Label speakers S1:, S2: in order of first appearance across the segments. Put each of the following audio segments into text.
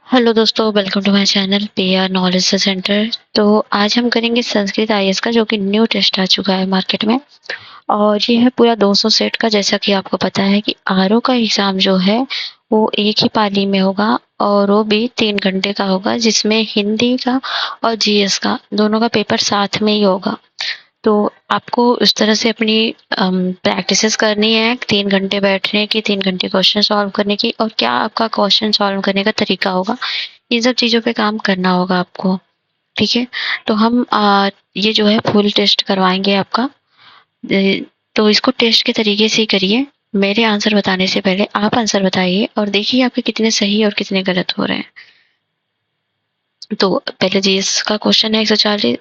S1: Hello दोस्तों, welcome to my channel PR knowledge centre. तो आज हम करेंगे संस्कृत आईएएस का, जो कि न्यू टेस्ट आ चुका है मार्केट में। और ये है पूरा 200 सेट का। जैसा कि आपको पता है कि आरओ का एग्ज़ाम जो है वो एक ही पाली में होगा, और वो भी 3 घंटे का होगा, जिसमें हिंदी का और जीएस का दोनों का पेपर साथ में ही होगा। तो आपको उस तरह से अपनी प्रैक्टिसेस करनी है, 3 घंटे बैठने की, 3 घंटे क्वेश्चन सॉल्व करने की, और क्या आपका क्वेश्चन सॉल्व करने का तरीका होगा, इन सब चीज़ों पे काम करना होगा आपको। ठीक है। तो हम ये जो है फुल टेस्ट करवाएंगे आपका। तो इसको टेस्ट के तरीके से ही करिए। मेरे आंसर बताने से पहले आप आंसर बताइए और देखिए आपके कितने सही और कितने गलत हो रहे हैं। तो पहले जीएस का क्वेश्चन है 140,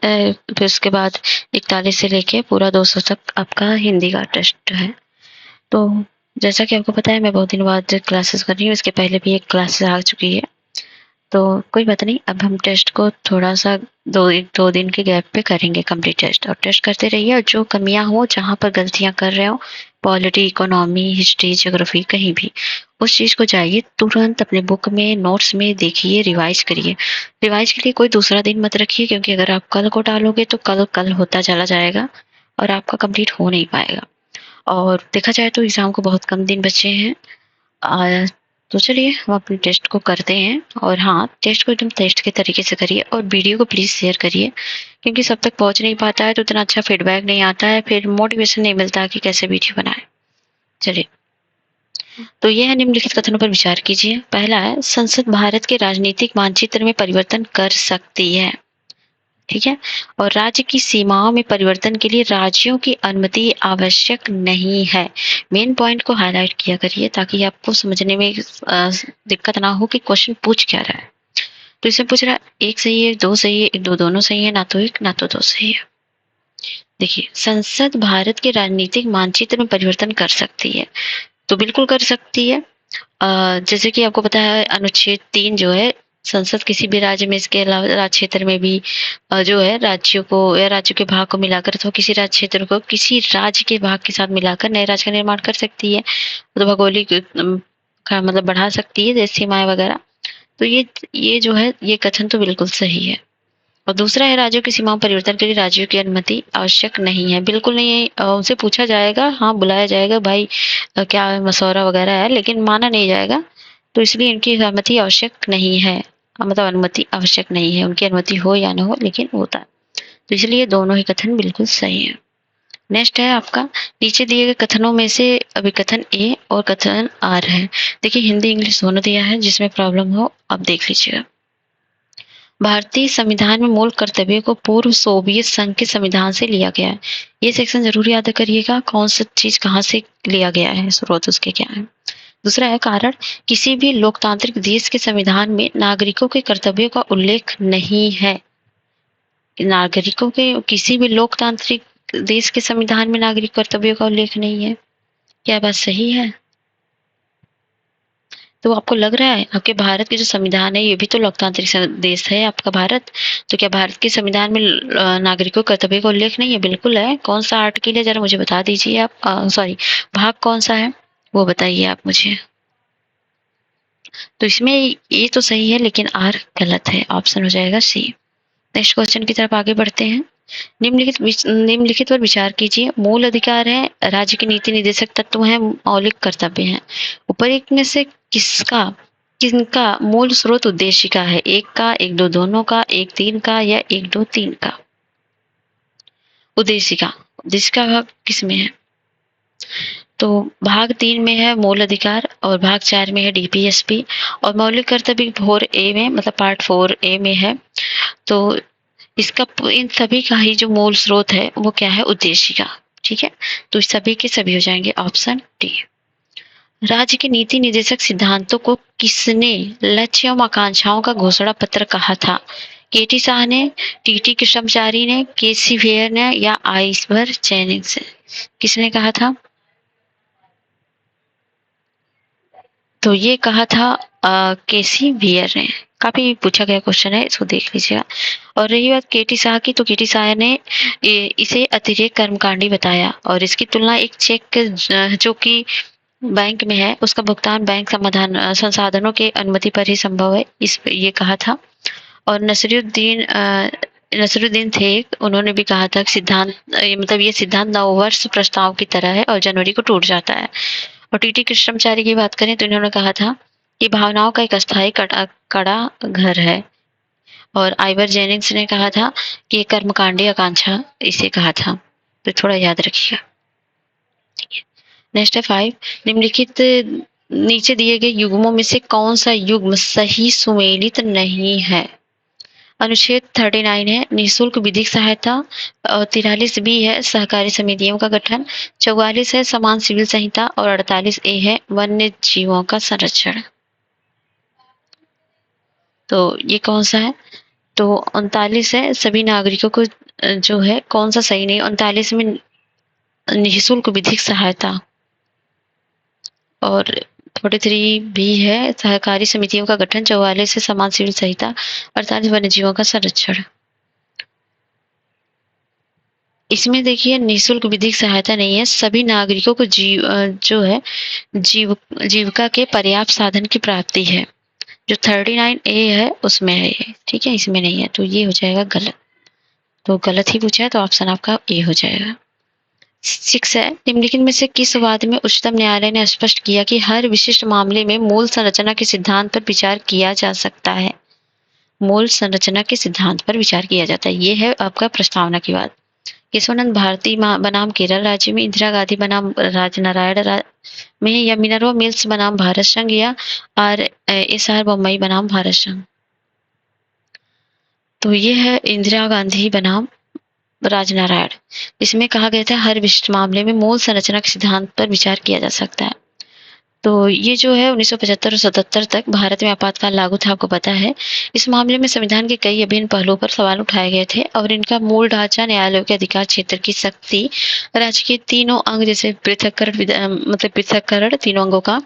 S1: फिर उसके बाद 41 से लेके पूरा 200 तक आपका हिंदी का टेस्ट है। तो जैसा कि आपको पता है, मैं बहुत दिन बाद क्लासेस कर रही हूँ। इसके पहले भी एक क्लासेस आ चुकी है। तो कोई बात नहीं, अब हम टेस्ट को थोड़ा सा 1-2 दिन के गैप पे करेंगे कंप्लीट टेस्ट, और टेस्ट करते रहिए। और जो कमियां हो, जहाँ पर गलतियां कर रहे हो, पॉलिटी, इकोनॉमी, हिस्ट्री, ज्योग्राफी, कहीं भी, उस चीज़ को जाइए तुरंत अपने बुक में, नोट्स में देखिए, रिवाइज करिए। रिवाइज के लिए कोई दूसरा दिन मत रखिए, क्योंकि अगर आप कल को टालोगे तो कल कल होता चला जाएगा और आपका कंप्लीट हो नहीं पाएगा। और देखा जाए तो एग्ज़ाम को बहुत कम दिन बचे हैं। तो चलिए हम अपने टेस्ट को करते हैं। और हाँ, टेस्ट को एकदम टेस्ट के तरीके से करिए, और वीडियो को प्लीज़ शेयर करिए, क्योंकि सब तक पहुँच नहीं पाता है तो इतना अच्छा फीडबैक नहीं आता है, फिर मोटिवेशन नहीं मिलता कि कैसे वीडियो बनाएं। चलिए, तो ये है, निम्नलिखित कथनों पर विचार कीजिए। पहला है, संसद भारत के राजनीतिक मानचित्र में परिवर्तन कर सकती है। ठीक है। और राज्य की सीमाओं में परिवर्तन के लिए राज्यों की अनुमति आवश्यक नहीं है। मेन पॉइंट को हाईलाइट किया करिए, ताकि आपको समझने में दिक्कत ना हो कि क्वेश्चन पूछ क्या रहा है। तो इसमें पूछ रहा है, एक सही है, दो सही है, एक दो, दोनों सही है, ना तो एक ना तो दो सही है। देखिए, संसद भारत के राजनीतिक मानचित्र में परिवर्तन कर सकती है, तो बिल्कुल कर सकती है। जैसे कि आपको पता है, अनुच्छेद 3 जो है, संसद किसी भी राज्य में, इसके अलावा राज्य क्षेत्र में भी जो है, राज्यों को या राज्यों के भाग को मिलाकर, अथवा किसी राज्य क्षेत्र को किसी राज्य के भाग के साथ मिलाकर नए राज्य का निर्माण कर सकती है। तो भौगोलिक का मतलब बढ़ा सकती है, जैसे सीमाएं वगैरह। तो ये जो है, ये कथन तो बिल्कुल सही है। और दूसरा है, राज्यों की सीमाओं परिवर्तन के लिए राज्यों की अनुमति आवश्यक नहीं है। बिल्कुल नहीं है। उनसे पूछा जाएगा, हाँ बुलाया जाएगा, भाई क्या मशवरा वगैरह है, लेकिन माना नहीं जाएगा। तो इसलिए इनकी अनुमति आवश्यक नहीं है। मतलब अनुमति आवश्यक नहीं है, उनकी अनुमति हो या ना हो, लेकिन होता है। तो इसलिए दोनों ही कथन बिल्कुल सही है। नेक्स्ट है आपका, नीचे दिए गए कथनों में से अभी कथन ए और कथन आर है। देखिए, हिंदी इंग्लिश दोनों दिया है, जिसमें प्रॉब्लम हो आप देख लीजिएगा। भारतीय संविधान में मूल कर्तव्य को पूर्व सोवियत संघ के संविधान से लिया गया है। ये सेक्शन जरूर याद करिएगा, कौन सा चीज कहाँ से लिया गया है, स्रोत उसके क्या है। दूसरा है कारण, किसी भी लोकतांत्रिक देश के संविधान में नागरिकों के कर्तव्यों का उल्लेख नहीं है। नागरिकों के किसी भी लोकतांत्रिक देश के संविधान में नागरिक कर्तव्यों का उल्लेख नहीं है। क्या बात सही है? तो आपको लग रहा है आपके भारत के जो संविधान है, ये भी तो लोकतांत्रिक देश है आपका भारत। तो क्या भारत के संविधान में नागरिकों के कर्तव्य का उल्लेख नहीं है? बिल्कुल है। कौन सा आर्टिकल है, जरा मुझे बता दीजिए आप। सॉरी, भाग कौन सा है वो बताइए आप मुझे। तो इसमें ये तो सही है, लेकिन आर गलत है, ऑप्शन हो जाएगा सी। नेक्स्ट क्वेश्चन की तरफ आगे बढ़ते हैं। निम्नलिखित पर विचार कीजिए। मूल अधिकार है, राज्य के नीति निर्देशक तत्व हैं, मौलिक कर्तव्य हैं। ऊपर्युक्त में से किसका किनका मूल स्रोत उद्देशिका है? एक का, एक दो दोनों का, एक तीन का, या एक दो तीन का? उद्देशिका, जिसका भाग किसमें है? तो भाग 3 में है मूल अधिकार, और भाग 4 में है डीपीएसपी, और मौलिक कर्तव्य 4A में, मतलब पार्ट 4A में है। तो इसका इन सभी का ही जो मूल स्रोत है वो क्या है? उद्देशिका। ठीक है। तो सभी के सभी हो जाएंगे ऑप्शन डी। राज्य के नीति निर्देशक सिद्धांतों को किसने लक्ष्य एवं आकांक्षाओं का घोषणा पत्र कहा था? केटी शाह ने, टीटी कृष्णचारी ने, केसी वेयर ने, या आइसबर चैनिंग्स ने? किसने कहा था? तो ये कहा था केसी वेयर ने। काफी पूछा गया क्वेश्चन है, इसको देख लीजिएगा। और रही बात केटी शाह की, तो केटी शाह ने इसे अतिरेक कर्मकांडी बताया, और इसकी तुलना एक चेक जो कि बैंक में है उसका भुगतान बैंक संसाधनों के अनुमति पर ही संभव है, इस पे ये कहा था। और नसरुद्दीन थे, उन्होंने भी कहा था कि मतलब ये सिद्धांत नववर्ष प्रस्ताव की तरह है और जनवरी को टूट जाता है। और टीटी कृष्णमाचारी की बात करें तो इन्होंने कहा था कि भावनाओं का एक अस्थायी कड़ा घर है। और आइवर जेनिंग्स ने कहा था कि ये कर्मकांडी आकांक्षा इसे कहा था, तो थोड़ा याद रखिएगा। नेक्स्ट है 5, निम्नलिखित नीचे दिए गए युग्मों में से कौन सा युग्म सही सुमेलित नहीं है। अनुच्छेद 39 है निःशुल्क विधिक सहायता, 43 बी है सहकारी समितियों का गठन, 44 है समान सिविल संहिता और 48 ए है वन्य जीवों का संरक्षण। तो ये कौन सा है? तो 39 है सभी नागरिकों को जो है कौन सा सही नहीं, 39 में निःशुल्क विधिक सहायता, और 43 भी है सहकारी समितियों का गठन, 44 है समान सिविल संहिता, 48 वन्य जीवों का संरक्षण। इसमें देखिए निःशुल्क विधिक सहायता नहीं है, सभी नागरिकों को जो है जीविका के पर्याप्त साधन की प्राप्ति है। जो 39 ए है उसमें है ये, ठीक है, इसमें नहीं है, तो ये हो जाएगा गलत। तो गलत ही पूछा है तो ऑप्शन आपका ए हो जाएगा। 6 है निम्नलिखित में से किस वाद में उच्चतम न्यायालय ने स्पष्ट किया कि हर विशिष्ट मामले में मूल संरचना के सिद्धांत पर विचार किया जा सकता है। मूल संरचना के सिद्धांत पर विचार किया जाता है, ये है आपका प्रस्तावना की बात। केशवानंद भारती बनाम केरल राज्य में, इंदिरा गांधी बनाम राजनारायण में, या मिनर्वा मिल्स बनाम भारत संघ, या SR बोम्मई बनाम भारत संघ। तो ये है इंदिरा गांधी बनाम राजनारायण। इसमें कहा गया था हर विशिष्ट मामले में मूल संरचना के सिद्धांत पर विचार किया जा सकता है। तो ये जो है 1975 और 77 तक भारत में आपातकाल लागू था, आपको पता है। इस मामले में संविधान के कई अभिन्न पहलुओं पर सवाल उठाए गए थे और इनका मूल ढांचा न्यायालयों के अधिकार क्षेत्र की शक्ति, राज्य के तीनों अंग जैसे पृथककरण तीनों अंगों का,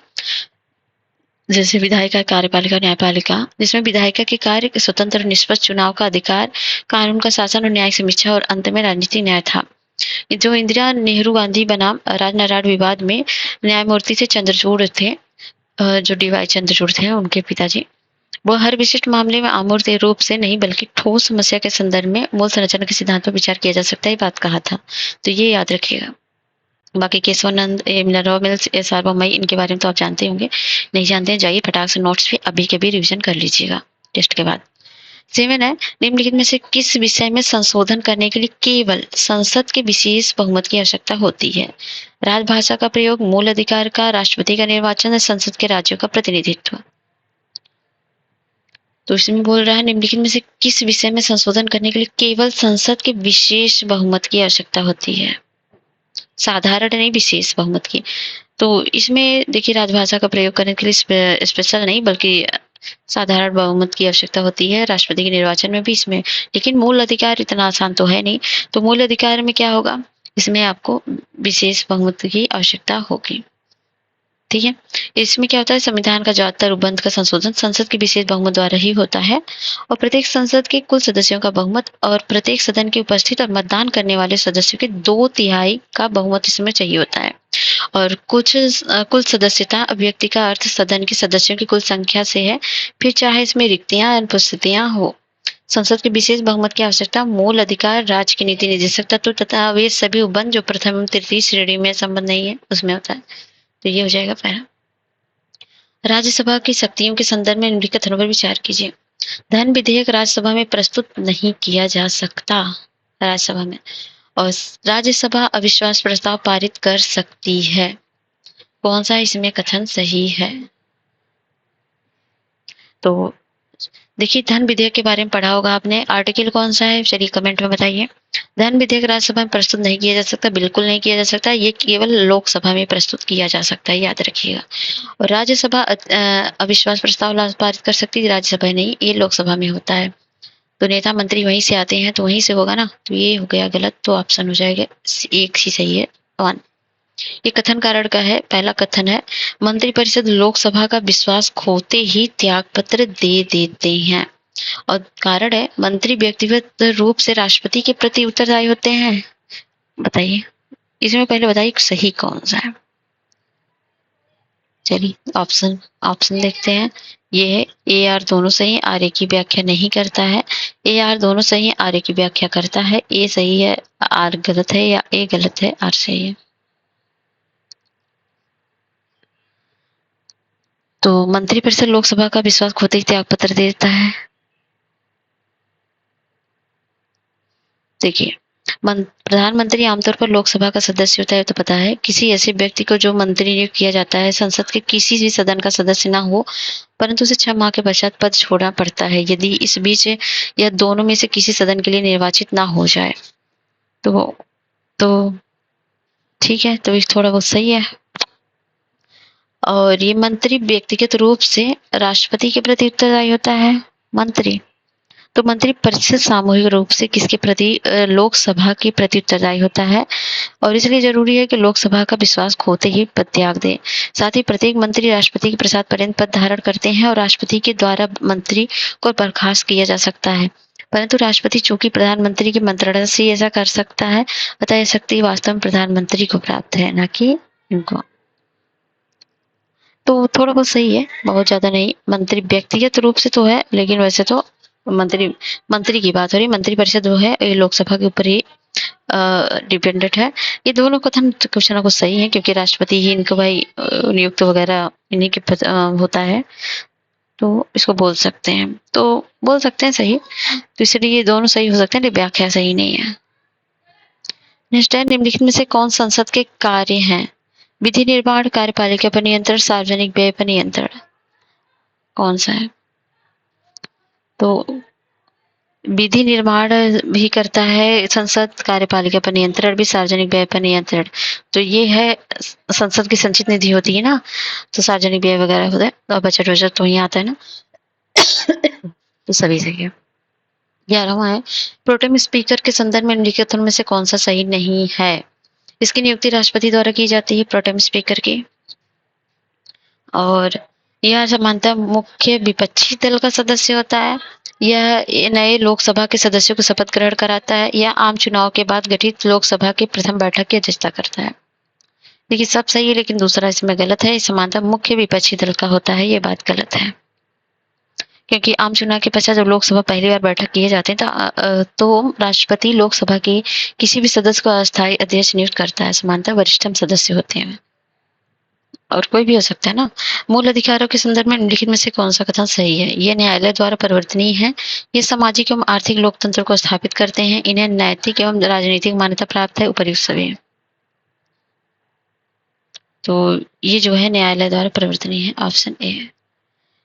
S1: जैसे विधायिका, कार्यपालिका, न्यायपालिका, जिसमें विधायिका के कार्य, स्वतंत्र निष्पक्ष चुनाव का अधिकार, कानून का शासन और न्यायिक समीक्षा, और अंत में राजनीतिक न्याय था। जो इंदिरा नेहरू गांधी बनाम राजनारायण विवाद में न्यायमूर्ति से चंद्रचूड़ थे, जो DY चंद्रचूड़ थे उनके पिताजी, वो हर विशिष्ट मामले में अमूर्त रूप से नहीं बल्कि ठोस समस्या के संदर्भ में मूल संरचना के सिद्धांत पर विचार किया जा सकता है, बात कहा था। तो ये याद रखिएगा। बाकी Keshavananda, Minerva Mills, SR Bommai, इनके बारे में तो आप जानते होंगे, नहीं जानते हैं जाइए फटाक से नोट्स पे अभी के भी रिविजन कर लीजिएगा टेस्ट के बाद। 7 है निम्नलिखित में से किस विषय में संशोधन करने के लिए केवल संसद के विशेष बहुमत की आवश्यकता होती है। राजभाषा का प्रयोग, मूल अधिकार का, राष्ट्रपति का निर्वाचन, संसद के राज्यों का प्रतिनिधित्व। तो इसमें बोल रहा है निम्नलिखित में से किस विषय में संशोधन करने के लिए केवल संसद के विशेष बहुमत की आवश्यकता होती है, साधारण नहीं विशेष बहुमत की। तो इसमें देखिए राजभाषा का प्रयोग करने के लिए स्पेशल नहीं बल्कि साधारण बहुमत की आवश्यकता होती है, राष्ट्रपति के निर्वाचन में भी इसमें। लेकिन मूल अधिकार इतना आसान तो है नहीं, तो मूल अधिकार में क्या होगा, इसमें आपको विशेष बहुमत की आवश्यकता होगी, ठीक है। इसमें क्या होता है, संविधान का ज्यादातर उपबंध का संशोधन संसद के विशेष बहुमत द्वारा ही होता है, और प्रत्येक संसद के कुल सदस्यों का बहुमत और प्रत्येक सदन के उपस्थित और मतदान करने वाले सदस्यों के 2/3 का बहुमत इसमें चाहिए होता है। और कुल सदस्यता अभिव्यक्ति का अर्थ सदन के सदस्यों की कुल संख्या से है, फिर चाहे इसमें रिक्तियां अनुपस्थितियां हो। संसद के विशेष बहुमत की आवश्यकता, मूल अधिकार, राज्य की नीति निर्देशक तत्व तथा वे सभी उपबंध जो प्रथम एवं तृतीय श्रेणी में संबंध नहीं है उसमें होता है। तो ये हो जाएगा पहला। राज्यसभा की शक्तियों के संदर्भ में निम्नलिखित कथनों पर विचार कीजिए। धन विधेयक राज्यसभा में प्रस्तुत नहीं किया जा सकता राज्यसभा में, और राज्यसभा अविश्वास प्रस्ताव पारित कर सकती है। कौन सा इसमें कथन सही है? तो देखिए धन विधेयक के बारे में पढ़ा होगा आपने, आर्टिकल कौन सा है, चलिए कमेंट में बताइए। धन विधेयक राज्यसभा में प्रस्तुत नहीं किया जा सकता, बिल्कुल नहीं किया जा सकता, ये केवल लोकसभा में प्रस्तुत किया जा सकता है, याद रखिएगा। और राज्यसभा अविश्वास प्रस्ताव पारित कर सकती है, राज्यसभा नहीं, ये लोकसभा में होता है। तो नेता मंत्री वहीं से आते हैं तो वहीं से होगा ना, तो ये हो गया गलत, तो ऑप्शन हो जाएगा एक ही सही है 1। ये कथन कारण का है, पहला कथन है मंत्रिपरिषद लोकसभा का विश्वास खोते ही त्यागपत्र दे देते हैं, और कारण है मंत्री व्यक्तिगत रूप से राष्ट्रपति के प्रति उत्तरदायी होते हैं। बताइए इसमें पहले बताइए सही कौन सा है। चलिए ऑप्शन ऑप्शन देखते हैं। ये है ए आर दोनों सही, आर ए की व्याख्या नहीं करता है। ए आर दोनों सही है, आर ए की व्याख्या करता है। ए सही है, आर गलत है, या ए गलत है, आर सही है। तो मंत्रिपरिषद लोकसभा का विश्वास खोते ही त्याग पत्र देता है। देखिए, प्रधानमंत्री आमतौर पर लोकसभा का सदस्य होता है, तो पता है। किसी ऐसे व्यक्ति को जो मंत्री नियुक्त किया जाता है, संसद के किसी भी सदन का सदस्य ना हो, परंतु उसे 6 माह के पश्चात पद छोड़ना पड़ता है, यदि इस बीच या दोनों में से किसी सदन के लिए निर्वाचित ना हो जाए। तो ठीक है, तो ये थोड़ा बहुत सही है। और ये मंत्री व्यक्तिगत रूप से राष्ट्रपति के प्रति उत्तरदायी होता है। मंत्री तो मंत्री परिषद सामूहिक रूप से किसके प्रति, लोकसभा के प्रति उत्तरदायी होता है, और इसलिए जरूरी है कि लोकसभा का विश्वास खोते ही पद त्याग दे। साथ ही प्रत्येक मंत्री राष्ट्रपति के प्रसाद पर्यंत पद धारण करते हैं, और राष्ट्रपति के द्वारा मंत्री को बर्खास्त किया जा सकता है, परंतु राष्ट्रपति चूंकि प्रधानमंत्री की मंत्रणा से ऐसा कर सकता है, अतः यह शक्ति वास्तव में प्रधानमंत्री को प्राप्त है, न कि इनको। तो थोड़ा बहुत सही है, बहुत ज्यादा नहीं। मंत्री व्यक्तिगत रूप से तो है, लेकिन वैसे तो मंत्री मंत्री की बात हो रही है। मंत्रिपरिषद जो है ये लोकसभा के ऊपर ही डिपेंडेंट है। ये दोनों कथन कुछ ना कुछ सही है, क्योंकि राष्ट्रपति ही इनको भाई नियुक्त वगैरह इन्हीं के होता है, तो इसको बोल सकते हैं, तो बोल सकते हैं सही। तो इसलिए ये दोनों सही हो सकते हैं, लेकिन व्याख्या सही नहीं है। नेक्स्ट है, निम्नलिखित में से कौन संसद के कार्य हैं? विधि निर्माण, कार्यपालिका पर नियंत्रण, सार्वजनिक व्यय पर नियंत्रण। कौन सा है? तो विधि निर्माण भी करता है संसद, कार्यपालिका पर नियंत्रण भी, सार्वजनिक व्यय पर नियंत्रण। तो ये है संसद की संचित निधि होती है ना, तो सार्वजनिक व्यय वगैरह होता है, और बजट वजट तो यहाँ आता है ना। तो सभी सही है। 11वां है, प्रोटेम स्पीकर के संदर्भ में निम्नलिखित में से कौन सा सही नहीं है? इसकी नियुक्ति राष्ट्रपति द्वारा की जाती है, प्रोटेम स्पीकर की। और यह समानता मुख्य विपक्षी दल का सदस्य होता है। यह नए लोकसभा के सदस्यों को शपथ ग्रहण कराता है, या आम चुनाव के बाद गठित लोकसभा की प्रथम बैठक की अध्यक्षता करता है। देखिए सब सही है, लेकिन दूसरा इसमें गलत है। समानता मुख्य विपक्षी दल का होता है, ये बात गलत है, क्योंकि आम चुनाव के पश्चात जब लोकसभा पहली बार बैठक किए जाते हैं, तो राष्ट्रपति लोकसभा के किसी भी सदस्य को अस्थायी अध्यक्ष नियुक्त करता है। समानता वरिष्ठतम सदस्य होते हैं, और कोई भी हो सकता है ना। मूल अधिकारों के संदर्भ में निम्नलिखित में से कौन सा कथन सही है? ये न्यायालय द्वारा परिवर्तनीय है। ये सामाजिक एवं आर्थिक लोकतंत्र को स्थापित करते हैं। इन्हें नैतिक एवं राजनीतिक मान्यता प्राप्त है। उपर्युक्त सभी है। तो ये जो है न्यायालय द्वारा परिवर्तनीय है, ऑप्शन ए है।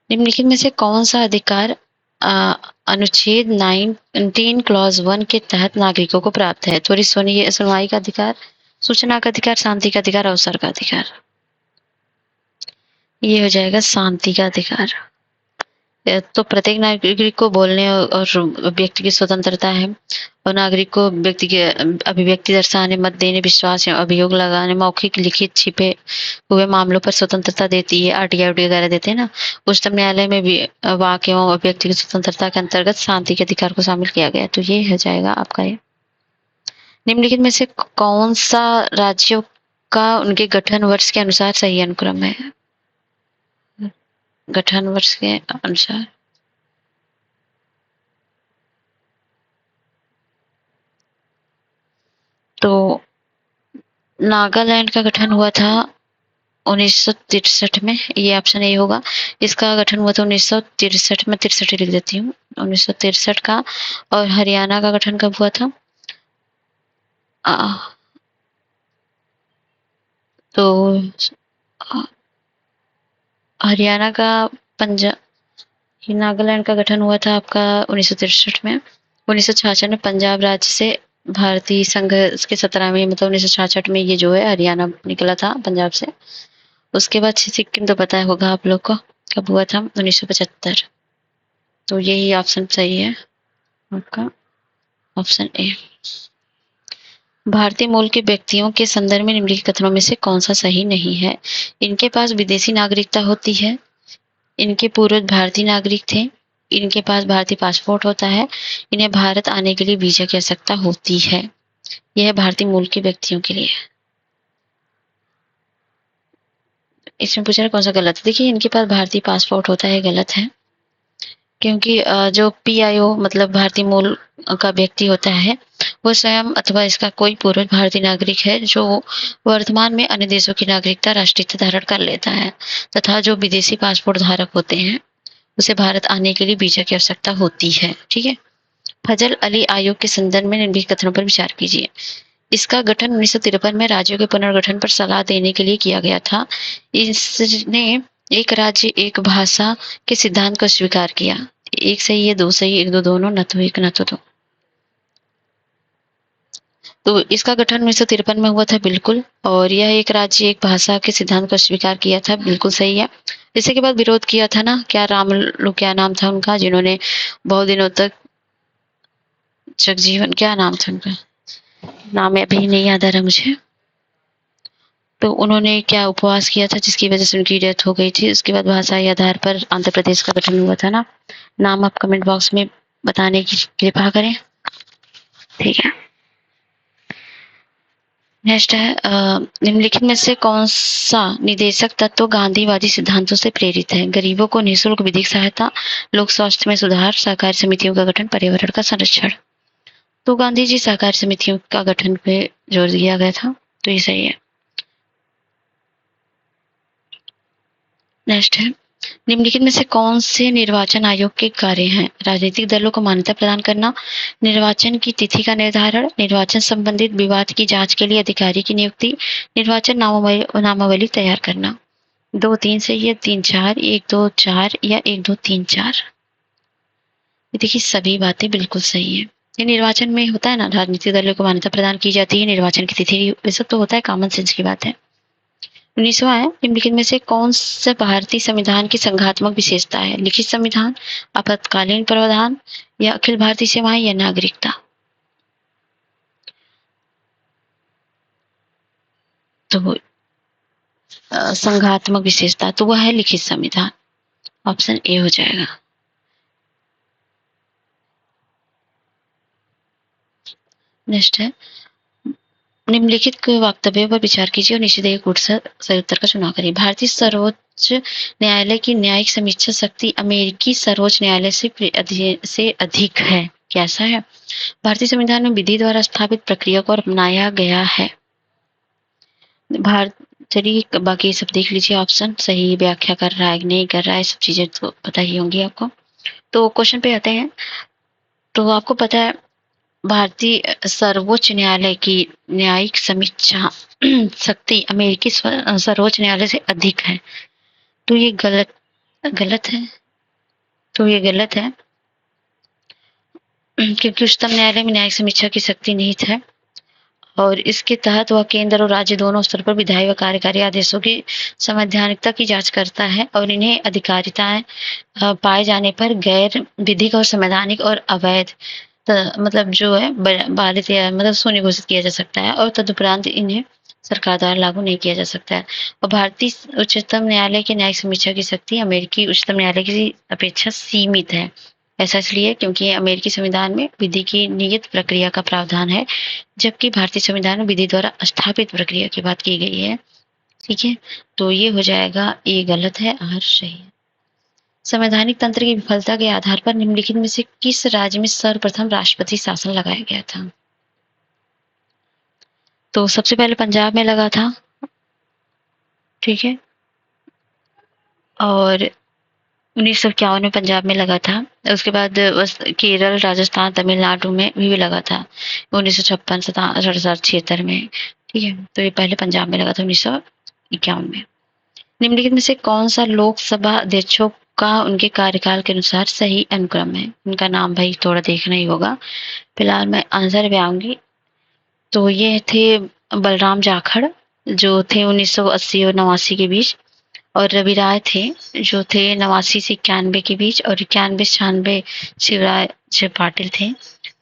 S1: निम्नलिखित में से कौन सा अधिकार अनुच्छेद 19 क्लॉज 1 के तहत नागरिकों को प्राप्त है? त्वरित सुनवाई का अधिकार, सूचना का अधिकार, शांति का अधिकार, अवसर का अधिकार। ये हो जाएगा शांति का अधिकार। तो प्रत्येक नागरिक को बोलने और व्यक्ति की स्वतंत्रता है, और नागरिक को व्यक्ति के अभिव्यक्ति दर्शाने, मत देने, विश्वास या अभियोग लगाने, मौखिक, लिखित, छिपे हुए मामलों पर स्वतंत्रता देती है। आरटीआई वगैरह देते हैं ना। उच्चतम न्यायालय में भी वाक एवं अभिव्यक्ति की स्वतंत्रता के अंतर्गत शांति के अधिकार को शामिल किया गया। तो ये हो जाएगा आपका ये। निम्नलिखित में से कौन सा राज्यों का उनके गठन वर्ष के अनुसार सही अनुक्रम है? गठन वर्ष के अनुसार तो नागालैंड का गठन हुआ था 1963 में, ये ऑप्शन ए होगा। इसका गठन हुआ था 1963 में, 63 लिख देती हूँ, 1963 का। और हरियाणा का गठन कब हुआ था? तो हरियाणा का पंजाब, नागालैंड का गठन हुआ था आपका 1963 में। 1966 में पंजाब राज्य से भारतीय संघ के 17वें, मतलब 1966 में ये जो है हरियाणा निकला था पंजाब से। उसके बाद सिक्किम तो पता होगा आप लोग को कब हुआ था, 1975। तो यही ऑप्शन सही है आपका, ऑप्शन ए। भारतीय मूल के व्यक्तियों के संदर्भ में निम्नलिखित कथनों में से कौन सा सही नहीं है? इनके पास विदेशी नागरिकता होती है, इनके पूर्वज भारतीय नागरिक थे, इनके पास भारतीय पासपोर्ट होता है, इन्हें भारत आने के लिए वीजा की आवश्यकता होती है। यह भारतीय मूल के व्यक्तियों के लिए। इसमें पूछा है कौन सा गलत है। देखिए इनके पास भारतीय पासपोर्ट होता है, गलत है। क्योंकि जो पीआईओ मतलब भारतीय मूल का व्यक्ति होता है, वो स्वयं अथवा इसका कोई पूर्वज भारतीय नागरिक है जो वर्तमान में अन्य देशों की नागरिकता राष्ट्रीयता धारण कर लेता है, तथा जो विदेशी पासपोर्ट धारक होते हैं उसे भारत आने के लिए वीजा की आवश्यकता होती है। ठीक है। फजल अली आयोग के संदर्भ में निम्नलिखित कथनों पर विचार कीजिए। इसका गठन 1953 में राज्यों के पुनर्गठन पर सलाह देने के लिए किया गया था। इसने एक राज्य एक भाषा के सिद्धांत को स्वीकार किया। एक सही है, दो सही, एक दो दोनों, न तो एक न तो दो। तो इसका गठन 1953 में हुआ था, बिल्कुल। और यह एक राज्य एक भाषा के सिद्धांत को स्वीकार किया था, बिल्कुल सही है। इसी के बाद विरोध किया था ना, क्या क्या नाम था उनका, जिन्होंने बहुत दिनों तक जगजीवन, क्या नाम था उनका, नाम अभी नहीं याद आ रहा मुझे। तो उन्होंने क्या उपवास किया था जिसकी वजह से उनकी डेथ हो गई थी। उसके बाद भाषाई आधार पर आंध्र प्रदेश का गठन हुआ था ना। नाम आप कमेंट बॉक्स में बताने की कृपा करें। ठीक है। नेक्स्ट है निम्नलिखित में से कौन सा निदेशक तत्व गांधीवादी सिद्धांतों से प्रेरित है। गरीबों को निःशुल्क विधिक सहायता, लोक स्वास्थ्य में सुधार, सहकारी समितियों का गठन, पर्यावरण का संरक्षण। तो गांधी जी सहकारी समितियों का गठन पे जोर दिया गया था, तो ये सही है। नेक्स्ट है निम्नलिखित में से कौन से निर्वाचन आयोग के कार्य हैं। राजनीतिक दलों को मान्यता प्रदान करना, निर्वाचन की तिथि का निर्धारण, निर्वाचन संबंधित विवाद की जांच के लिए अधिकारी की नियुक्ति, निर्वाचन नामावली तैयार करना। 2 3 सही है, 3 4, 1 2 4 या 1 2 3 4। देखिए सभी बातें बिल्कुल सही है। ये निर्वाचन में होता है ना, राजनीतिक दलों को मान्यता प्रदान की जाती है, निर्वाचन की तिथि, ये सब तो होता है, कॉमन सेंस की बात है। 19वां है निम्नलिखित में से कौन सा भारतीय संविधान की संघात्मक विशेषता है। लिखित संविधान, आपातकालीन प्रावधान, या अखिल भारतीय सेवाएं, या नागरिकता। तो संघात्मक विशेषता तो वह है लिखित संविधान, ऑप्शन ए हो जाएगा। नेक्स्ट है निम्नलिखित के वक्तव्यों पर विचार कीजिए और निश्चित एक सही उत्तर का चुनाव करिए। भारतीय सर्वोच्च न्यायालय की न्यायिक समीक्षा शक्ति अमेरिकी सर्वोच्च न्यायालय से अधिक है। कैसा है। भारतीय संविधान में विधि द्वारा स्थापित प्रक्रिया को अपनाया गया है। भारत, चलिए बाकी सब देख लीजिए, ऑप्शन सही व्याख्या कर रहा है नहीं कर रहा है, सब चीजें तो पता ही होंगी आपको। तो क्वेश्चन पे आते हैं। तो आपको पता है भारतीय सर्वोच्च न्यायालय की न्यायिक समीक्षा शक्ति अमेरिकी सर्वोच्च न्यायालय से अधिक है। तो ये गलत है। तो ये गलत है क्योंकि उच्चतम न्यायालय में न्यायिक समीक्षा की शक्ति निहित है और इसके तहत वह केंद्र और राज्य दोनों स्तर पर विधायी व कार्यकारी आदेशों की संवैधानिकता की जांच करता है और इन्हें अधिकारिताएं पाए जाने पर गैर विधिक और संवैधानिक और अवैध मतलब जो है बाधित या मतलब शून्य घोषित किया जा सकता है और तदुपरांत इन्हें सरकार द्वारा लागू नहीं किया जा सकता है। और भारतीय उच्चतम न्यायालय की न्यायिक समीक्षा की शक्ति अमेरिकी उच्चतम न्यायालय की अपेक्षा सीमित है। ऐसा इसलिए क्योंकि अमेरिकी संविधान में विधि की नियत प्रक्रिया का प्रावधान है, जबकि भारतीय संविधान में विधि द्वारा स्थापित प्रक्रिया की बात की गई है। ठीक है, तो ये हो जाएगा, ये गलत है और सही है। संवैधानिक तंत्र की विफलता के आधार पर निम्नलिखित में से किस राज्य में सर्वप्रथम राष्ट्रपति शासन लगाया गया था। तो सबसे पहले पंजाब में लगा था। ठीक है, और 1951 में पंजाब में लगा था। उसके बाद केरल, राजस्थान, तमिलनाडु में भी लगा था 1956, 67, 76 में। ठीक है, तो ये पहले पंजाब में लगा था 1951 में। निम्नलिखित में से कौन सा लोकसभा अध्यक्षों का उनके कार्यकाल के अनुसार सही अनुक्रम है। उनका नाम भाई थोड़ा देखना ही होगा। फिलहाल मैं आंसर पे आऊंगी। तो ये थे बलराम जाखड़ जो थे 1980 और 89 के बीच, और रवि राय थे जो थे 89 से 91 के बीच, और 91 से 96 शिवराज पाटिल थे।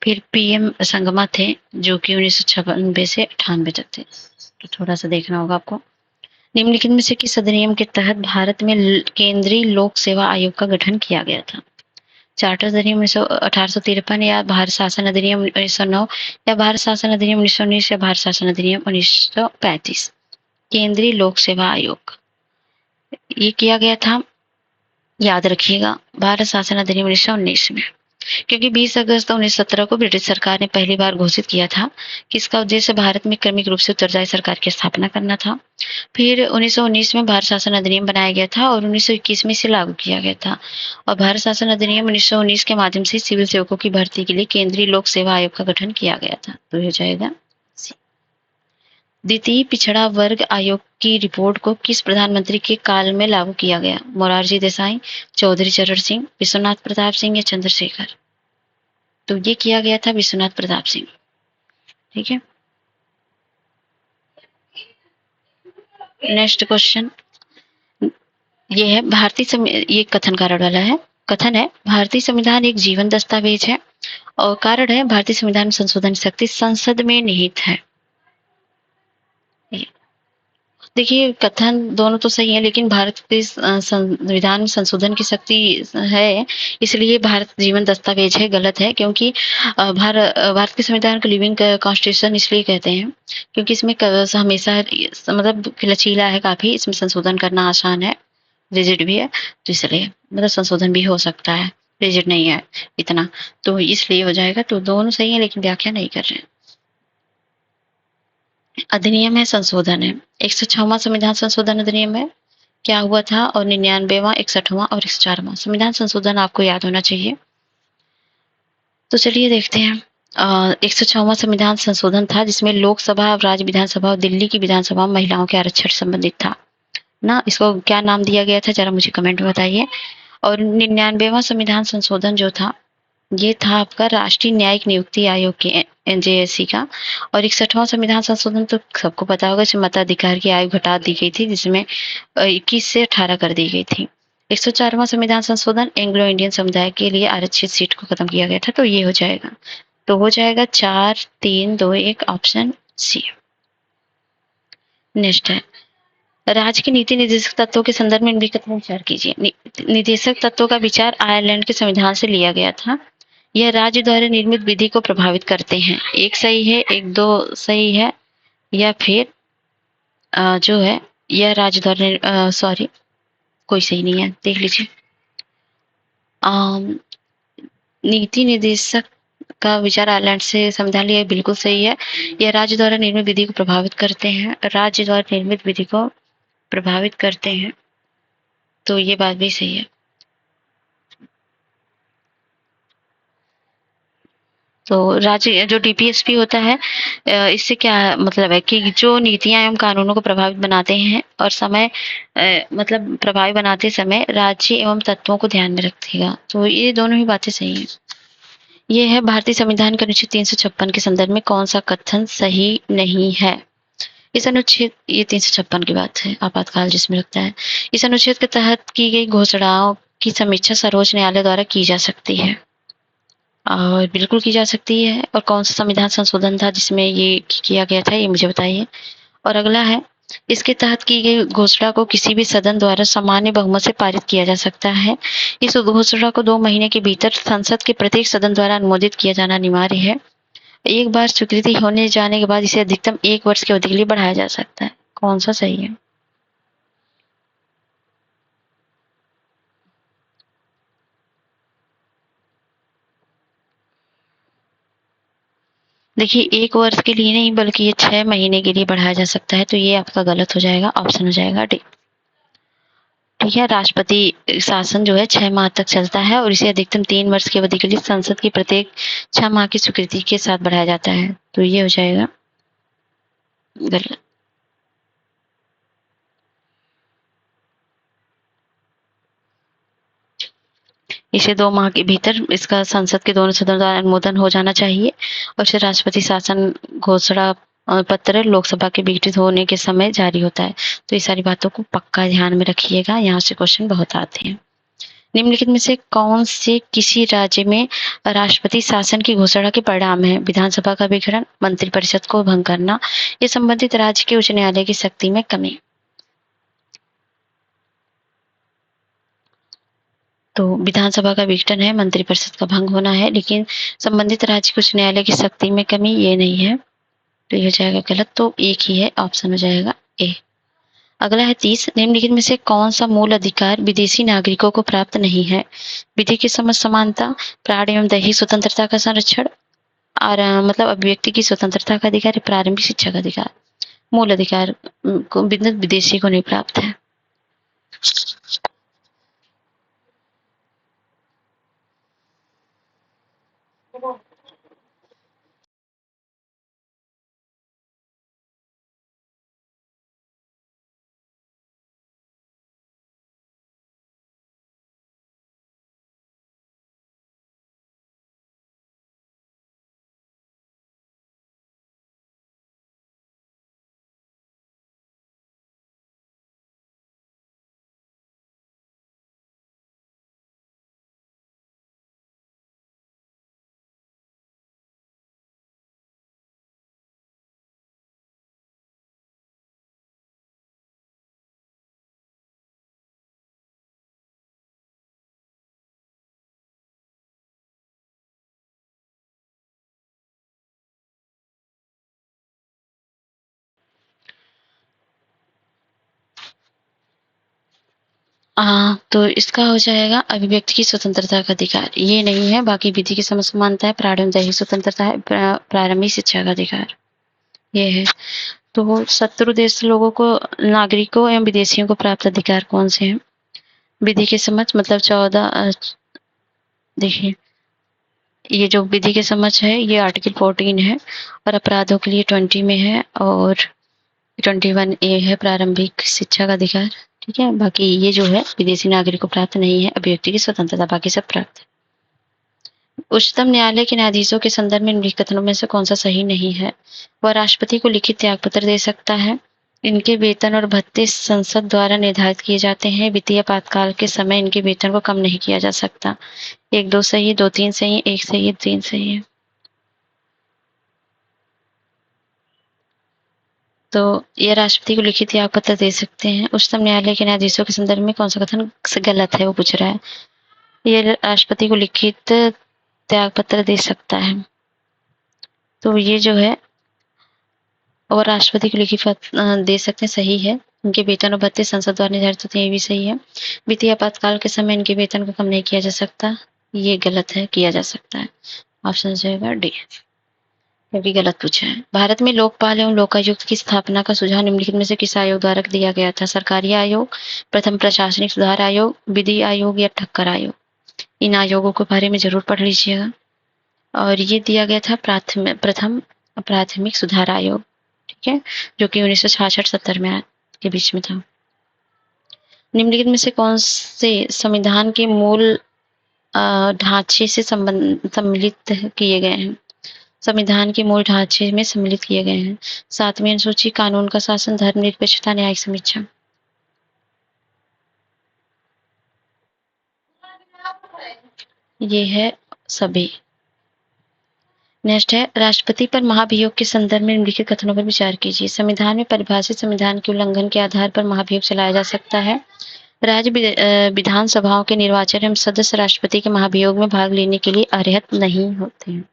S1: फिर पीएम संगमा थे जो कि 1996 से 98 तक थे। तो थोड़ा सा देखना होगा आपको। निम्नलिखित में से किस अधिनियम के तहत भारत में केंद्रीय लोक सेवा आयोग का गठन किया गया था। चार्टर अधिनियम 1853 या भारत शासन अधिनियम 1909 या भारत शासन अधिनियम 1919 या भारत शासन अधिनियम 1935। केंद्रीय लोक सेवा आयोग ये किया गया था, याद रखिएगा, भारत शासन अधिनियम 1919 में। क्योंकि 20 अगस्त 1917 को ब्रिटिश सरकार ने पहली बार घोषित किया था कि इसका उद्देश्य भारत में क्रमिक रूप से उत्तरदायी सरकार की स्थापना करना था। फिर 1919 में भारत शासन अधिनियम बनाया गया था और 1921 में इसे लागू किया गया था। और भारत शासन अधिनियम 1919 के माध्यम से सिविल सेवकों की भर्ती के लिए केंद्रीय लोक सेवा आयोग का गठन किया गया था। तो ये हो जाएगा सी। द्वितीय पिछड़ा वर्ग आयोग की रिपोर्ट को किस प्रधानमंत्री के काल में लागू किया गया? मोरारजी देसाई, चौधरी चरण सिंह, विश्वनाथ प्रताप सिंह या चंद्रशेखर? तो ये किया गया था विश्वनाथ प्रताप सिंह। ठीक है, नेक्स्ट क्वेश्चन ये है ये कथन कारण वाला है। कथन है, भारतीय संविधान एक जीवन दस्तावेज है। और कारण है, भारतीय संविधान में संशोधन शक्ति संसद में निहित है। देखिए, कथन दोनों तो सही है, लेकिन भारत के संविधान में संशोधन की शक्ति है, इसलिए भारत जीवन दस्तावेज है, गलत है। क्योंकि भारत के संविधान को लिविंग कॉन्स्टिट्यूशन इसलिए कहते हैं क्योंकि इसमें हमेशा मतलब लचीला है काफी, इसमें संशोधन करना आसान है, रिजिड भी है, तो इसलिए मतलब संशोधन भी हो सकता है, रिजिड नहीं है इतना, तो इसलिए हो जाएगा। तो दोनों सही है, लेकिन व्याख्या नहीं कर रहे हैं। अधिनियम है, संशोधन है। 106वां संविधान संशोधन अधिनियम है, क्या हुआ था? और 99वां, 61वां और 104वां संविधान संशोधन आपको याद होना चाहिए। तो चलिए देखते हैं। 106वां संविधान संशोधन था जिसमें लोकसभा, राज्य विधानसभा और दिल्ली की विधानसभा महिलाओं के आरक्षण से संबंधित था ना। इसको क्या नाम दिया गया था, जरा मुझे कमेंट में बताइए। और 99वां संविधान संशोधन जो था, ये था आपका राष्ट्रीय न्यायिक नियुक्ति आयोग के NJSC का। और 61वां संविधान संशोधन तो सबको पता होगा, इसमें मताधिकार की आयु घटा दी गई थी, जिसमें 21 से 18 कर दी गई थी। 104वां संविधान संशोधन एंग्लो इंडियन समुदाय के लिए आरक्षित सीट को खत्म किया गया था। तो ये हो जाएगा, तो हो जाएगा 4, 3, 2, 1 ऑप्शन सी। नेक्स्ट है, राज्य के नीति निर्देशक तत्वों के संदर्भ में निम्नलिखित में विचार कीजिए। निर्देशक तत्वों का विचार आयरलैंड के संविधान से लिया गया था। यह राज्य द्वारा निर्मित विधि को प्रभावित करते हैं। एक सही है, एक दो सही है, या फिर जो है यह राज्य द्वारा सॉरी कोई सही नहीं है, देख लीजिए। नीति निर्देशक का विचार आयरलैंड से संविधान लिया, बिल्कुल सही है। यह राज्य द्वारा निर्मित विधि को प्रभावित करते हैं, राज्य द्वारा निर्मित विधि को प्रभावित करते हैं, तो ये बात भी सही है। तो राज्य जो DPSP होता है, इससे क्या मतलब है कि जो नीतियां एवं कानूनों को प्रभावित बनाते हैं और समय मतलब प्रभावी बनाते समय राज्य एवं तत्वों को ध्यान में रखेगा। तो ये दोनों ही बातें सही हैं। ये है, भारतीय संविधान के अनुच्छेद 356 के संदर्भ में कौन सा कथन सही नहीं है? इस अनुच्छेद, ये 356 की बात है, आपातकाल जिसमें लगता है। इस अनुच्छेद के तहत की गई घोषणाओं की समीक्षा सर्वोच्च न्यायालय द्वारा की जा सकती है, और बिल्कुल की जा सकती है। और कौन सा संविधान संशोधन था जिसमें ये किया गया था, ये मुझे बताइए। और अगला है, इसके तहत की गई घोषणा को किसी भी सदन द्वारा सामान्य बहुमत से पारित किया जा सकता है। इस घोषणा को 2 महीने के भीतर संसद के प्रत्येक सदन द्वारा अनुमोदित किया जाना अनिवार्य है। एक बार स्वीकृति होने जाने के बाद इसे अधिकतम 1 वर्ष की अवधि के लिए बढ़ाया जा सकता है। कौन सा सही है? देखिए, 1 वर्ष के लिए नहीं बल्कि ये 6 महीने के लिए बढ़ाया जा सकता है, तो ये आपका गलत हो जाएगा, ऑप्शन हो जाएगा डी। ठीक है, राष्ट्रपति शासन जो है 6 माह तक चलता है और इसे अधिकतम 3 वर्ष की अवधि के लिए संसद की प्रत्येक 6 माह की स्वीकृति के साथ बढ़ाया जाता है, तो ये हो जाएगा गलत। इसे 2 माह के भीतर इसका संसद के दोनों सदनों द्वारा अनुमोदन हो जाना चाहिए और इसे राष्ट्रपति शासन घोषणा पत्र लोकसभा के विघटित होने के समय जारी होता है। तो ये सारी बातों को पक्का ध्यान में रखिएगा, यहाँ से क्वेश्चन बहुत आते हैं। निम्नलिखित में से कौन से किसी राज्य में राष्ट्रपति शासन की घोषणा के परिणाम है? विधानसभा का विघटन, मंत्रिपरिषद को भंग करना, ये संबंधित राज्य के उच्च न्यायालय की शक्ति में कमी। तो विधानसभा का विघटन है, मंत्रिपरिषद का भंग होना है, लेकिन संबंधित राज्य के उच्च न्यायालय की शक्ति में कमी ये नहीं है, तो ये हो जाएगा गलत। तो एक ही है, ऑप्शन हो जाएगा ए। अगला है 30, निम्नलिखित में से कौन सा मूल अधिकार विदेशी नागरिकों को प्राप्त नहीं है? विधि की समझ समानता, प्राण एवं दैहिक स्वतंत्रता का संरक्षण, और मतलब अभिव्यक्ति की स्वतंत्रता का अधिकार, प्रारंभिक शिक्षा का अधिकार। मूल अधिकार को विदेशी को नहीं प्राप्त है। तो इसका हो जाएगा अभिव्यक्ति की स्वतंत्रता का अधिकार। ये नहीं है, बाकी विधि की समझ समानता है, प्रारंभिक दैहिक स्वतंत्रता है, प्रारंभिक शिक्षा का अधिकार ये है। तो शत्रु देश लोगों को, नागरिकों एवं विदेशियों को प्राप्त अधिकार कौन से हैं? विधि की समझ मतलब 14, देखिए ये जो विधि की समझ है ये आर्टिकल 14 है, और अपराधों के लिए 20 में है, और 21A है प्रारंभिक शिक्षा का अधिकार। ठीक है, बाकी ये जो है विदेशी नागरिक को प्राप्त नहीं है अभिव्यक्ति की स्वतंत्रता, बाकी सब प्राप्त है। उच्चतम न्यायालय के न्यायाधीशों के संदर्भ में निम्नलिखित कथनों में से कौन सा सही नहीं है? वह राष्ट्रपति को लिखित त्यागपत्र दे सकता है, इनके वेतन और भत्ते संसद द्वारा निर्धारित किए जाते हैं, वित्तीय आपातकाल के समय इनके वेतन को कम नहीं किया जा सकता। 1, 2 सही है, 2, 3 सही है, 1 सही है, 3 सही है। तो ये राष्ट्रपति को लिखित त्यागपत्र दे सकते हैं। उच्चतम न्यायालय के न्यायाधीशों के संदर्भ में कौन सा कथन गलत है वो पूछ रहा है। ये राष्ट्रपति को लिखित त्यागपत्र दे सकता है, तो ये जो है और राष्ट्रपति को लिखित दे सकते हैं, सही है। इनके वेतन और भत्ते संसद द्वारा निर्धारित होते हैं, ये भी सही है। वित्तीय आपातकाल के समय इनके वेतन को कम नहीं किया जा सकता, ये गलत है, किया जा सकता है। ऑप्शन हो जाएगा डी, क्योंकि गलत पूछा है। भारत में लोकपाल एवं लोकायुक्त की स्थापना का सुझाव निम्नलिखित में से किस आयोग द्वारा दिया गया था? सरकारी आयोग, प्रथम प्रशासनिक सुधार आयोग, विधि आयोग या ठक्कर आयोग? इन आयोगों के बारे में जरूर पढ़ लीजिएगा। और ये दिया गया था प्रथम प्राथमिक सुधार आयोग, ठीक है, जो कि 1966-70 में के बीच में था। निम्नलिखित में से कौन से संविधान के मूल ढांचे से सम्मिलित किए गए हैं? संविधान के मूल ढांचे में सम्मिलित किए गए हैं। 7वीं अनुसूची, कानून का शासन, धर्मनिरपेक्षता, न्यायिक समीक्षा। ये है सभी। नेक्स्ट है राष्ट्रपति पर महाभियोग के संदर्भ में निम्नलिखित कथनों पर विचार कीजिए। संविधान में परिभाषित संविधान के उल्लंघन के आधार पर महाभियोग चलाया जा सकता है। राज्य विधानसभाओं के निर्वाचन एवं सदस्य राष्ट्रपति के महाभियोग में भाग लेने के लिए अर्हत नहीं होते हैं।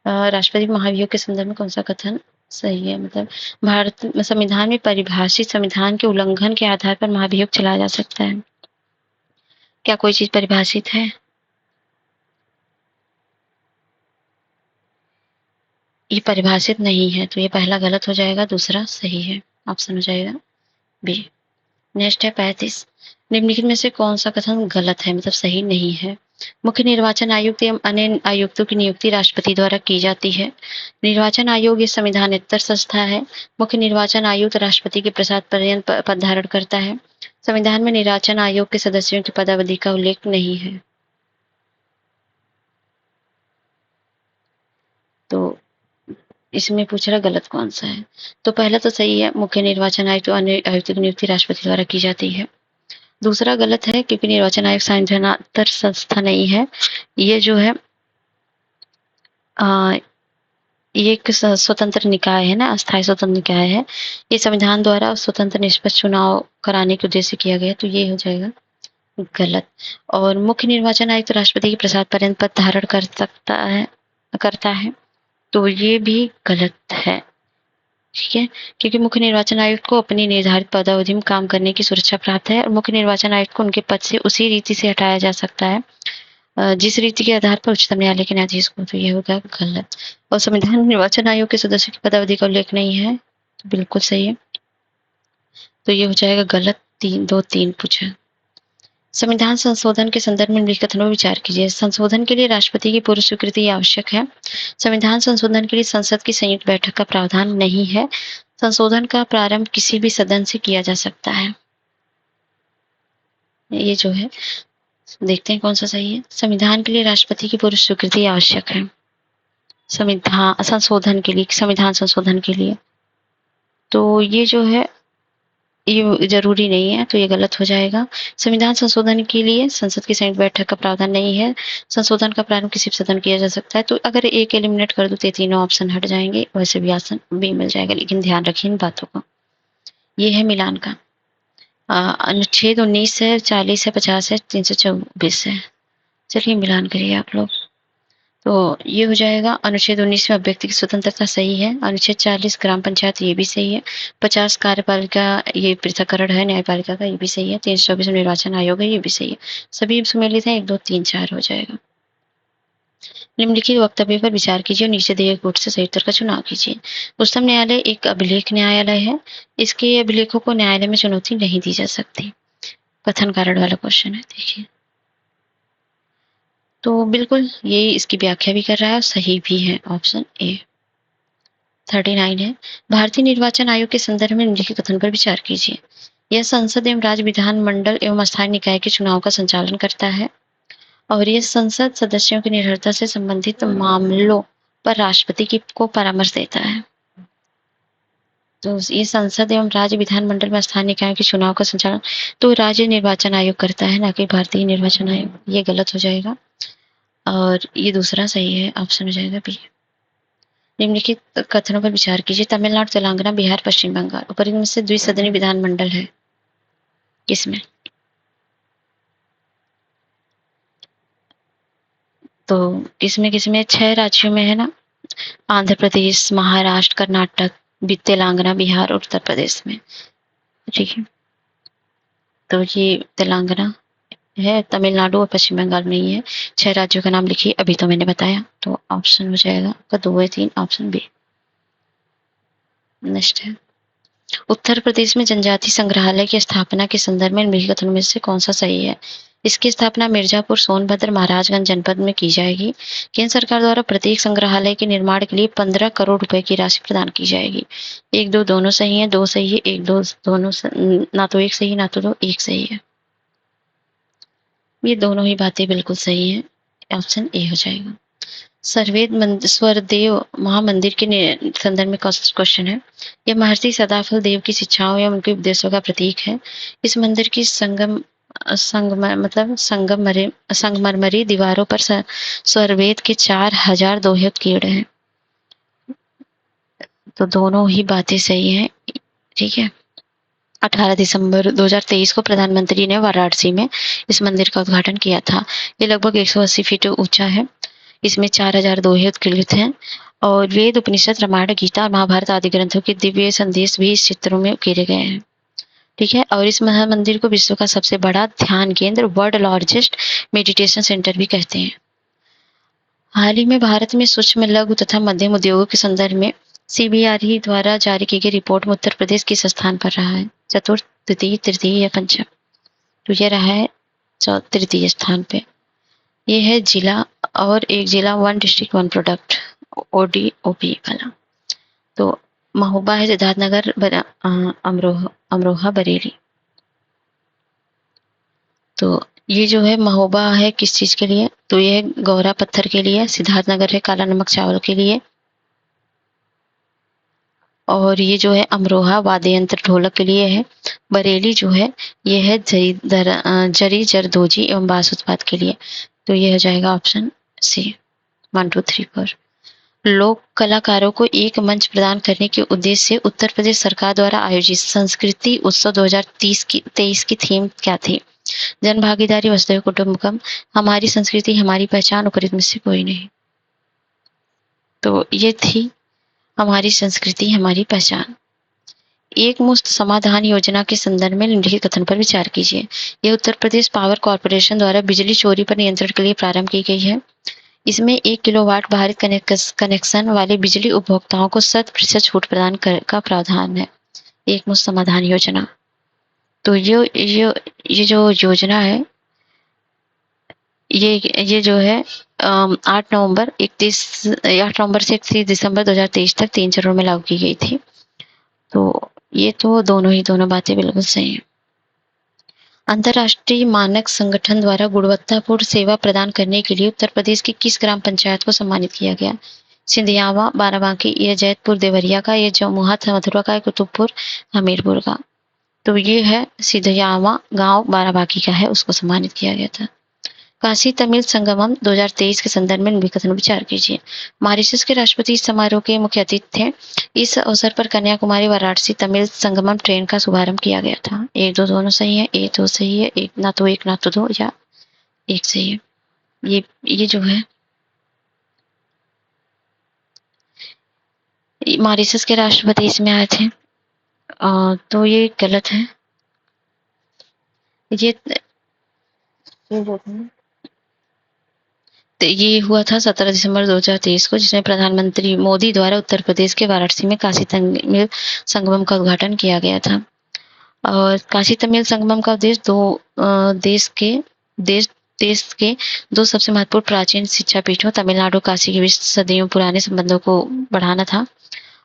S1: राष्ट्रपति महाभियोग के संदर्भ में कौन सा कथन सही है? मतलब भारत संविधान में परिभाषित संविधान के उल्लंघन के आधार पर महाभियोग चलाया जा सकता है। क्या कोई चीज परिभाषित है? ये परिभाषित नहीं है, तो ये पहला गलत हो जाएगा, दूसरा सही है। ऑप्शन हो जाएगा बी। नेक्स्ट है 35, निम्नलिखित में से कौन सा कथन गलत है, मतलब सही नहीं है? मुख्य निर्वाचन आयुक्त एवं अन्य आयुक्तों की नियुक्ति राष्ट्रपति द्वारा की जाती है। निर्वाचन आयोग ये संविधानेतर संस्था है। मुख्य निर्वाचन आयुक्त राष्ट्रपति के प्रसाद पर्यंत पद धारण करता है। संविधान में निर्वाचन आयोग के सदस्यों की पदावधि का उल्लेख नहीं है। तो इसमें पूछ रहा गलत कौन सा है? तो पहला तो सही है, मुख्य निर्वाचन आयुक्त अन्य आयुक्त की नियुक्ति राष्ट्रपति द्वारा की जाती है। दूसरा गलत है, क्योंकि निर्वाचन आयोग संविधानात्मक संस्था नहीं है। ये जो है ये एक स्वतंत्र निकाय है ना, अस्थायी स्वतंत्र निकाय है। ये संविधान द्वारा स्वतंत्र निष्पक्ष चुनाव कराने के उद्देश्य किया गया, तो ये हो जाएगा गलत। और मुख्य निर्वाचन आयुक्त राष्ट्रपति के प्रसाद पर्यंत पद धारण करता है, तो ये भी गलत है, ठीक है, क्योंकि मुख्य निर्वाचन आयुक्त को अपनी निर्धारित पदावधि में काम करने की सुरक्षा प्राप्त है और मुख्य निर्वाचन आयुक्त को उनके पद से उसी रीति से हटाया जा सकता है जिस रीति के आधार पर उच्चतम न्यायालय के न्यायाधीश को। तो ये होगा गलत। और संविधान में निर्वाचन आयोग के सदस्यों की पदावधि का उल्लेख नहीं है, तो बिल्कुल सही है। तो ये हो जाएगा गलत। 3 पूछा। संविधान संशोधन के संदर्भ में निम्नलिखित कथनों पर विचार कीजिए। संशोधन के लिए राष्ट्रपति की पूर्व स्वीकृति आवश्यक है। संविधान संशोधन के लिए संसद की संयुक्त बैठक का प्रावधान नहीं है। संशोधन का प्रारंभ किसी भी सदन से किया जा सकता है। ये जो है देखते हैं कौन सा सही है। संविधान के लिए राष्ट्रपति की पूर्व स्वीकृति आवश्यक है। संविधान संशोधन के लिए, संविधान संशोधन के लिए तो ये जो है ये जरूरी नहीं है, तो ये गलत हो जाएगा। संविधान संशोधन के लिए संसद की संयुक्त बैठक का प्रावधान नहीं है। संशोधन का प्रारंभ किसी भी सदन किया जा सकता है। तो अगर एक एलिमिनेट कर दूं तो तीनों ऑप्शन हट जाएंगे, वैसे भी ऑप्शन बी मिल जाएगा, लेकिन ध्यान रखिए इन बातों का। ये है मिलान का। अनुच्छेद 19 है, 40 है, 50 है, 324 है। चलिए मिलान करिए आप लोग। तो ये हो जाएगा अनुच्छेद 19 में अभिव्यक्ति की स्वतंत्रता सही है। अनुच्छेद 40 ग्राम पंचायत ये भी सही है। 50 कार्यपालिका ये पृथक्करण है न्यायपालिका का, ये भी सही है। 324 निर्वाचन आयोग है, ये भी सही है। सभी सम्मिलित हैं, 1 2 3 4 हो जाएगा। निम्नलिखित वक्तव्य पर विचार कीजिए और नीचे दिए गुट से सही उत्तर का चुनाव कीजिए। उच्चतम न्यायालय एक अभिलेख न्यायालय है। इसके अभिलेखों को न्यायालय में चुनौती नहीं दी जा सकती। कथन कारण वाला क्वेश्चन है, देखिए। तो बिल्कुल ये इसकी व्याख्या भी कर रहा है और सही भी है, ऑप्शन ए। 39 है। भारतीय निर्वाचन आयोग के संदर्भ में निम्नलिखित कथन पर विचार कीजिए। यह संसद एवं राज्य विधानमंडल एवं स्थानीय निकाय के चुनाव का संचालन करता है और यह संसद सदस्यों की निर्भरता से संबंधित मामलों पर राष्ट्रपति को परामर्श देता है। तो ये संसद एवं राज्य विधानमंडल में स्थानीय निकायों के चुनाव का संचालन तो राज्य निर्वाचन आयोग करता है, ना कि भारतीय निर्वाचन आयोग। ये गलत हो जाएगा और ये दूसरा सही है, ऑप्शन हो जाएगा बी। निम्नलिखित कथनों पर विचार कीजिए। तमिलनाडु, तेलंगाना, बिहार, पश्चिम बंगाल ऊपर इनमें से द्विसदनीय विधानमंडल है किसमें? तो किसमें किसमें 6 राज्यों में है ना, आंध्र प्रदेश, महाराष्ट्र, कर्नाटक, तेलंगाना, बिहार और उत्तर प्रदेश में। ठीक है, तो ये तेलंगाना है, तमिलनाडु और पश्चिम बंगाल में ही है। 6 राज्यों का नाम लिखिए, अभी तो मैंने बताया। तो ऑप्शन हो जाएगा आपका 2 या 3, ऑप्शन बी। नेक्स्ट है उत्तर प्रदेश में जनजाति संग्रहालय की स्थापना के संदर्भ में निम्नलिखित कथनों में से कौन सा सही है? इसकी स्थापना मिर्जापुर, सोनभद्र, महाराजगंज जनपद में की जाएगी। केंद्र सरकार द्वारा प्रत्येक संग्रहालय के निर्माण के लिए 15 करोड़ रुपए की राशि प्रदान की जाएगी। 1 2 दोनों सही है, 2 सही है, 1 2 दोनों ना तो 1 सही ना तो 2, 1 सही है। ये दोनों ही बातें बिल्कुल सही है, ऑप्शन ए हो जाएगा। स्वरदेव महामंदिर के संदर्भ में क्वेश्चन है। यह महर्षि सदाफल देव की शिक्षाओं एवं उनके उपदेशों का प्रतीक है। इस मंदिर की संगमरमरी दीवारों पर स्वरवेद के 4000 दोहे उत्कीर्ण हैं। तो दोनों ही बातें सही हैं, ठीक है। 18 दिसंबर 2023 को प्रधानमंत्री ने वाराणसी में इस मंदिर का उद्घाटन किया था। ये लगभग 180 फीट ऊंचा है। इसमें 4000 दोहे उत्कीर्णित हैं और वेद, उपनिषद, रामायण, गीता और महाभारत आदि ग्रंथों के दिव्य संदेश भी इस चित्रों में उकेरे गए हैं। ठीक है, और इस मंदिर को विश्व का सबसे बड़ा ध्यान केंद्र, वर्ल्ड लार्जेस्ट मेडिटेशन सेंटर भी कहते हैं। हाल ही में भारत में सूक्ष्म, लघु तथा मध्यम उद्योगों के संदर्भ में CBRE द्वारा जारी की गई रिपोर्ट में उत्तर प्रदेश किस स्थान पर रहा है? चतुर्थ, द्वितीय, तृतीय या पंचम? तो यह रहा है तृतीय स्थान पे। ये है जिला और एक जिला, 1 डिस्ट्रिक्ट 1 प्रोडक्ट, ODOP वाला। तो महोबा है सिद्धार्थनगर, अमरोहा, बरेली। तो ये जो है महोबा है किस चीज के लिए? तो ये गौरा पत्थर के लिए। सिद्धार्थनगर है काला नमक चावल के लिए। और ये जो है अमरोहा वाद्य यंत्र ढोलक के लिए है। बरेली जो है ये है जरी जरदोजी एवं बांस उत्पाद के लिए। तो ये हो जाएगा ऑप्शन सी। 1 2 3 4। लोक कलाकारों को एक मंच प्रदान करने के उद्देश्य से उत्तर प्रदेश सरकार द्वारा आयोजित संस्कृति उत्सव 2023 की थीम क्या थी? जन भागीदारी, वसुधैव कुटुंबकम, हमारी संस्कृति हमारी पहचान, उपरित में से कोई नहीं। तो ये थी हमारी संस्कृति हमारी पहचान। एक मुश्त समाधान योजना के संदर्भ में निम्नलिखित कथन पर विचार कीजिए। यह उत्तर प्रदेश पावर कॉर्पोरेशन द्वारा बिजली चोरी पर नियंत्रण के लिए प्रारंभ की गई है। इसमें 1 किलोवाट भारित कनेक्शन वाले बिजली उपभोक्ताओं को 100% छूट प्रदान का प्रावधान है। एक मुश्त समाधान योजना। तो ये जो योजना है, ये जो है 8 नवंबर से 31 दिसंबर 2023 तक 3 चरणों में लागू की गई थी। तो ये तो दोनों बातें बिल्कुल सही हैं। अंतर्राष्ट्रीय मानक संगठन द्वारा गुणवत्तापूर्ण सेवा प्रदान करने के लिए उत्तर प्रदेश की किस ग्राम पंचायत को सम्मानित किया गया? सिंधियावा, बाराबांकी, ये जैतपुर देवरिया का, ये जमुआ मथुरा का, कुतुबपुर हमीरपुर का। तो ये है सिंधियावा गांव बाराबांकी का है, उसको सम्मानित किया गया था। काशी तमिल संगमम 2023 के संदर्भ में कथन विचार कीजिए। मॉरिशस के राष्ट्रपति इस समारोह के मुख्य अतिथि थे। इस अवसर पर कन्याकुमारी वाराणसी तमिल संगमम ट्रेन का शुभारंभ किया गया था। 1 2 दोनों सही है, 1 2 सही है, एक ना तो 2 या 1 सही है। ये जो है मॉरिशस के राष्ट्रपति इसमें आए थे। तो ये गलत है। ये ये हुआ था 17 दिसंबर 2023 को, जिसमें प्रधानमंत्री मोदी द्वारा उत्तर प्रदेश के वाराणसी में काशी तमिल संगमम का उद्घाटन किया गया था। और काशी तमिल संगमम का उद्देश्य देश के दो सबसे महत्वपूर्ण प्राचीन शिक्षा पीठों तमिलनाडु काशी के बीच सदियों पुराने संबंधों को बढ़ाना था।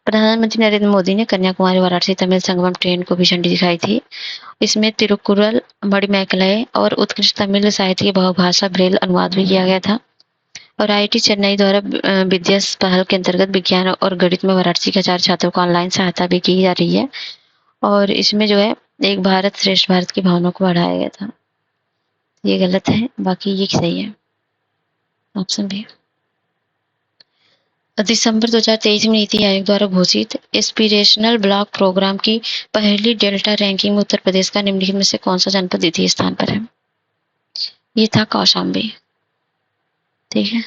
S1: प्रधानमंत्री नरेंद्र मोदी ने कन्याकुमारी वाराणसी तमिल संगमम ट्रेन को भी झंडी दिखाई थी। इसमें तिरुकुरल, मणिमेकलय और उत्कृष्ट तमिल साहित्य के बहुभाषा ब्रेल अनुवाद भी किया गया था। और आईआईटी चेन्नई द्वारा विद्या पहल के अंतर्गत विज्ञान और गणित में वाराणसी के 4 छात्रों को ऑनलाइन सहायता भी की जा रही है। और इसमें जो है एक भारत श्रेष्ठ भारत की भावना को बढ़ाया गया था। ये गलत है, बाकी ये सही है। Option B. दिसंबर 2023 में नीति आयोग द्वारा घोषित एस्पिरेशनल ब्लॉक प्रोग्राम की पहली डेल्टा रैंकिंग में उत्तर प्रदेश का निम्नलिखित में से कौन सा जनपद द्वितीय स्थान पर है? ये था कौशाम्बी। ठीक है।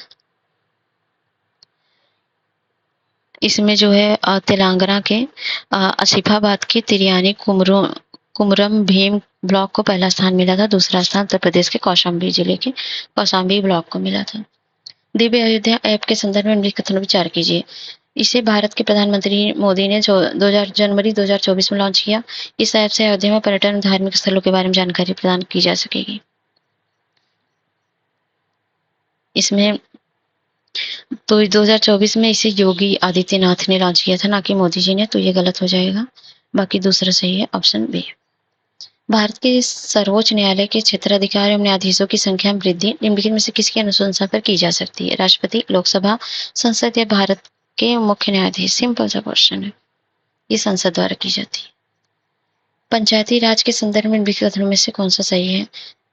S1: इसमें जो है तेलंगाना के आसिफाबाद के तिरियानी कुमरम भीम ब्लॉक को पहला स्थान मिला था। दूसरा स्थान उत्तर प्रदेश के कौशाम्बी जिले के कौशाम्बी ब्लॉक को मिला था। दिव्य अयोध्या ऐप के संदर्भ में निम्नलिखित कथनों पर विचार कीजिए। इसे भारत के प्रधानमंत्री मोदी ने 2024 में लॉन्च किया। इस ऐप से अयोध्या में पर्यटन और धार्मिक स्थलों के बारे में जानकारी प्रदान की जा सकेगी। इसमें तो 2024 में इसे योगी आदित्यनाथ ने लॉन्च किया था, ना कि मोदी जी ने। तो ये गलत हो जाएगा, बाकी दूसरा सही है, ऑप्शन बी। भारत के सर्वोच्च न्यायालय के क्षेत्राधिकार एवं न्यायाधीशों की संख्या में वृद्धि निम्नलिखित में से किसकी अनुशंसा पर की जा सकती है? राष्ट्रपति, लोकसभा, संसद या भारत के मुख्य न्यायाधीश? सिंपल सा क्वेश्चन है, ये संसद द्वारा की जाती है। पंचायती राज के संदर्भ में निम्नलिखित कथनों में से कौन सा सही है?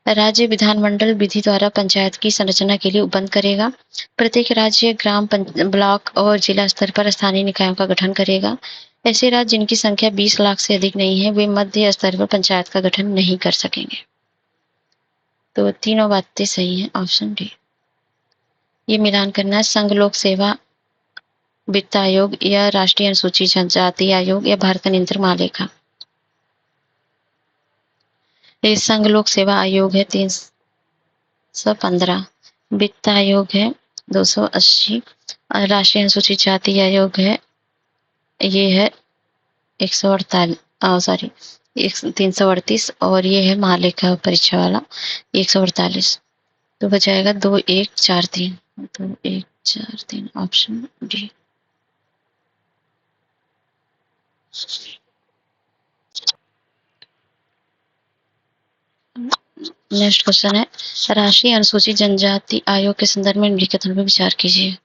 S1: राज्य विधानमंडल विधि द्वारा पंचायत की संरचना के लिए उपबंध करेगा। प्रत्येक राज्य ग्राम ब्लॉक और जिला स्तर पर स्थानीय निकायों का गठन करेगा। ऐसे राज्य जिनकी संख्या 20 लाख से अधिक नहीं है, वे मध्य स्तर पर पंचायत का गठन नहीं कर सकेंगे। तो तीनों बातें सही हैं, ऑप्शन डी। ये मिलान करना है। संघ लोक सेवा वित्त आयोग या राष्ट्रीय अनुसूचित जनजाति आयोग या भारत का नियंत्रण महालेखा? ये संघ लोक सेवा आयोग है 315, वित्त आयोग है 280, राष्ट्रीय अनुसूचित जाति आयोग है ये है 338 और ये है महालेखा परीक्षा वाला 148। तो बचाएगा 2143, 2143 ऑप्शन डी। नेक्स्ट क्वेश्चन है, राष्ट्रीय अनुसूचित जनजाति आयोग के संदर्भ में निम्नलिखित कथनों पर विचार कीजिए।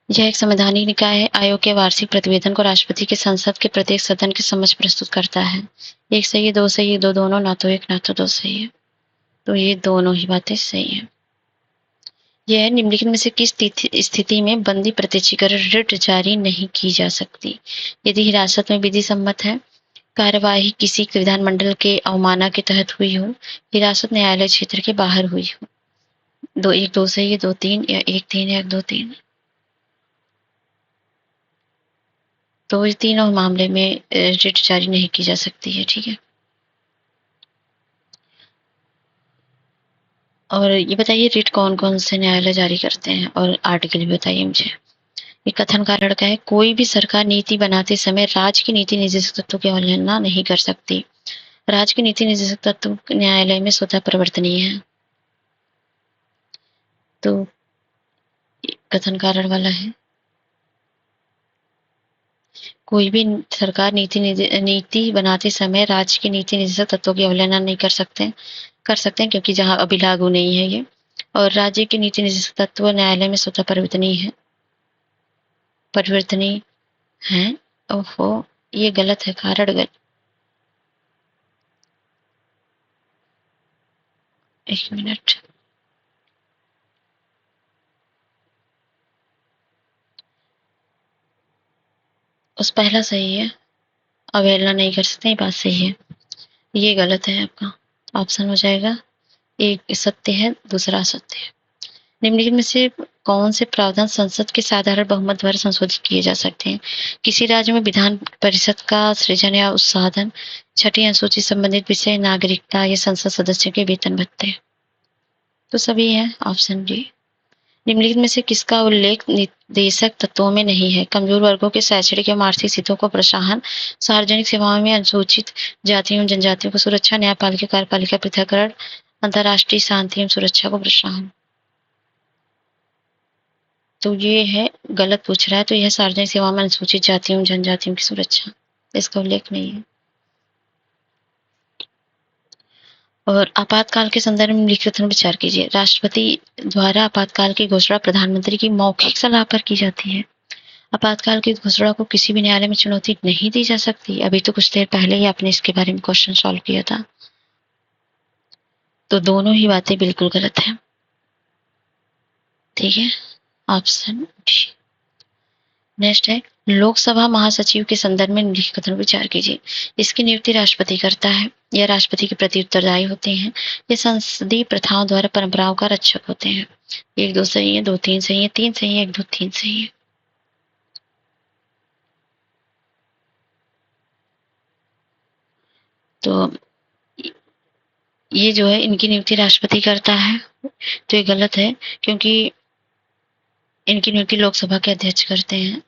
S1: यह एक संवैधानिक निकाय है। आयोग के वार्षिक प्रतिवेदन को राष्ट्रपति के संसद के प्रत्येक सदन के समक्ष प्रस्तुत करता है। 1 सही है, 2 सही है, 2 दोनों, ना तो 1 ना तो 2 सही है। तो ये दोनों ही बातें सही है। यह निम्नलिखित में से किस स्थिति में बंदी प्रत्यक्षीकरण रिट जारी नहीं की जा सकती? यदि हिरासत में विधि सम्मत है, कार्यवाही किसी विधानमंडल के अवमानना के तहत हुई हो, हिरासत न्यायालय क्षेत्र के बाहर हुई हो। 1 2 सही है, 2 3 या 1 3 या 2 3। तो इस तीनों मामले में रिट जारी नहीं की जा सकती है, ठीक है। और ये बताइए रिट कौन-कौन से न्यायालय जारी करते हैं और आर्टिकल भी बताइए मुझे। ये कथन का लड़का है, कोई भी सरकार नीति बनाते समय राज्य की नीति निर्देशक तत्वों की अवहेलना नहीं कर सकती। राज्य की नीति निर्देशक तत्व न्यायालय में स्वतः परिवर्तनीय है। तो कथन कारण वाला है, कोई भी सरकार नीति बनाते समय राज्य के नीति निर्देशक तत्वों की अवहेलना नहीं कर सकते हैं क्योंकि जहाँ अभी लागू नहीं है ये। और राज्य के नीति निर्देशक तत्व न्यायालय में स्वतः परिवर्तनीय है। ओहो, ये गलत है, कारण गलत। एक मिनट, उस पहला सही है, अवहेलना नहीं कर सकते, ये बात सही है। ये गलत है, आपका ऑप्शन हो जाएगा, एक सत्य है, दूसरा असत्य है। निम्नलिखित में से कौन से प्रावधान संसद के साधारण बहुमत द्वारा संशोधित किए जा सकते हैं? किसी राज्य में विधान परिषद का सृजन या उत्साधन, छठी अनुसूची संबंधित विषय, नागरिकता या संसद सदस्य के वेतन भत्ते। तो सभी है, ऑप्शन डी। निम्नलिखित में से किसका उल्लेख निर्देशक तत्वों में नहीं है? कमजोर वर्गों के शैक्षणिक एवं आर्थिक हितों को प्रोत्साहन, सार्वजनिक सेवाओं में अनुसूचित जातियों एवं जनजातियों को सुरक्षा, न्यायपालिका कार्यपालिका पृथककरण, अंतर्राष्ट्रीय शांति एवं सुरक्षा को प्रोत्साहन। तो ये है, गलत पूछ रहा है, तो यह सार्वजनिक सेवा में अनुसूचित जातियों जनजातियों की सुरक्षा, इसका उल्लेख नहीं है। और आपातकाल के संदर्भ में लिखित विचार कीजिए। राष्ट्रपति द्वारा आपातकाल की घोषणा प्रधानमंत्री की मौखिक सलाह पर की जाती है। आपातकाल की घोषणा को किसी भी न्यायालय में चुनौती नहीं दी जा सकती। अभी तो कुछ देर पहले ही आपने इसके बारे में क्वेश्चन सॉल्व किया था। तो दोनों ही बातें बिल्कुल गलत है, ठीक है, ऑप्शन डी। नेक्स्ट है, लोकसभा महासचिव के संदर्भ में निम्नलिखित कथन विचार कीजिए। इसकी नियुक्ति राष्ट्रपति करता है, यह राष्ट्रपति के प्रति उत्तरदायी होते हैं, ये संसदीय प्रथाओं द्वारा परंपराओं का रक्षक होते हैं। एक दो सही है, दो तीन सही है, तीन सही है, एक दो तीन सही है। तो ये जो है, इनकी नियुक्ति राष्ट्रपति करता है, तो ये गलत है क्योंकि इनकी नियुक्ति लोकसभा के अध्यक्ष करते हैं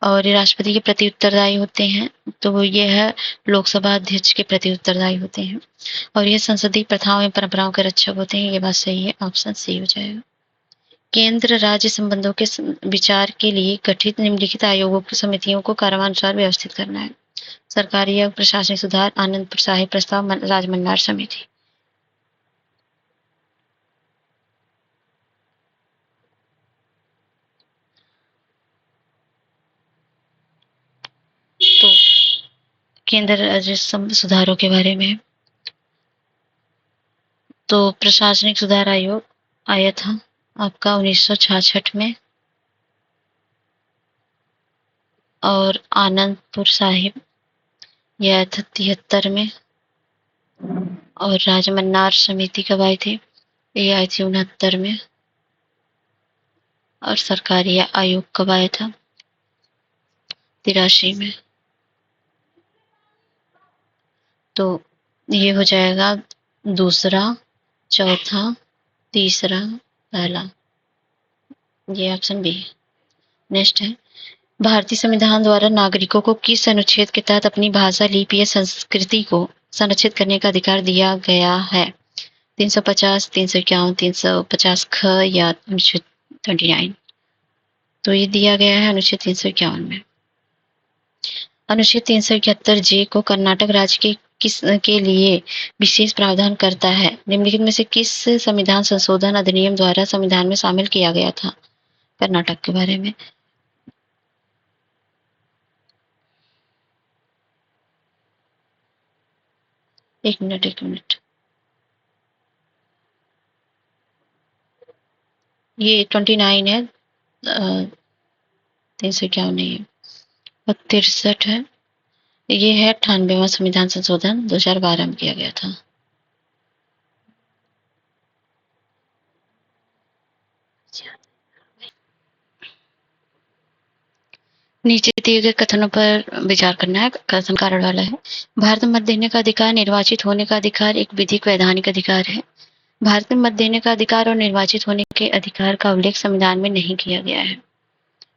S1: और ये राष्ट्रपति के प्रति उत्तरदायी होते हैं, तो ये है लोकसभा अध्यक्ष के प्रति उत्तरदायी होते हैं और ये संसदीय प्रथाओं एवं परंपराओं के रक्षक होते हैं। ये बात सही है, ऑप्शन सी हो जाएगा। केंद्र राज्य संबंधों के विचार के लिए गठित निम्नलिखित आयोगों की समितियों को क्रमानुसार व्यवस्थित करना है। सरकारी या प्रशासनिक सुधार, आनंद प्रोत्साहित प्रस्ताव, राजमंडार समिति। तो केंद्र राज्य सुधारों के बारे में, तो प्रशासनिक सुधार आयोग आया था आपका 1966 में और आनंदपुर साहिब यह आया था 73 में और राजमन्नार समिति कब आई थी? ये आई थी 69 में। और सरकारी आयोग कब आया था? 83 में। तो ये हो जाएगा दूसरा, चौथा, तीसरा, पहला, ये ऑप्शन बी है। नेक्स्ट है, भारतीय संविधान द्वारा नागरिकों को किस अनुच्छेद के तहत अपनी भाषा, लिपि या संस्कृति को संरक्षित करने का अधिकार दिया गया है? 350, 351, 350 ख या अनुच्छेद 29? तो ये दिया गया है अनुच्छेद 351 में। अनुच्छेद 371 जे को कर्नाटक राज्य के लिए विशेष प्रावधान करता है। निम्नलिखित में से किस संविधान संशोधन अधिनियम द्वारा संविधान में शामिल किया गया था? कर्नाटक के बारे में। एक मिनट, ये 29 है, 351 नहीं है, और 63 है। ये है 98वां संविधान संशोधन 2012 में किया गया था। नीचे दिए गए कथनों पर विचार करना है। कथन कारण वाला है। भारत में मत देने का अधिकार निर्वाचित होने का अधिकार एक विधिक वैधानिक अधिकार है। भारत में मत देने का अधिकार और निर्वाचित होने के अधिकार का उल्लेख संविधान में नहीं किया गया है।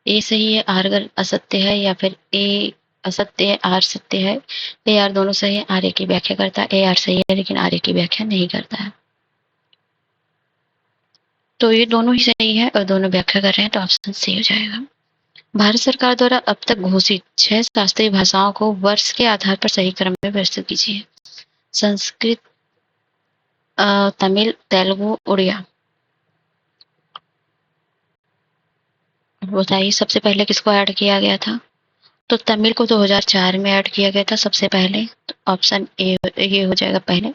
S1: ए सही है, आर असत्य है, या फिर ए असत्य है, आर सत्य है। ए आर दोनों सही है, आर ए की व्याख्या करता है। ए आर सही है लेकिन आर ए की व्याख्या नहीं करता है। तो ये दोनों ही सही है और दोनों व्याख्या कर रहे हैं, तो ऑप्शन सी हो जाएगा। भारत सरकार द्वारा अब तक घोषित 6 शास्त्रीय भाषाओं को वर्ष के आधार पर सही क्रम में व्यवस्थित कीजिए। संस्कृत, तमिल, तेलुगु, उड़िया। बताइए सबसे पहले किसको ऐड किया गया था? तो तमिल को 2004 में ऐड किया गया था सबसे पहले। तो ऑप्शन ए ये हो जाएगा पहले।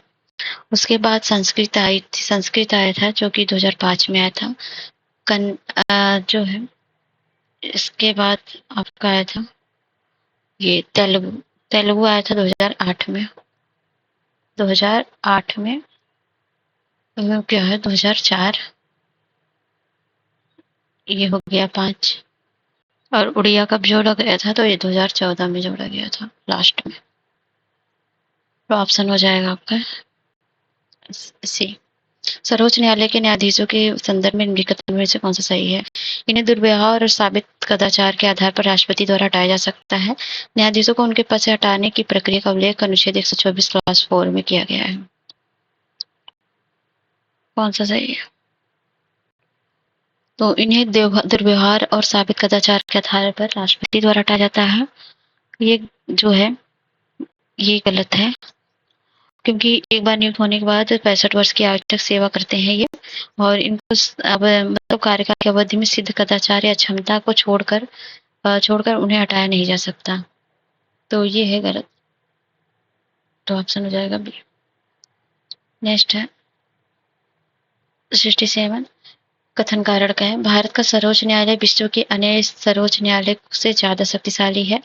S1: उसके बाद संस्कृत आया था जो कि 2005 में आया था। जो है इसके बाद आपका आया था ये तेलुगु। तेलुगु आया था 2008 में। 2008 में क्या है 2004, ये हो गया 5। और उड़िया कब जोड़ा गया था? तो ये 2014 में जोड़ा गया था लास्ट में। तो ऑप्शन हो जाएगा आपका सी। सर्वोच्च न्यायालय के न्यायाधीशों के संदर्भ में निम्नलिखित में से कौन सा सही है? इन्हें दुर्व्यवहार और साबित कदाचार के आधार पर राष्ट्रपति द्वारा हटाया जा सकता है। न्यायाधीशों को उनके पद से हटाने की प्रक्रिया का उल्लेख अनुच्छेद 124 क्लास 4 में किया गया है। कौन सा सही है? तो इन्हें दुर्व्यवहार और साबित कदाचार के आधार पर राष्ट्रपति द्वारा हटाया जाता है। ये जो है ये गलत है, क्योंकि एक बार नियुक्त होने के बाद 65 वर्ष की आयु तक सेवा करते हैं ये, और इनको अब मतलब कार्यकाल की अवधि में सिद्ध कदाचार या क्षमता को छोड़कर उन्हें हटाया नहीं जा सकता। तो ये है गलत। तो ऑप्शन हो जाएगा बी। नेक्स्ट है 67। कथन कारण का है। भारत का सर्वोच्च न्यायालय विश्व के अन्य सर्वोच्च न्यायालय से ज्यादा शक्तिशाली है।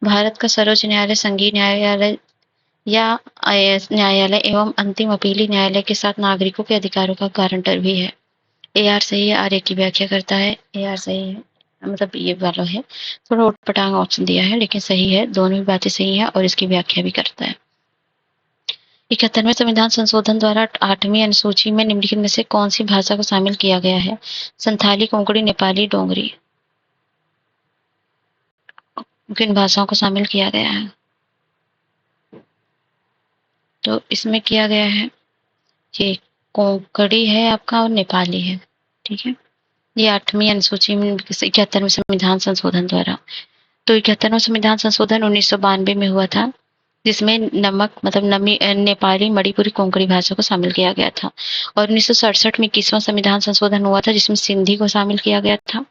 S1: भारत का सर्वोच्च न्यायालय संघीय न्यायालय या न्यायालय एवं अंतिम अपीली न्यायालय के साथ नागरिकों के अधिकारों का गारंटर भी है। ए आर सही है, आर ए की व्याख्या करता है। ए आर सही है, मतलब ये वाला है। थोड़ा उटपटांग ऑप्शन दिया है लेकिन सही है, दोनों ही बातें सही है और इसकी व्याख्या भी करता है। 71वें संविधान संशोधन द्वारा 8वीं अनुसूची में निम्नलिखित में से कौन सी भाषा को शामिल किया गया है? संथाली, कोंकणी, नेपाली, डोगरी। किन भाषाओं को शामिल किया गया है? तो इसमें किया गया है ये कोंकणी है आपका और नेपाली है। ठीक है, ये 8वीं अनुसूची में 71वें संविधान संशोधन द्वारा। तो 71वां संविधान संशोधन 1992 में हुआ था, जिसमें नमक मतलब नेपाली, मणिपुरी, कोंकणी भाषा को शामिल किया गया था। और 1967 में 21वां संविधान संशोधन हुआ था जिसमें सिंधी को शामिल किया गया था।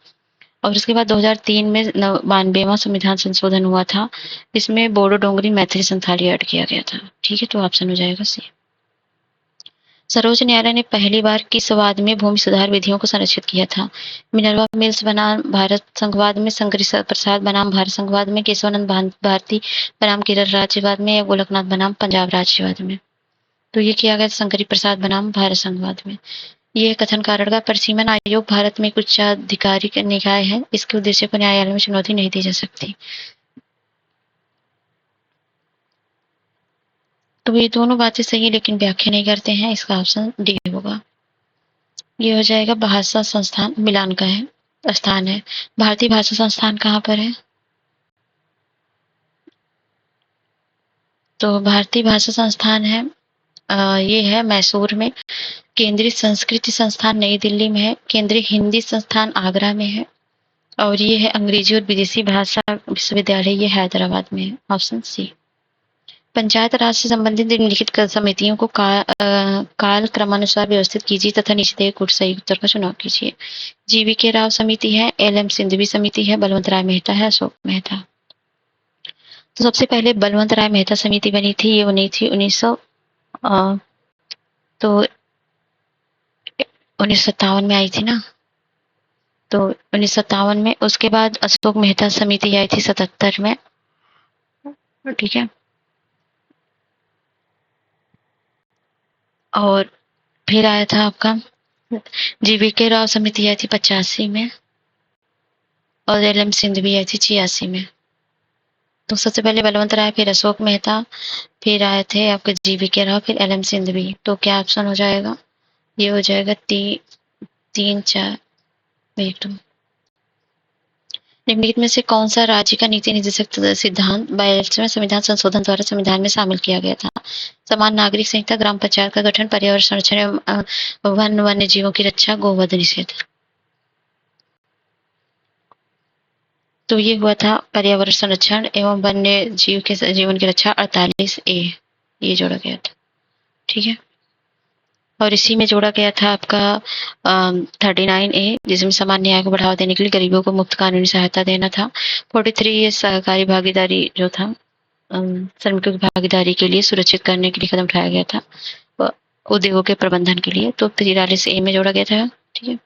S1: और उसके बाद 2003 में 92वां संविधान संशोधन हुआ था, जिसमें बोडो, डोगरी, मैथिली, संथाली ऐड किया गया था। ठीक है, तो ऑप्शन हो जाएगा सी। सर्वोच्च न्यायालय ने पहली बार किस वाद में भूमि सुधार विधियों को संरक्षित किया था? मिनर्वा मिल्स बनाम भारत संघवाद में, शंकरी प्रसाद बनाम भारत संघवाद में, केशवानंद भारती बनाम केरल राज्यवाद में, या गोलकनाथ बनाम पंजाब राज्यवाद में। तो ये किया गया शंकरी प्रसाद बनाम भारत संघवाद में। ये कथन कारण का परिसीमन आयोग भारत में एक उच्चाधिकारिक निकाय है। इसके उद्देश्य को न्यायालय में चुनौती नहीं दी जा सकती। तो ये दोनों बातें सही है लेकिन व्याख्या नहीं करते हैं, इसका ऑप्शन डी होगा। ये हो जाएगा भाषा संस्थान मिलान का है स्थान है। भारतीय भाषा संस्थान कहाँ पर है? तो भारतीय भाषा संस्थान है ये है मैसूर में। केंद्रीय संस्कृति संस्थान नई दिल्ली में है। केंद्रीय हिंदी संस्थान आगरा में है। और ये है अंग्रेजी और विदेशी भाषा विश्वविद्यालय, ये हैदराबाद में है। Option C. पंचायत राज से संबंधित निम्नलिखित समितियों को काल क्रमानुसार व्यवस्थित कीजिए तथा नीचे दिए कुछ सही उत्तर का चुनाव कीजिए। जीवी के राव समिति है, एल एम सिंधवी समिति है, बलवंत राय मेहता है, अशोक मेहता। तो सबसे पहले बलवंत राय मेहता समिति बनी थी, ये बनी थी 1957 में आई थी ना। तो 1957 में, उसके बाद अशोक मेहता समिति आई थी 77 में। ठीक है, और फिर आया था आपका जीवी के राव समिति आई थी 85 में। और एल.एम. सिंघवी आई थी 86 में। तो सबसे पहले बलवंत राय, फिर अशोक मेहता, फिर आए थे आपके जी.वी.के. राव, फिर एल.एम. सिंघवी। तो क्या ऑप्शन हो जाएगा? ये हो जाएगा 3, 4। वेट, निम्नलिखित में से कौन सा राज्य का नीति निर्देशक सिद्धांत 42वें संविधान संशोधन द्वारा संविधान में शामिल किया गया था? समान नागरिक संहिता, ग्राम पंचायत का गठन, पर्यावरण संरक्षण एवं वन्य जीवों की रक्षा, गोवध निषेध। तो ये हुआ था पर्यावरण संरक्षण एवं वन्य जीव के जीवन की रक्षा 48A, ये जोड़ा गया था। ठीक है, और इसी में जोड़ा गया था आपका 39A, जिसमें समान न्याय को बढ़ावा देने के लिए गरीबों को मुफ्त कानूनी सहायता देना था। 43 ये सहकारी भागीदारी जो था, श्रमिकों की भागीदारी के लिए सुरक्षित करने के लिए कदम उठाया गया था, उद्योगों के प्रबंधन के लिए। तो 43A में जोड़ा गया था। ठीक है,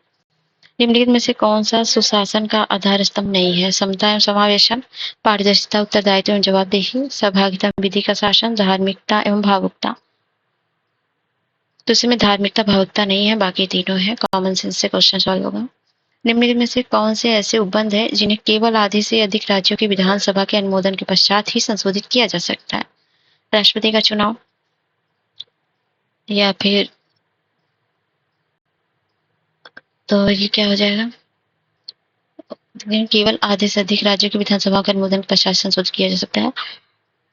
S1: निम्नलिखित में से कौन सा सुशासन का आधार स्तंभ नहीं है? समता एवं समावेशन, पारदर्शिता, उत्तरदायित्व एवं जवाबदेही, सहभागिता, विधि का शासन, धार्मिकता एवं भावुकता। तो इसमें धार्मिकता, भावुकता नहीं है, बाकी तीनों है। कॉमन सेंस से क्वेश्चन सॉल्व होगा। निम्नलिखित में से कौन से ऐसे उपबंध है जिन्हें केवल आधे से अधिक राज्यों की विधानसभा के अनुमोदन के पश्चात ही संशोधित किया जा सकता है? राष्ट्रपति का चुनाव, या फिर तो ये क्या हो जाएगा? केवल आधे से अधिक राज्यों की विधानसभा के अनुमोदन के पश्चात संशोधित किया जा सकता है।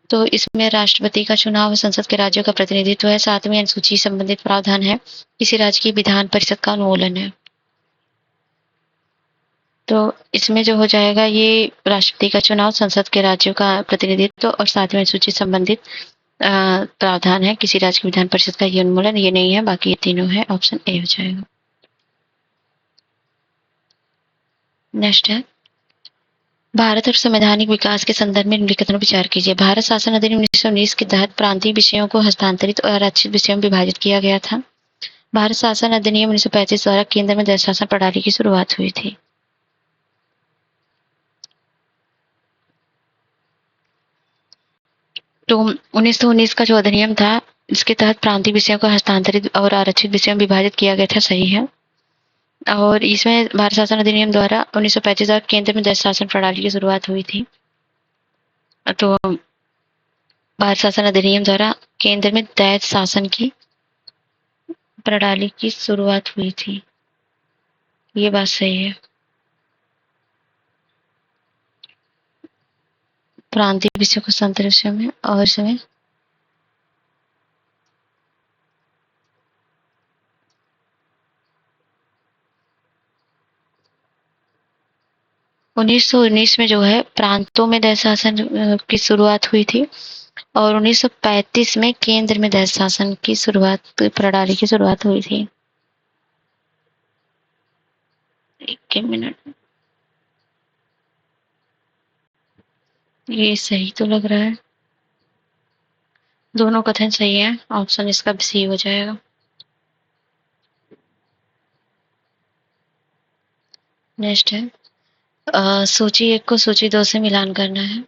S1: तो इसमें राष्ट्रपति का चुनाव, संसद के राज्यों का प्रतिनिधित्व है, 7वीं अनुसूची संबंधित प्रावधान है, किसी राज्य की विधान परिषद का अनुमोदन है। तो इसमें जो हो जाएगा ये राष्ट्रपति का चुनाव, संसद के राज्यों का प्रतिनिधित्व और 7वीं अनुसूची संबंधित प्रावधान है, किसी राज्य की विधान परिषद का ये अनुमोदन, ये नहीं है, बाकी ये तीनों है। ऑप्शन ए हो जाएगा। नेक्स्ट है, भारत और संवैधानिक विकास के संदर्भ में निम्नलिखित पर विचार कीजिए। भारत शासन अधिनियम 1919 के तहत प्रांतीय विषयों को हस्तांतरित और आरक्षित विषयों में विभाजित किया गया था। भारत शासन अधिनियम 1935 द्वारा केंद्र में द्वैध शासन प्रणाली की शुरुआत हुई थी। तो 1919 का जो अधिनियम था, इसके तहत प्रांतीय विषयों को हस्तांतरित और आरक्षित विषयों में विभाजित किया गया था, सही है। और इसमें भारत शासन अधिनियम द्वारा 1935 द्वारा केंद्र में द्वैध शासन प्रणाली की शुरुआत हुई थी। तो भारत शासन अधिनियम द्वारा केंद्र में द्वैध शासन की प्रणाली की शुरुआत हुई थी, ये बात सही है। प्रांतीय विषयों को हस्तांतरित विषयों में, और इसमें 1919 में जो है प्रांतों में द्वैध शासन की शुरुआत हुई थी, और 1935 में केंद्र में द्वैध शासन की शुरुआत, प्रणाली की शुरुआत हुई थी। एक मिनट, ये सही तो लग रहा है, दोनों कथन सही है। ऑप्शन इसका सी हो जाएगा। नेक्स्ट है, सूची 1 को सूची 2 से मिलान करना है।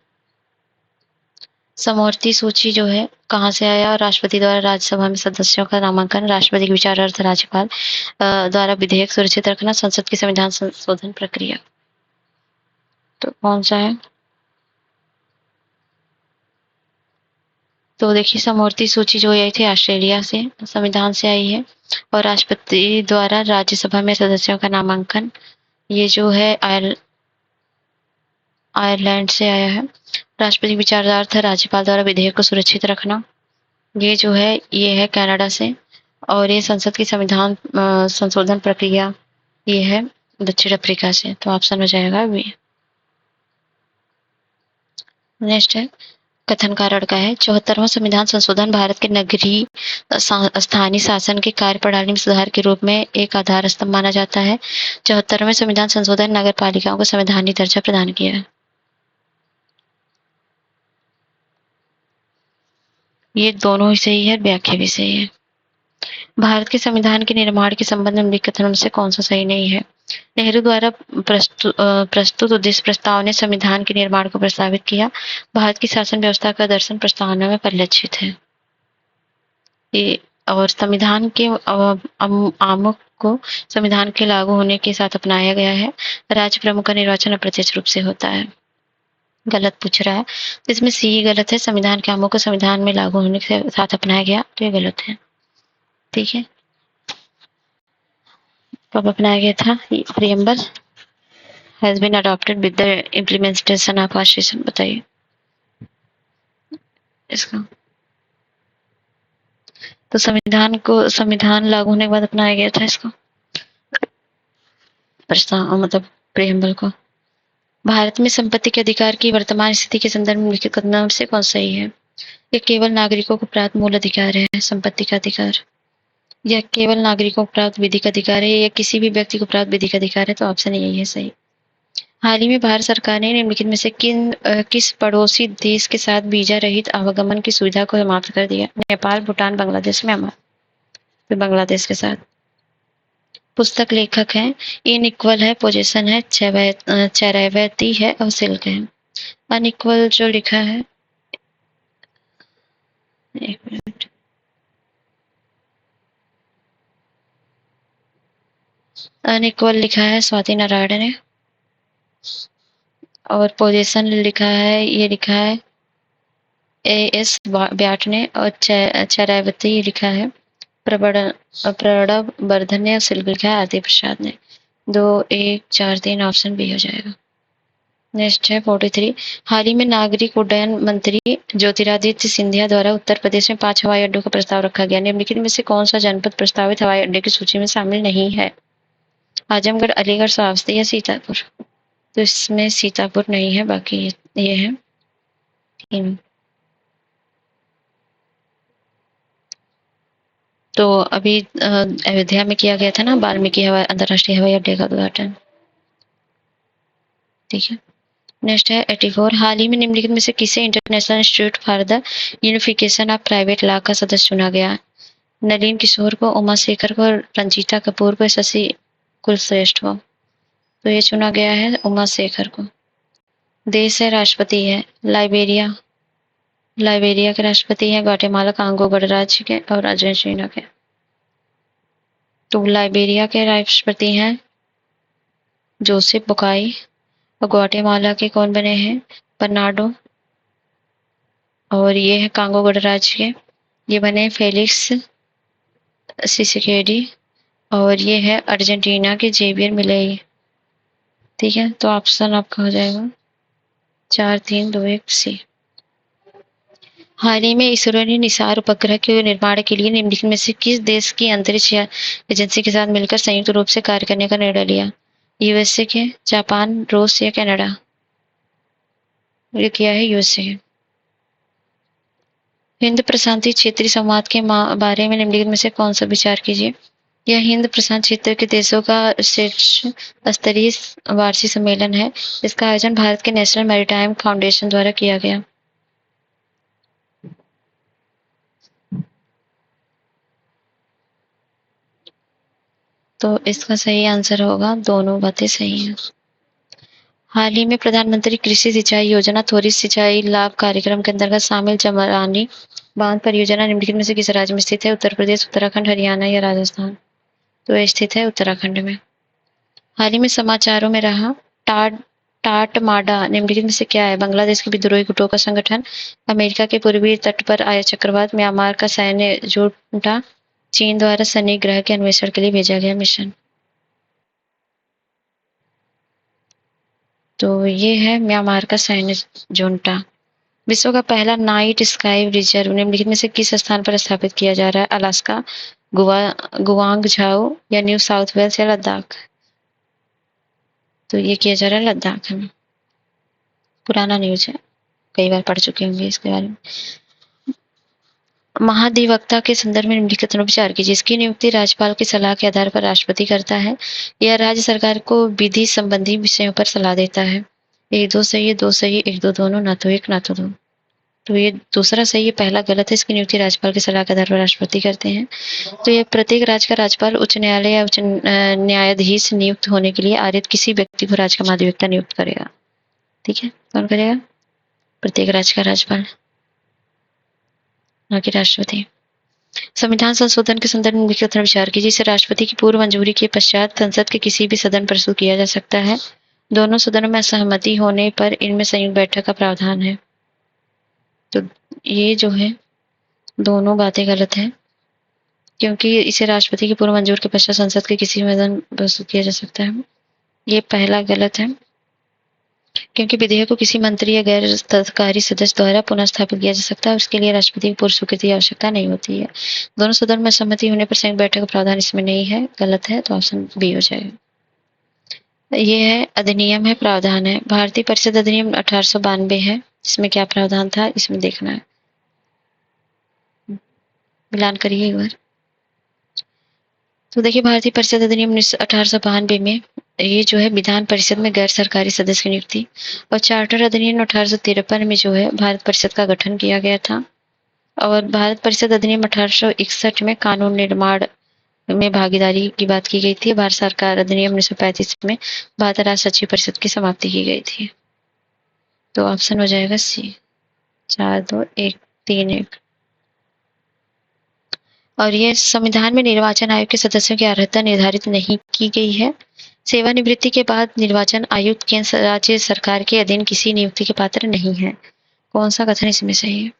S1: समवर्ती सूची जो है कहाँ से आया? और राष्ट्रपति द्वारा राज्यसभा में सदस्यों का नामांकन, राष्ट्रपति के विचारार्थ राज्यपाल द्वारा विधेयक सुरक्षित रखना, संसद की संविधान संशोधन प्रक्रिया। तो कौन सा है? तो देखिए, समवर्ती सूची जो आई थी ऑस्ट्रेलिया से, संविधान से आई है, और राष्ट्रपति द्वारा राज्यसभा में सदस्यों का नामांकन, ये जो है आयरलैंड से आया है। राष्ट्रपति विचारार्थ राज्यपाल द्वारा विधेयक को सुरक्षित रखना, ये जो है ये है कनाडा से, और ये संसद की संविधान संशोधन प्रक्रिया, ये है दक्षिण अफ्रीका से। तो ऑप्शन हो जाएगा बी। नेक्स्ट है, कथन कारण का है, 74वां संविधान संशोधन भारत के नगरीय स्थानीय शासन के कार्य प्रणाली में सुधार के रूप में एक आधार स्तंभ माना जाता है। 74वें संविधान संशोधन नगर पालिकाओं को संवैधानिक दर्जा प्रदान किया है। ये दोनों ही सही है, व्याख्या भी सही है। भारत के संविधान के निर्माण के संबंध में निम्नलिखित कथनों में से कौन सा सही नहीं है? नेहरू द्वारा प्रस्तुत उद्देश्य प्रस्ताव ने संविधान के निर्माण को प्रस्तावित किया। भारत की शासन व्यवस्था का दर्शन प्रस्तावना में परिलक्षित है। ये और संविधान के को संविधान के लागू होने के साथ अपनाया गया है। राज्य प्रमुख का निर्वाचन अप्रत्यक्ष रूप से होता है। गलत पूछ रहा है, तो इसमें सी ही गलत है। संविधान के कामों को संविधान में लागू होने के साथ अपनाया गया, तो ये गलत है। ठीक है, कब अपनाया गया था? Preamble has been adopted with the implementation of constitution. बताइए इसका। तो संविधान लागू होने के बाद अपनाया गया था इसको, प्रस्ताव मतलब प्रियम्बल को। भारत में संपत्ति के अधिकार की वर्तमान स्थिति के संदर्भ में निम्नलिखित कथनों से कौन सही है? यह केवल नागरिकों को प्राप्त मूल अधिकार है, संपत्ति का अधिकार। यह केवल नागरिकों को प्राप्त विधिक अधिकार है, या किसी भी व्यक्ति को प्राप्त विधिक अधिकार है, तो ऑप्शन यही है सही। हाल ही में भारत सरकार ने निम्नलिखित में से किस पड़ोसी देश के साथ वीजा रहित आवागमन की सुविधा को समाप्त कर दिया? नेपाल, भूटान, बांग्लादेश, म्यांमार। तो बांग्लादेश के साथ। पुस्तक लेखक हैं, इनइक्वल है, पोजीशन है, चरैवती है और सिल्क है। अनइक्वल जो लिखा है, एक मिनट, अनइक्वल लिखा है स्वाति नारायण ने, और पोजीशन लिखा है, ये लिखा है एएस व्याट ने, और चरैवती लिखा है प्रणब वर्धन ने, और सिल्क लिखा है आदित्य प्रसाद ने। 2, 1, 4, 3 ऑप्शन बी हो जाएगा। नेक्स्ट है 43। हाल ही में नागरिक उड्डयन मंत्री ज्योतिरादित्य सिंधिया द्वारा उत्तर प्रदेश में 5 हवाई अड्डों का प्रस्ताव रखा गया। निम्नलिखित में से कौन सा जनपद प्रस्तावित हवाई अड्डे की सूची में शामिल नहीं है? आजमगढ़, अलीगढ़, श्रावस्ती या सीतापुर। तो इसमें सीतापुर नहीं है, बाकी ये है तीनों। तो अभी अयोध्या में किया गया था ना वाल्मीकि अंतरराष्ट्रीय हवाई अड्डे का उद्घाटन। ठीक है, नेक्स्ट है 84। हाल ही में निम्नलिखित में से किसे international institute for the unification of private law का सदस्य चुना गया? नलिन किशोर को, उमा शेखर को, रंजीता कपूर को, शशि कुलश्रेष्ठ को। तो ये चुना गया है उमा शेखर को। देश है, राष्ट्रपति है, लाइबेरिया के राष्ट्रपति हैं, ग्वाटेमाला, कांगो गणराज्य के, और अर्जेंटीना के। तो लाइबेरिया के राष्ट्रपति हैं जोसेफ बोकाई, और ग्वाटेमाला के कौन बने हैं? बर्नार्डो, और ये है कांगो गणराज्य के, ये बने फेलिक्स सिसेकेडी, और ये है अर्जेंटीना के जेवियर मिलेई। ठीक है, तो ऑप्शन आपका हो जाएगा 4, 3, 2, 1 सी। हाल ही में इसरो ने निसार उपग्रह के निर्माण के लिए निम्नलिखित में से किस देश की अंतरिक्ष एजेंसी के साथ मिलकर संयुक्त रूप से कार्य करने का निर्णय लिया? यूएसए के, जापान, रूस या कनाडा? ये किया है यूएसए। हिंद प्रशांत क्षेत्रीय संवाद के बारे में निम्नलिखित में से कौन सा विचार कीजिए? यह हिंद प्रशांत क्षेत्र के देशों का शीर्ष स्तरीय वार्षिक सम्मेलन है। इसका आयोजन भारत के नेशनल मैरीटाइम फाउंडेशन द्वारा किया गया। तो इसका सही आंसर होगा, दोनों बातें सही हैं। हाल ही में प्रधानमंत्री कृषि सिंचाई योजना त्वरित सिंचाई लाभ कार्यक्रम के अंतर्गत शामिल जमरानी बांध परियोजना निम्नलिखित में से किस राज्य में स्थित है? उत्तर प्रदेश, उत्तराखंड, हरियाणा या राजस्थान? तो यह स्थित है उत्तराखंड में। हाल ही में समाचारों में रहा टाटमाडा निम्नलिखित में से क्या है? बांग्लादेश के विद्रोही गुटों का संगठन, अमेरिका के पूर्वी तट पर आया चक्रवात, म्यांमार का सैन्य जुंटा, चीन द्वारा शनि ग्रह के अन्वेषण के लिए भेजा गया मिशन। तो ये है म्यांमार का सैन्य जुंटा। विश्व का पहला नाइट स्काई रिजर्व निम्नलिखित में से किस स्थान पर स्थापित किया जा रहा है? अलास्का, गुआंगझाओ या न्यू साउथ वेल्स या लद्दाख? तो ये किया जा रहा है लद्दाख में। पुराना न्यूज है, कई बार पढ़ चुके होंगे इसके बारे में। महाधिवक्ता के संदर्भ में निम्नलिखित विचार कीजिए। इसकी नियुक्ति राज्यपाल की सलाह के आधार पर राष्ट्रपति करता है। यह राज्य सरकार को विधि संबंधी विषयों पर सलाह देता है। 1, 2 सही है, 2 सही है, 1, 2 दोनों, ना तो 1 ना तो 2। तो ये दूसरा सही है, पहला गलत है। इसकी नियुक्ति राज्यपाल की सलाह के आधार पर राष्ट्रपति करते हैं। तो ये प्रत्येक राज्य का राज्यपाल उच्च न्यायालय या उच्च न्यायाधीश नियुक्त होने के लिए आरित किसी व्यक्ति को राज्य का महाधिवक्ता नियुक्त करेगा। ठीक है, कौन करेगा? प्रत्येक राज्य का राज्यपाल, ना कि राष्ट्रपति। संविधान संशोधन के संदर्भ में निम्नलिखित कथन विचार कीजिए। इसे राष्ट्रपति की पूर्व मंजूरी के पश्चात संसद के किसी भी सदन पर प्रस्तुत किया जा सकता है। दोनों सदनों में असहमति होने पर इनमें संयुक्त बैठक का प्रावधान है। तो ये जो है दोनों बातें गलत हैं, क्योंकि इसे राष्ट्रपति की पूर्व मंजूरी के पश्चात संसद के किसी भी सदन पर प्रस्तुत किया जा सकता है। ये पहला गलत है, क्योंकि विधेयक को किसी मंत्री या गैर सरकारी सदस्य द्वारा पुनः स्थापित किया जा सकता है, उसके लिए राष्ट्रपति की पूर्व स्वीकृति की आवश्यकता नहीं होती है। दोनों सदन में सहमति होने पर संयुक्त बैठक का प्रावधान इसमें नहीं है, गलत है, तो ऑप्शन बी हो जाएगा। ये है अधिनियम है, प्रावधान है। भारतीय परिषद अधिनियम 1892 है, इसमें क्या प्रावधान था इसमें देखना है, मिलान करिए एक बार। तो देखिए भारतीय परिषद अधिनियम 1892 में ये जो है विधान परिषद में गैर सरकारी सदस्य की नियुक्ति, और चार्टर अधिनियम 1853 में जो है भारत परिषद का गठन किया गया था, और भारत परिषद अधिनियम 1861 में कानून निर्माण में भागीदारी की बात की गई थी। भारत सरकार अधिनियम 1935 में भारत राज्य सचिव परिषद की समाप्ति की गई थी। तो ऑप्शन हो जाएगा सी, 4 2 1 3 1। और ये संविधान में निर्वाचन आयोग के सदस्यों की अर्हता निर्धारित नहीं की गई है। सेवानिवृत्ति के बाद निर्वाचन आयुक्त केंद्र राज्य सरकार के अधीन किसी नियुक्ति के पात्र नहीं है। कौन सा कथन इसमें सही है?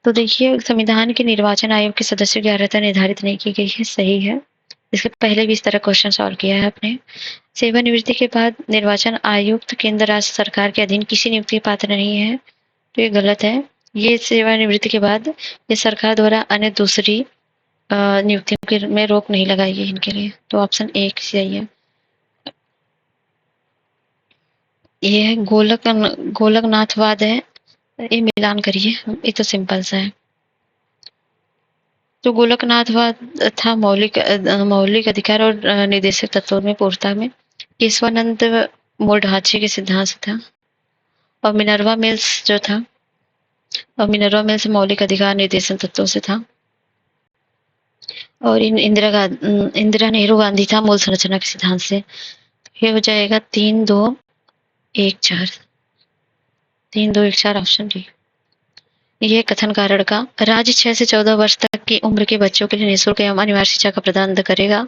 S1: तो देखिए संविधान के निर्वाचन आयोग के सदस्यों की अर्हता निर्धारित नहीं की गई है, सही है। इसके पहले भी इस तरह क्वेश्चन सॉल्व किया है आपने। सेवानिवृत्ति के बाद निर्वाचन आयुक्त केंद्र राज्य सरकार के अधीन किसी नियुक्ति के पात्र नहीं है, तो ये गलत है। ये सेवानिवृत्ति के बाद ये सरकार द्वारा अन्य दूसरी नियुक्तियों के में रोक नहीं लगाई गई इनके लिए, तो ऑप्शन एक सही है। ये है गोलकनाथवाद है, ये मिलान करिए, ये तो सिंपल सा है। तो गोलकनाथवाद था मौलिक अधिकार और निर्देशक तत्वों में पूर्णता में केशवानंद मूल ढांचे के सिद्धांत से था, और मिनर्वा मिल्स जो था, और मिनर्वा मिल्स मौलिक अधिकार निर्देशन तत्वों से था, और इंदिरा नेहरू गांधी था मूल संरचना के सिद्धांत से। ये हो जाएगा 3 2 1 4, 3 2 1 4 ऑप्शन डी। यह कथन कारण का राज्य 6 से 14 वर्ष तक की उम्र के बच्चों के लिए निःशुल्क एवं अनिवार्य शिक्षा का प्रदान करेगा।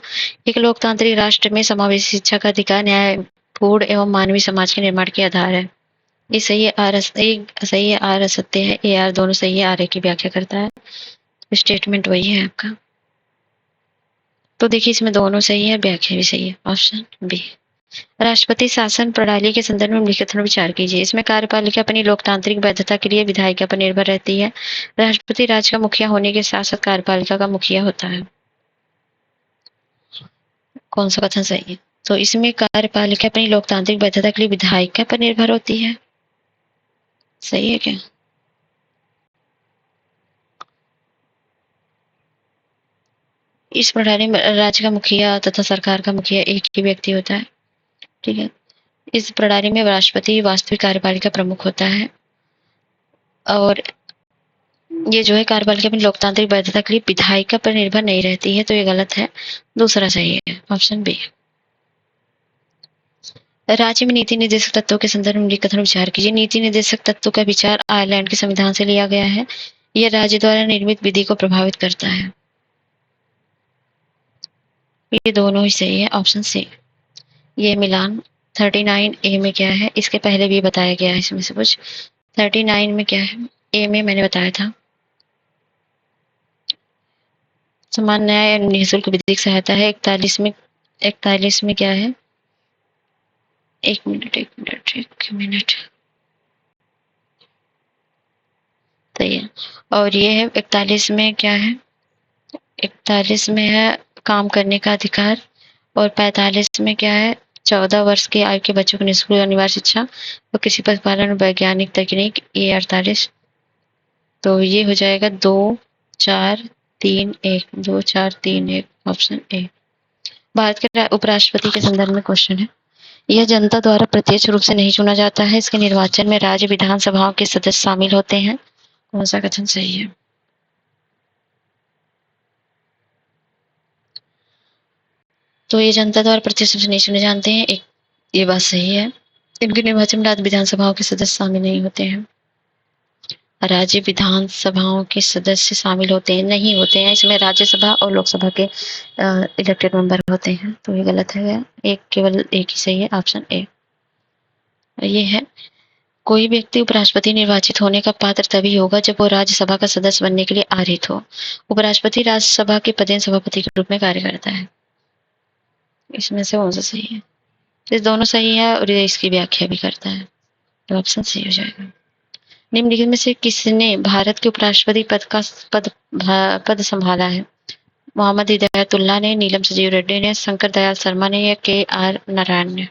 S1: एक लोकतांत्रिक राष्ट्र में समावेशी शिक्षा का अधिकार न्यायपूर्ण एवं मानवीय समाज के निर्माण के आधार है। ये सही है, सही है, आर असत्य है, ए आर दोनों सही है, आर ए की व्याख्या करता है, स्टेटमेंट वही है आपका। तो देखिए इसमें दोनों सही है, व्याख्या भी सही है, ऑप्शन बी। राष्ट्रपति शासन प्रणाली के संदर्भ में निम्नलिखित विचार कीजिए। इसमें कार्यपालिका अपनी लोकतांत्रिक वैधता के लिए विधायिका पर निर्भर रहती है। राष्ट्रपति राज्य का मुखिया होने के साथ साथ कार्यपालिका का मुखिया होता है। कौन सा कथन सही है? तो इसमें कार्यपालिका अपनी लोकतांत्रिक वैधता के लिए विधायिका पर निर्भर होती है, सही है क्या? इस प्रणाली में राज्य का मुखिया तथा सरकार का मुखिया एक ही व्यक्ति होता है, ठीक है। इस प्रणाली में राष्ट्रपति वास्तविक कार्यपालिका प्रमुख होता है, और ये जो है कार्यपालिका अपनी लोकतांत्रिक वैधता के लिए विधायिका पर निर्भर नहीं रहती है, तो ये गलत है, दूसरा सही है, ऑप्शन बी। राज्य में नीति निर्देशक तत्वों के संदर्भ में कथन विचार कीजिए। नीति निर्देशक तत्वों का विचार आयरलैंड के संविधान से लिया गया है। यह राज्य द्वारा निर्मित विधि को प्रभावित करता है। ये दोनों ही सही है, ऑप्शन सी। ये मिलान 39 ए में क्या है, इसके पहले भी बताया गया है इसमें से कुछ। 39 में क्या है, ए में मैंने बताया था समान न्याय निःशुल्क विधिक सहायता है। 41 में क्या है, एक मिनट सही है। और ये है 41 में क्या है, 41 में है काम करने का अधिकार, और 45 में क्या है, 14 वर्ष की आयु के बच्चों को निःशुल्क अनिवार्य शिक्षा और कृषि पशुपालन और वैज्ञानिक तकनीक, ये 48। तो ये हो जाएगा 2 4 3 1, 2 4 3 1, ऑप्शन ए। भारत के उपराष्ट्रपति के संदर्भ में क्वेश्चन है। यह जनता द्वारा प्रत्यक्ष रूप से नहीं चुना जाता है। इसके निर्वाचन में राज्य विधानसभाओं के सदस्य शामिल होते हैं। कौन सा कथन सही है? तो ये जनता द्वारा प्रत्यक्ष रूप से नहीं चुने जाते हैं, एक ये बात सही है। इनके निर्वाचन में राज्य विधानसभाओं के सदस्य शामिल नहीं होते हैं। राज्य विधानसभाओं के सदस्य शामिल होते हैं, नहीं होते हैं। इसमें राज्यसभा और लोकसभा के इलेक्टेड मेंबर होते हैं, तो ये गलत है। केवल एक ही सही है, ऑप्शन ए। ये है, कोई व्यक्ति उपराष्ट्रपति निर्वाचित होने का पात्र तभी होगा जब वो राज्यसभा का सदस्य बनने के लिए आरित हो। उपराष्ट्रपति राज्यसभा के पदेन सभापति के रूप में कार्य करता है। इसमें से कौन सा सही है? ये दोनों सही है और ये इसकी व्याख्या भी करता है, तो ऑप्शन सही हो जाएगा। निम्नलिखित में से किसने भारत के उपराष्ट्रपति पद संभाला है? मोहम्मद हिदायतुल्लाह ने, नीलम संजीव रेड्डी ने, शंकर दयाल शर्मा ने या के.आर. नारायण ने?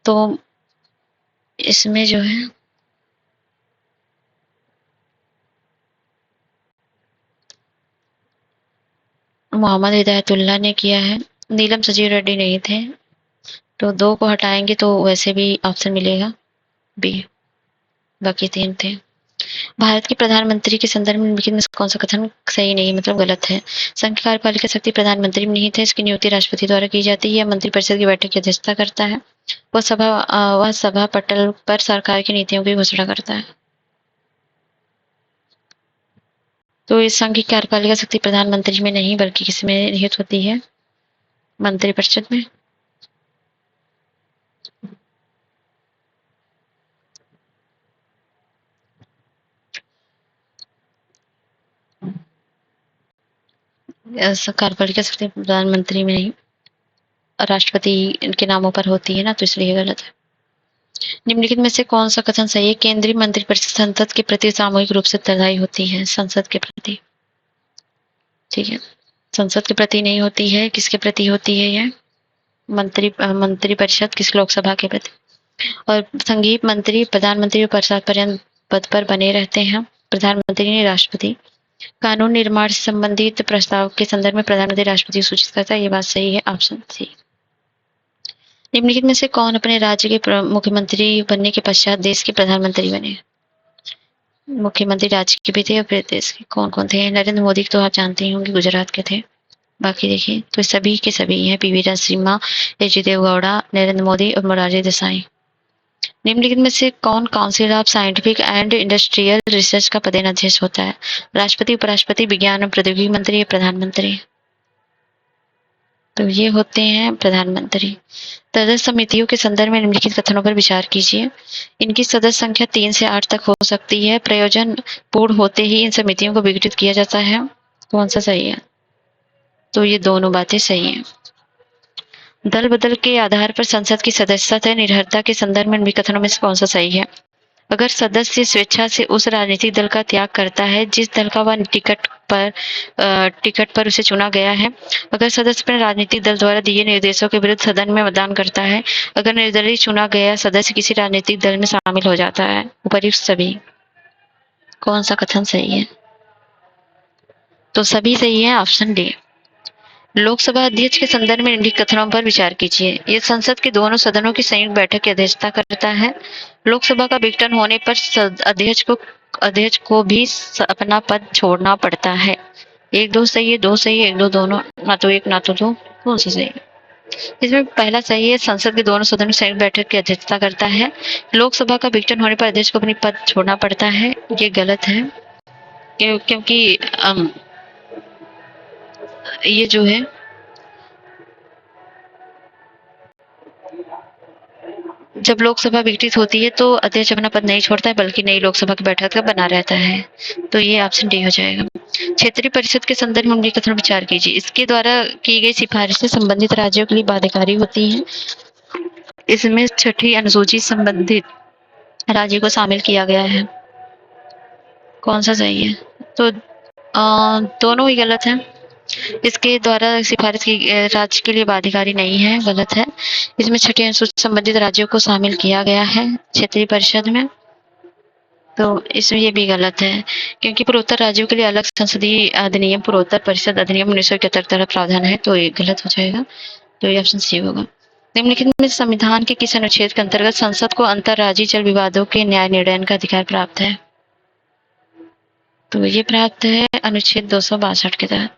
S1: तो इसमें जो है मोहम्मद हिदायतुल्लाह ने किया है, नीलम संजीव रेड्डी नहीं थे, तो 2 को हटाएंगे तो वैसे भी ऑप्शन मिलेगा बी, बाकी 3 थे। भारत के प्रधानमंत्री के संदर्भ में निम्नलिखित में कौन सा कथन सही नहीं, मतलब गलत है? संघ की कार्यपालिका शक्ति प्रधानमंत्री में निहित है, इसकी नियुक्ति राष्ट्रपति द्वारा की जाती है, मंत्रिपरिषद की बैठक की अध्यक्षता करता है, वह सभा पटल पर सरकार की नीतियों की घोषणा करता है। तो इस संघ की कार्यपालिका शक्ति प्रधानमंत्री में नहीं बल्कि किसमें निहित होती है? मंत्रिपरिषद में। कार्यपालिका शक्ति प्रधानमंत्री में नहीं, राष्ट्रपति के नामों पर होती है ना, तो इसलिए गलत है। निम्नलिखित में से कौन सा कथन सही है? केंद्रीय मंत्रिपरिषद संसद के प्रति सामूहिक रूप से उत्तरदायी होती है, संसद के प्रति। ठीक है, संसद के प्रति नहीं होती है, किसके प्रति होती है? यह मंत्रिपरिषद किस लोकसभा के प्रति। और संघीय मंत्री प्रधानमंत्री और परिषद पर्यंत पद पर बने रहते हैं, प्रधानमंत्री ने राष्ट्रपति। कानून निर्माण से संबंधित प्रस्ताव के संदर्भ में प्रधानमंत्री राष्ट्रपति सूचित करता है, ये बात सही है, ऑप्शन सी। निम्नलिखित में से कौन अपने राज्य के मुख्यमंत्री बनने के पश्चात देश के प्रधानमंत्री बने? मुख्यमंत्री राज्य के भी थे और फिर देश के कौन कौन थे? नरेंद्र मोदी तो आप जानते ही होंगे, गुजरात के थे। बाकी देखिए तो सभी के सभी हैं, पीवी नरसिम्हा, एच.डी. देवेगौड़ा, नरेंद्र मोदी और मोरारजी देसाई। निम्नलिखित में से कौन council of scientific and industrial research का पदेन अध्यक्ष होता है? राष्ट्रपति, उपराष्ट्रपति, विज्ञान और प्रौद्योगिकी मंत्री या प्रधानमंत्री? तो ये होते हैं प्रधानमंत्री। सदस्य समितियों के संदर्भ में निम्नलिखित कथनों पर विचार कीजिए। इनकी सदस्य संख्या 3 से 8 तक हो सकती है, प्रयोजन पूर्ण होते ही इन समितियों को विघटित किया जाता है। कौन सा सही है? तो ये दोनों बातें सही हैं। दल बदल के आधार पर संसद की सदस्यता तय निर्भरता के संदर्भ में निम्नलिखित कथनों में से कौन सा सही है? अगर सदस्य स्वेच्छा से उस राजनीतिक दल का त्याग करता है जिस दल का वह टिकट पर उसे चुना गया है, अगर सदस्य अपने राजनीतिक दल द्वारा दिए निर्देशों के विरुद्ध सदन में मतदान करता है, अगर निर्दलीय चुना गया सदस्य किसी राजनीतिक दल में शामिल हो जाता है, उपर्युक्त सभी। कौन सा कथन सही है? तो सभी सही है, ऑप्शन डी। लोकसभा अध्यक्ष के संदर्भ में निम्नलिखित कथनों पर विचार कीजिए। यह संसद के दोनों सदनों की संयुक्त बैठक की अध्यक्षता करता है। लोकसभा का विघटन होने पर अध्यक्ष को भी अपना पद छोड़ना पड़ता है। 1 2 सही है, 2 सही है, 1 2 दोनों, ना तो 1 ना तो 2। कौन सा सही है? इसमें पहला सही है, संसद के दोनों सदनों की संयुक्त बैठक की अध्यक्षता करता है। लोकसभा का विघटन होने पर अध्यक्ष को अपनी पद छोड़ना पड़ता है, ये गलत है। क्योंकि ये जो है जब लोकसभा विघटित होती है तो अध्यक्ष अपना पद नहीं छोड़ता है बल्कि नई लोकसभा की बैठक का बना रहता है, तो ये ऑप्शन डी हो जाएगा। क्षेत्रीय परिषद के संदर्भ में उनके कथन विचार कीजिए। इसके द्वारा की गई सिफारिशें संबंधित राज्यों के लिए बाध्यकारी होती हैं। इसमें 6ठी अनुसूची संबंधित राज्य को शामिल किया गया है। कौन सा सही है? तो दोनों ही गलत है। इसके द्वारा सिफारिश की राज्य के लिए बाध्यकारी नहीं है, गलत है। इसमें 6ठी अनुसूची संबंधित राज्यों को शामिल किया गया है क्षेत्रीय परिषद में, तो इसमें ये भी गलत है क्योंकि पूर्वोत्तर राज्यों के लिए अलग संसदीय अधिनियम पूर्वोत्तर परिषद अधिनियम 1971 प्रावधान है, तो ये गलत हो जाएगा, तो ये ऑप्शन सी होगा। निम्नलिखित में संविधान के किस अनुच्छेद के अंतर्गत संसद को अंतर्राज्यीय जल विवादों के न्याय निर्णय का अधिकार प्राप्त है? तो ये प्राप्त है अनुच्छेद 262 के तहत।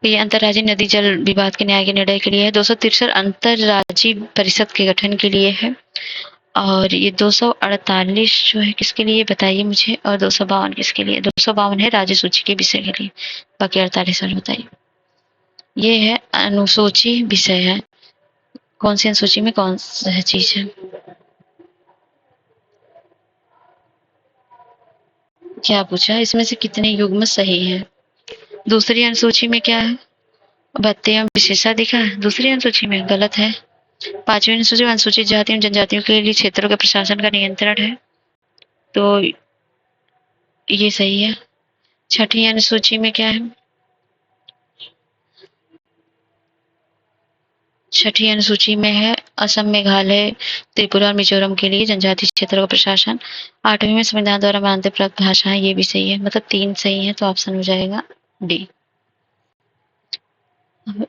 S1: ये अंतर्राज्यीय नदी जल विवाद के न्याय के निर्णय के लिए है। 263 अंतर्राज्यीय परिषद के गठन के लिए है और ये 248 जो है किसके लिए बताइए मुझे, और 252 किसके लिए? 252 है राज्य सूची के विषय के लिए, बाकी 48 और बताइए। ये है अनुसूची विषय है, कौन सी अनुसूची में कौन सा चीज है। क्या पूछा, इसमें से कितने युग्म सही है? दूसरी अनुसूची में क्या है? भत्ते एवं विशेषाधिकार दूसरी अनुसूची में गलत है। पांचवी अनुसूची में अनुसूचित जाति एवं जनजातियों के लिए क्षेत्रों के प्रशासन का नियंत्रण है, तो ये सही है। छठी अनुसूची में क्या है? छठी अनुसूची में है असम, मेघालय, त्रिपुरा और मिजोरम के लिए जनजातीय क्षेत्रों का प्रशासन। आठवीं में संविधान द्वारा मान्यता प्राप्त भाषाएं, ये भी सही है, मतलब 3 सही है, तो ऑप्शन हो जाएगा डी।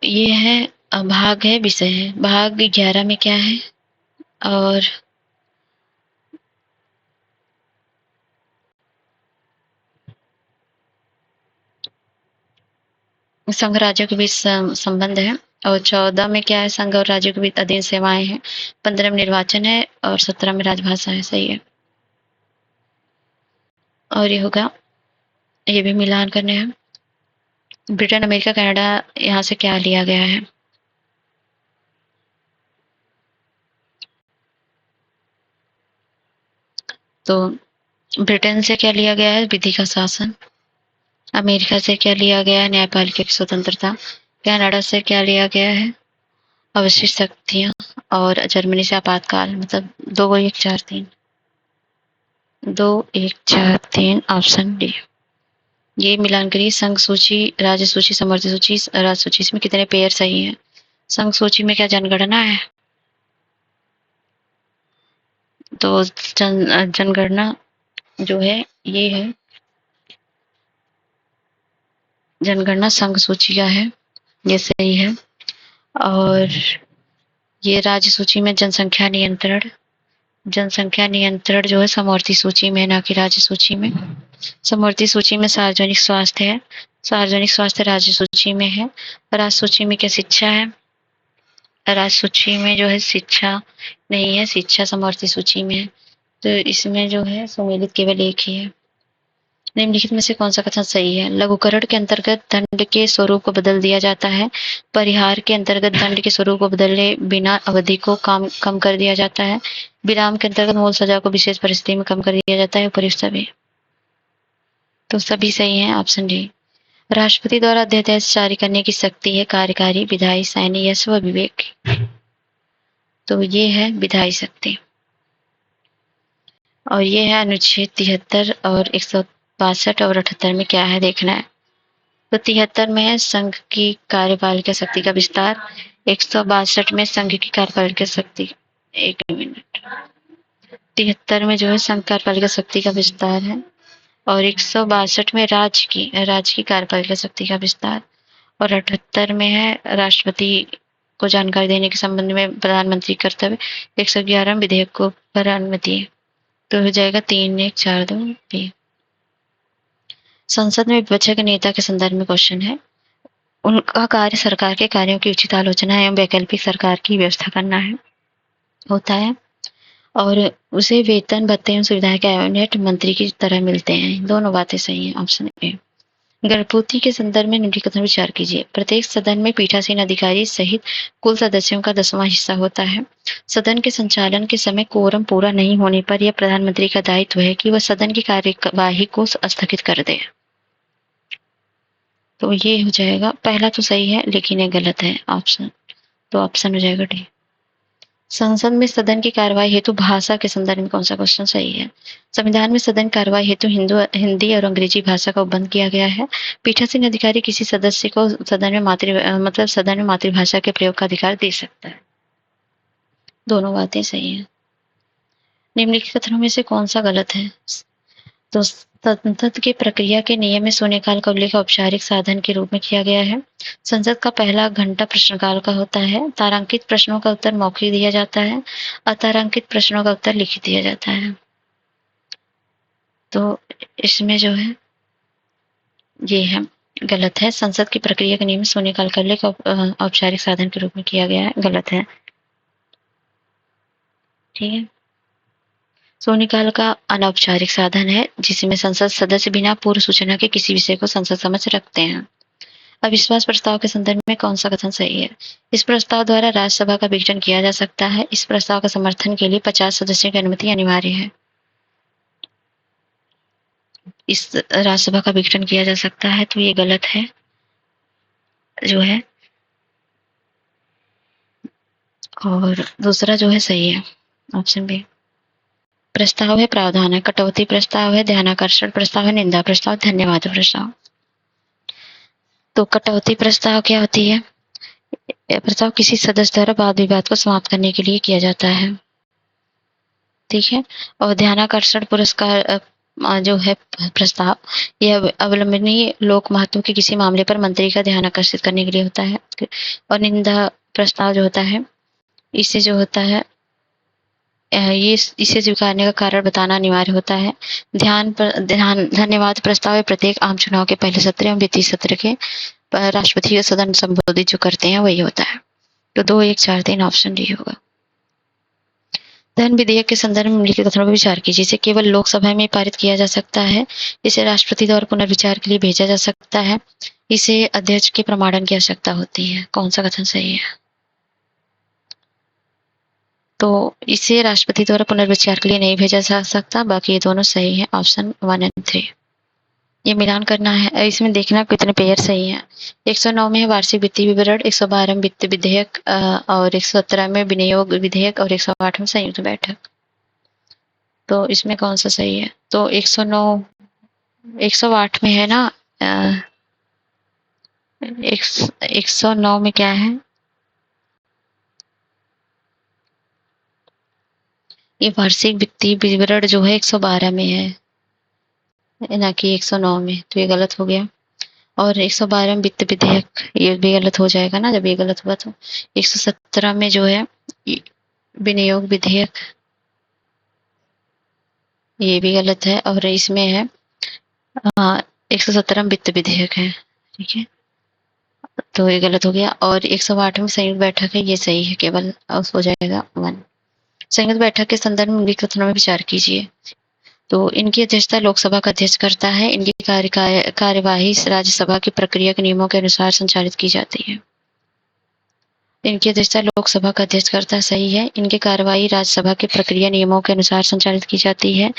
S1: ये है भाग है विषय है, भाग 11 में क्या है? और संघ राज्यों के बीच संबंध है, और 14 में क्या है? संघ और राज्यों के बीच अधीन सेवाएं हैं। 15 में निर्वाचन है, और 17 में राजभाषा है, सही है। और ये होगा, ये भी मिलान करने हैं। ब्रिटेन, अमेरिका, कनाडा, यहाँ से क्या लिया गया है? तो ब्रिटेन से क्या लिया गया है? विधि का शासन। अमेरिका से क्या लिया गया है? न्यायपालिका की स्वतंत्रता। कनाडा से क्या लिया गया है? अवशिष्ट शक्तियां। और जर्मनी से आपातकाल, मतलब 2 1 4 3, 2 1 4 3, ऑप्शन डी। ये मिलान करिए, संघ सूची, राज्य सूची, समवर्ती सूची, राज्य सूची, इसमें कितने पेयर सही है? संघ सूची में क्या जनगणना है? तो जनगणना जो है, ये है जनगणना संघ सूची का है, ये सही है। और ये राज्य सूची में जनसंख्या नियंत्रण, जनसंख्या नियंत्रण जो है समवर्ती सूची में, ना कि राज्य सूची में। समवर्ती सूची में सार्वजनिक स्वास्थ्य है, सार्वजनिक स्वास्थ्य राज्य सूची में है। राज्य सूची में क्या शिक्षा है? राज्य सूची में जो है शिक्षा नहीं है, शिक्षा समवर्ती सूची में है, तो इसमें जो है सुमेलित केवल एक ही है। निम्नलिखित में से कौन सा कथन सही है? लघुकरण के अंतर्गत दंड के स्वरूप को बदल दिया जाता है, परिहार के अंतर्गत दंड के स्वरूप को बदले बिना अवधि को कम कर दिया जाता है, विराम के अंतर्गत मूल सजा को विशेष परिस्थिति में कम कर दिया जाता है, उपयुक्त सभी। तो सभी सही है, ऑप्शन डी। राष्ट्रपति द्वारा अध्यादेश जारी करने की शक्ति है कार्यकारी, विधायी, सैन्य, यश व विवेक। तो ये है विधायी शक्ति। और ये है अनुच्छेद 73 और 162 और 78 में क्या है देखना है। तो 73 में है संघ की कार्यपालिका शक्ति का विस्तार, 162 में संघ की कार्यपालिका शक्ति, एक मिनट, 73 में जो है संघ कार्यपालिका शक्ति का विस्तार है, और 162 में राज्य की कार्यपालिका शक्ति का विस्तार, और 78 में है राष्ट्रपति को जानकारी देने के संबंध में प्रधानमंत्री कर्तव्य, 111 में विधेयक को पर अनुमति है, तो हो जाएगा 3 1 4 2 बी। संसद में विपक्ष के नेता के संदर्भ में क्वेश्चन है। उनका कार्य सरकार के कार्यों की उचित आलोचना एवं वैकल्पिक सरकार की व्यवस्था करना है, होता है, और उसे वेतन, भत्ते एवं सुविधाएं कैबिनेट मंत्री की तरह मिलते हैं। दोनों बातें सही हैं, ऑप्शन ए। गर्भपूर्ति के संदर्भ में निम्नलिखित कथन विचार कीजिए। प्रत्येक सदन में पीठासीन अधिकारी सहित कुल सदस्यों का 10वां हिस्सा होता है। सदन के संचालन के समय कोरम पूरा नहीं होने पर यह प्रधानमंत्री का दायित्व है कि वह सदन की कार्यवाही को स्थगित कर दे। तो ये हो जाएगा, पहला तो सही है लेकिन ये गलत है ऑप्शन, तो ऑप्शन हो जाएगा डी। संसद में सदन की कार्यवाही हेतु भाषा के संदर्भ में कौन सा क्वेश्चन सही है? संविधान में सदन कार्यवाही हेतु हिंदी और अंग्रेजी भाषा का उपबंध किया गया है। पीठासीन अधिकारी किसी सदस्य को सदन में मातृभाषा के प्रयोग का अधिकार दे सकता है। दोनों बातें सही है। निम्नलिखित कथनों में से कौन सा गलत है? तो संसद की प्रक्रिया के नियम में शून्यकाल का उल्लेख औपचारिक साधन के रूप में किया गया है। संसद का पहला घंटा प्रश्नकाल का होता है। तारांकित प्रश्नों का उत्तर मौखिक दिया जाता है, अतारांकित प्रश्नों का उत्तर लिखित दिया जाता है। तो इसमें जो है ये है गलत है। संसद की प्रक्रिया के नियम में शून्यकाल का उल्लेख औपचारिक साधन के रूप में किया गया है, गलत है। ठीक है। शून्यकाल का अनौपचारिक साधन है जिसमें संसद सदस्य बिना पूर्व सूचना के किसी विषय को संसद समक्ष रखते हैं। अविश्वास प्रस्ताव के संदर्भ में कौन सा कथन सही है? इस प्रस्ताव द्वारा राज्यसभा का विघटन किया जा सकता है। इस प्रस्ताव का समर्थन के लिए 50 सदस्यों की अनुमति अनिवार्य है। इस राज्यसभा का विघटन किया जा सकता है, तो ये गलत है जो है, और दूसरा जो है सही है, ऑप्शन बी। प्रस्ताव है प्रावधान है, कटौती प्रस्ताव है, ध्यानाकर्षण प्रस्ताव है, निंदा प्रस्ताव, धन्यवाद प्रस्ताव। तो कटौती प्रस्ताव क्या होती है? यह प्रस्ताव किसी सदस्य द्वारा वाद विवाद को समाप्त करने के लिए किया जाता है, ठीक है। और ध्यानाकर्षण पुरस्कार जो है प्रस्ताव, यह अवलंबनीय लोक महत्व के किसी मामले पर मंत्री का ध्यान आकर्षित करने के लिए होता है। और निंदा प्रस्ताव जो होता है, इससे जो होता है ये इसे स्वीकारने का कारण बताना अनिवार्य होता है। धन्यवाद प्रस्ताव प्रत्येक आम चुनाव के पहले सत्र एवं वित्तीय सत्र के राष्ट्रपति का सदन संबोधित जो करते हैं वही होता है। तो 2, 1, 4, 3 ऑप्शन डी होगा। धन विधेयक के संदर्भ में निम्नलिखित कथनों पर विचार कीजिए। इसे केवल लोकसभा में पारित किया जा सकता है, इसे राष्ट्रपति द्वारा पुनर्विचार के लिए भेजा जा सकता है, इसे अध्यक्ष के प्रमाणन की आवश्यकता होती है। कौन सा कथन सही है? तो इसे राष्ट्रपति द्वारा पुनर्विचार के लिए नहीं भेजा जा सकता, बाकी ये दोनों सही है, ऑप्शन 1 और 3। ये मिलान करना है, इसमें देखना कितने पेयर सही हैं। 109 में है वार्षिक वित्तीय विवरण, 112 में वित्त विधेयक और 117 में विनियोग विधेयक और 108 में संयुक्त बैठक। तो इसमें कौन सा सही है? तो 109 108 में है ना, 109 में क्या है? ये वार्षिक वित्तीय विवरण जो है 112 में है, ना कि 109 में, तो ये गलत हो गया। और 112 में वित्त विधेयक, ये भी गलत हो जाएगा ना जब ये गलत हुआ। तो 117 में जो है विनियोग विधेयक, ये भी गलत है। और इसमें है 117 में वित्त विधेयक है, ठीक है, तो ये गलत हो गया। और 108 में संयुक्त बैठक है, ये सही है, केवल हो जाएगा 1। संयुक्त बैठक के संदर्भ में उनके कथनों में विचार कीजिए। तो इनकी अध्यक्षता लोकसभा का अध्यक्ष करता है। इनकी कार्यवाही राज्यसभा की प्रक्रिया के नियमों के अनुसार संचालित की जाती है। इनकी अध्यक्षता लोकसभा का अध्यक्ष करता है, सही है। इनकी कार्यवाही राज्यसभा की प्रक्रिया नियमों के अनुसार संचालित की जाती है,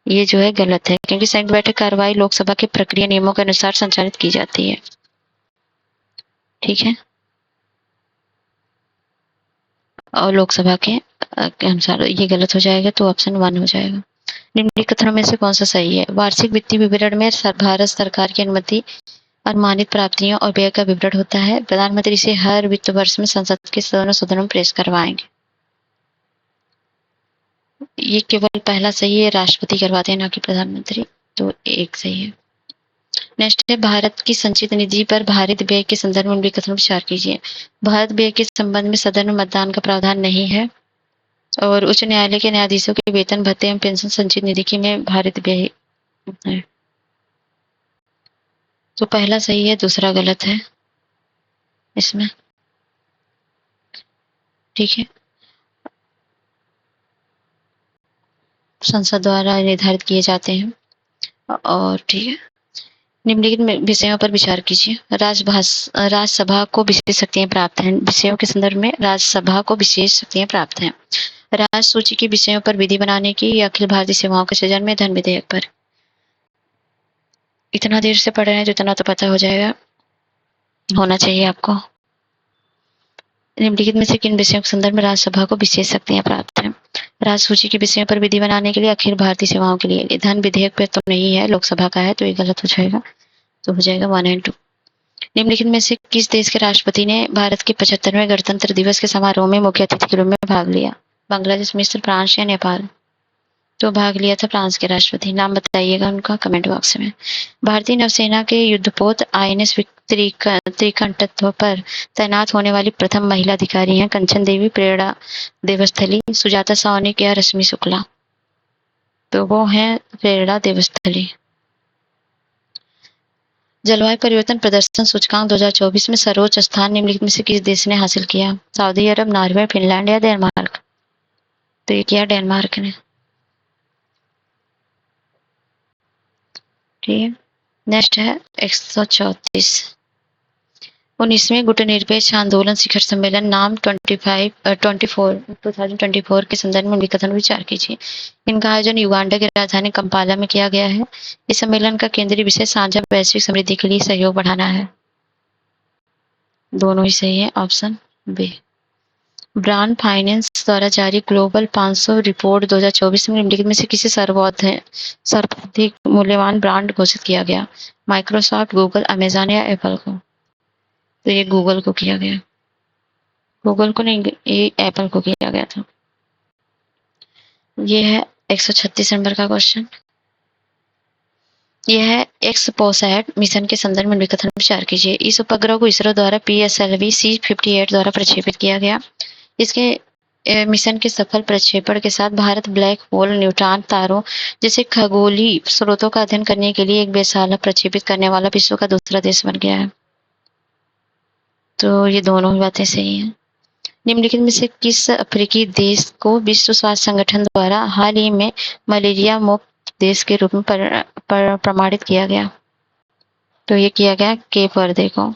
S1: ये जो है गलत है, क्योंकि संयुक्त बैठक कार्यवाही लोकसभा की प्रक्रिया नियमों के अनुसार संचालित की जाती है, ठीक है, और लोकसभा के अनुसार ये गलत हो जाएगा, तो ऑप्शन 1 हो जाएगा। निम्नलिखित कथनों में से कौन सा सही है? वार्षिक वित्तीय विवरण में भारत सरकार की अनुमति, अनुमानित प्राप्तियों और व्यय का विवरण होता है। प्रधानमंत्री इसे हर वित्त वर्ष में संसद के दोनों सदनों में पेश करवाएंगे। ये केवल पहला सही है, राष्ट्रपति करवाते हैं, ना कि प्रधानमंत्री, तो 1 सही है। नेक्स्ट है भारत की संचित निधि पर भारित व्यय के संदर्भ में कथन विचार कीजिए। भारत व्यय के संबंध में सदन में मतदान का प्रावधान नहीं है, और उच्च न्यायालय के न्यायाधीशों के वेतन भत्ते एवं पेंशन संचित निधि की में भारित व्यय है। तो पहला सही है, दूसरा गलत है इसमें, ठीक है। संसद द्वारा निर्धारित किए जाते हैं, और ठीक है। निम्नलिखित विषयों पर विचार कीजिए। राज्यसभा को विशेष शक्तियां प्राप्त हैं। विषयों के संदर्भ में राज्यसभा को विशेष शक्तियां प्राप्त हैं। राज्य सूची के विषयों पर विधि बनाने की, या अखिल भारतीय सेवाओं के सृजन में धन विधेयक पर। इतना देर से पढ़ रहे हैं तो इतना तो पता हो जाएगा, होना चाहिए आपको। निम्नलिखित में से किन विषयों के संदर्भ में राज्यसभा को विशेष शक्तियां प्राप्त हैं? राज्य सूची के विषयों पर विधि बनाने के लिए, अखिल भारतीय सेवाओं के लिए। धन विधेयक पर तो नहीं है, लोकसभा का है, तो ये गलत हो जाएगा, तो हो जाएगा 1 और 2। निम्नलिखित में से किस देश के राष्ट्रपति ने भारत के 75वें गणतंत्र दिवस के समारोह में मुख्य अतिथि के रूप में भाग लिया? बांग्लादेश, मिस्र, फ्रांस या नेपाल? तो भाग लिया था फ्रांस के राष्ट्रपति। नाम बताइएगा उनका कमेंट बॉक्स में। भारतीय नौसेना के युद्धपोत INS त्रिकंठत्व पर तैनात होने वाली प्रथम महिला अधिकारी हैं कंचन देवी, प्रेरणा देवस्थली, सुजाता सावनिक या रश्मि शुक्ला? तो वो हैं प्रेरणा देवस्थली। जलवायु परिवर्तन प्रदर्शन सूचकांक 2024 में सर्वोच्च स्थान निम्नलिखित में से किस देश ने हासिल किया? सऊदी अरब, नॉर्वे, फिनलैंड या डेनमार्क? तो ये किया डेनमार्क ने। ठीक है। नेक्स्ट है 134 19वें गुटनिरपेक्ष आंदोलन शिखर सम्मेलन नाम 2024 के संदर्भ में कथन विचार कीजिए। इनका आयोजन युगांडा की राजधानी कंपाला में किया गया है। इस सम्मेलन का केंद्रीय विषय साझा वैश्विक समृद्धि के लिए सहयोग बढ़ाना है। दोनों ही सही है, ऑप्शन बी। ब्रांड फाइनेंस द्वारा जारी ग्लोबल 500 रिपोर्ट 2024 में निम्नलिखित में से किसे सर्वाधिक मूल्यवान ब्रांड घोषित किया गया? माइक्रोसॉफ्ट, गूगल, अमेजन या एप्पल को? तो ये गूगल को किया गया। गूगल को नहीं, ये एप्पल को किया गया था। ये है 136 नंबर का क्वेश्चन। यह है एक्सपोसैट मिशन के संदर्भ में कथन विचार कीजिए। इस उपग्रह को इसरो द्वारा PSLV C-58 द्वारा प्रक्षेपित किया गया। इसके मिशन के सफल प्रक्षेपण के साथ भारत ब्लैक होल, न्यूट्रॉन तारों जैसे खगोलीय स्रोतों का अध्ययन करने के लिए एक वेधशाला प्रक्षेपित करने वाला विश्व का दूसरा देश बन गया है। तो ये दोनों ही बातें सही हैं। निम्नलिखित में से किस अफ्रीकी देश को विश्व स्वास्थ्य संगठन द्वारा हाल ही में मलेरिया मुक्त देश के रूप में प्रमाणित किया गया? तो ये किया गया केप वर्दे को।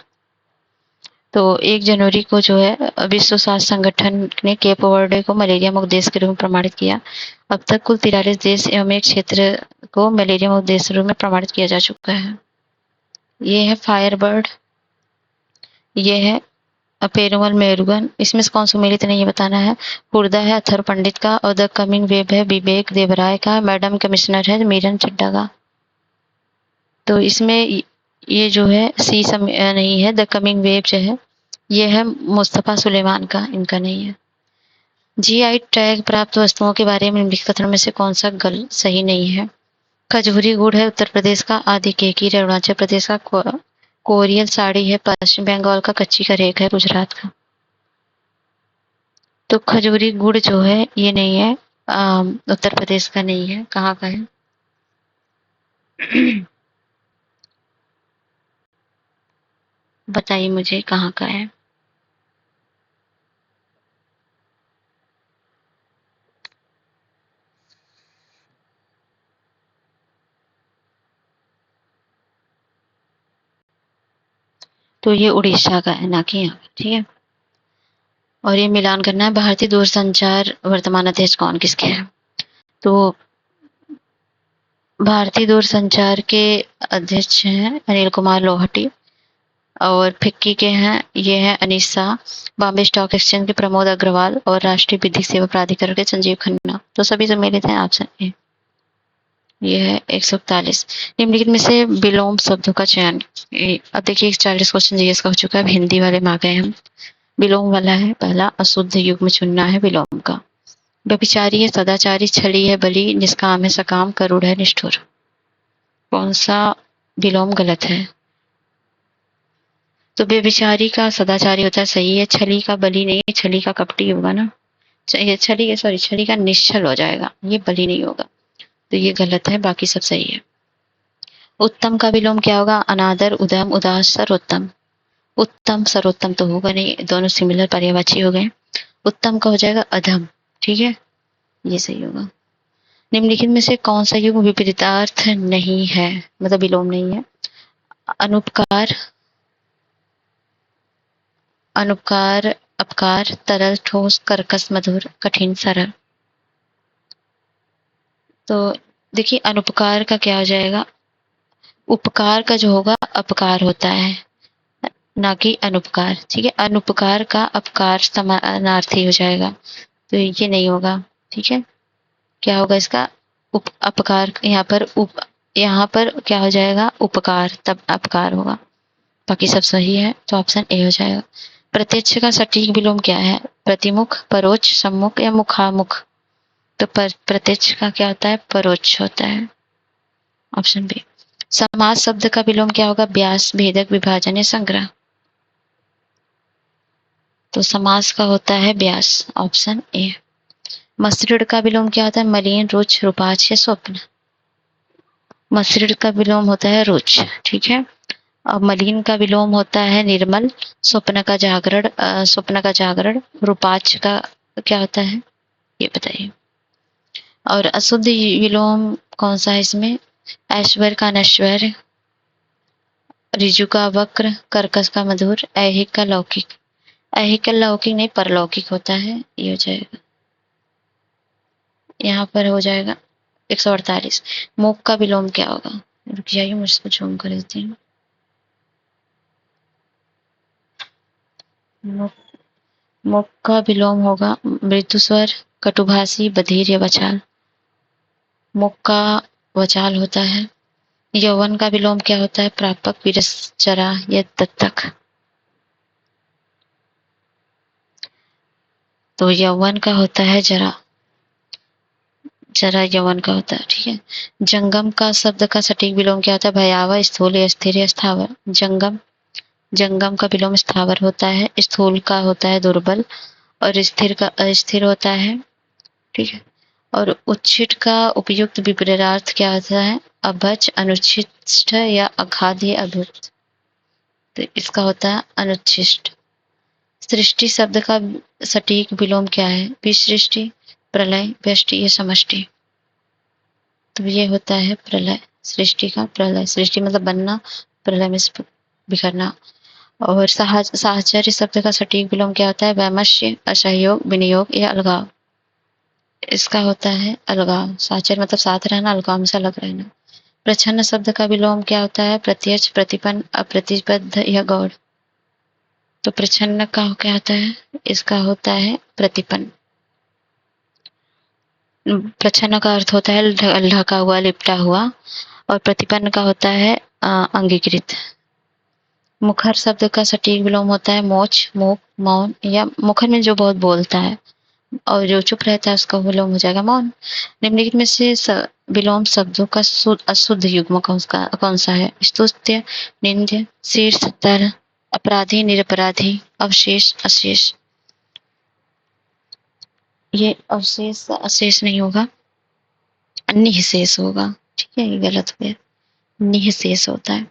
S1: तो 1 जनवरी को जो है विश्व स्वास्थ्य संगठन ने केप वर्दे को मलेरिया मुक्त देश के रूप में प्रमाणित किया। अब तक कुल 43 देश एवं एक क्षेत्र को मलेरिया मुक्त देश के रूप में प्रमाणित किया जा चुका है। ये है फायरबर्ड, ये है पेरुमल मेरुगन। इसमें से कौन सम्मिलित नहीं, ये बताना है। हुरदा है अथर पंडित का, और द कमिंग वेब है विवेक देवराय का, मैडम कमिश्नर है मीरन चड्डा का। तो इसमें ये जो है सी नहीं है, द कमिंग वेब जो है ये है मुस्तफा सुलेमान का, इनका नहीं है। GI टैग प्राप्त वस्तुओं के बारे में निम्नलिखित कथनों में से कौन सा सही नहीं है? खजूरी गुड़ है उत्तर प्रदेश का, आदि केकी है अरुणाचल प्रदेश का, कोरियल साड़ी है पश्चिम बंगाल का, कच्ची का रेख है गुजरात का। तो खजूरी गुड़ जो है ये नहीं है, उत्तर प्रदेश का नहीं है। कहाँ का है? बताइए मुझे कहाँ का है। तो ये उड़ीसा का है, ना कि यहाँ, ठीक है। और ये मिलान करना है। भारतीय दूरसंचार वर्तमान अध्यक्ष कौन किसके हैं? तो भारतीय दूरसंचार के अध्यक्ष हैं अनिल कुमार लोहाटी, और फिक्की के हैं ये है अनीस शाह, बॉम्बे स्टॉक एक्सचेंज के प्रमोद अग्रवाल, और राष्ट्रीय विधिक सेवा प्राधिकरण के संजीव खन्ना। तो सभी सम्मिलित हैं, ऑप्शन ए। ये है 141। निम्नलिखित में से विलोम शब्दों का चयन। अब देखिए 40 क्वेश्चन जीएस का हो चुका है, हिंदी वाले में आ गए हम। विलोम वाला है पहला, अशुद्ध युग्म चुनना है विलोम का। व्यभिचारी है सदाचारी, छली है बली, निष्काम है सकाम, करुण है निष्ठुर। कौन सा विलोम गलत है? तो व्यभिचारी का सदाचारी होता है, सही है। छली का बली नहीं है, छली का कपटी होगा ना, छली का निश्चल हो जाएगा, ये बली नहीं होगा, तो ये गलत है, बाकी सब सही है। उत्तम का विलोम क्या होगा? अनादर, उदम, उदास, सर्वोत्तम। उत्तम सर्वोत्तम तो होगा नहीं, दोनों सिमिलर पर्यायवाची हो गए। उत्तम का हो जाएगा अधम, ठीक है, ये सही होगा। निम्नलिखित में से कौन सा युग्म विपरीतार्थ नहीं है, मतलब विलोम नहीं है? अनुपकार, अनुपकार, अपकार, तरल, ठोस, कर्कश, मधुर, कठिन, सरल। तो देखिए अनुपकार का क्या हो जाएगा? उपकार का जो होगा अपकार होता है, ना कि अनुपकार, ठीक है। अनुपकार का अपकार समानार्थी हो जाएगा, तो ये नहीं होगा, ठीक है। क्या होगा इसका? अपकार, यहाँ पर क्या हो जाएगा? उपकार, तब अपकार होगा, बाकी सब सही है, तो ऑप्शन ए हो जाएगा। प्रत्यक्ष का सटीक विलोम क्या है? प्रतिमुख, परोक्ष, सम्मुख या मुखामुख? तो प्रत्यक्ष का क्या होता है? परोक्ष होता है, ऑप्शन बी। समास शब्द का विलोम क्या होगा? व्यास, भेदक, विभाजन या संग्रह? तो समास का होता है व्यास, ऑप्शन ए। मसृण का विलोम क्या होता है? मलिन, रुच, रुपाच या स्वप्न? मसृण का विलोम होता है रुच, ठीक है। और मलिन का विलोम होता है निर्मल, स्वप्न का जागरण, रुपाच का क्या होता है, ये बताइए। और अशुद्ध विलोम कौन सा है इसमें? ऐश्वर्य का नश्वर, ऋजु का वक्र, कर्कश का मधुर, ऐहिक का लौकिक। ऐहिक का लौकिक नहीं, परलौकिक होता है, ये हो जाएगा। यहाँ पर हो जाएगा 148। मुख का विलोम क्या होगा? रुक जाइए, मुझे इसको जूम कर देती हूँ। मुख मुख का विलोम होगा मृदुस्वर, कटुभाषी, बधिर या वचाल। मुख का वचाल होता है। यौवन का विलोम क्या होता है? प्रापक, विरसचरा या दत्तक। तो यौवन का होता है जरा, जरा यौवन का होता है, ठीक है। जंगम का शब्द का सटीक विलोम क्या होता है? भयावह, स्थूल या स्थिर या स्थावर। जंगम का विलोम स्थावर होता है, स्थूल का होता है दुर्बल और स्थिर का अस्थिर होता है, ठीक है। और उच्छिष्ट का उपयुक्त विपरीतार्थ क्या होता है? अभच, अनुच्छिष्ट या अखाद्य अभुक्त। तो इसका होता है अनुच्छिष्ट। सृष्टि शब्द का सटीक विलोम क्या है? विसृष्टि, प्रलय, व्यष्टि या समष्टि। तो ये होता है प्रलय। सृष्टि का प्रलय, सृष्टि मतलब बनना, प्रलय में बिखरना। और साहचर्य शब्द का सटीक विलोम क्या होता है? वैमनस्य, असहयोग, विनियोग या अलगाव। इसका होता है अलगाव। साहचर्य मतलब साथ रहना, अलगाव में से अलग रहना। प्रच्छन्न शब्द का विलोम क्या होता है? प्रत्यक्ष, प्रतिपन्न, अप्रतिबद्ध या गौड़। तो प्रच्छन्न का क्या होता है? इसका होता है प्रतिपन्न। प्रच्छन्न का अर्थ होता है ढका हुआ, लिपटा हुआ, और प्रतिपन्न का होता है अंगीकृत। मुखर शब्द का सटीक विलोम होता है मोक्ष, मूक, मौन या मुखर में जो बहुत बोलता है और जो चुप रहता है उसका विलोम हो जाएगा मौन। निम्नलिखित में से विलोम शब्दों का अशुद्ध युग्म कौन सा है? स्तुत्य, निंद्य, शीर्ष, तर, अपराधी, निरपराधी, अवशेष, अशेष। ये अवशेष अशेष नहीं होगा, निःशेष होगा, ठीक है, ये गलत हो गया। निःशेष होता है।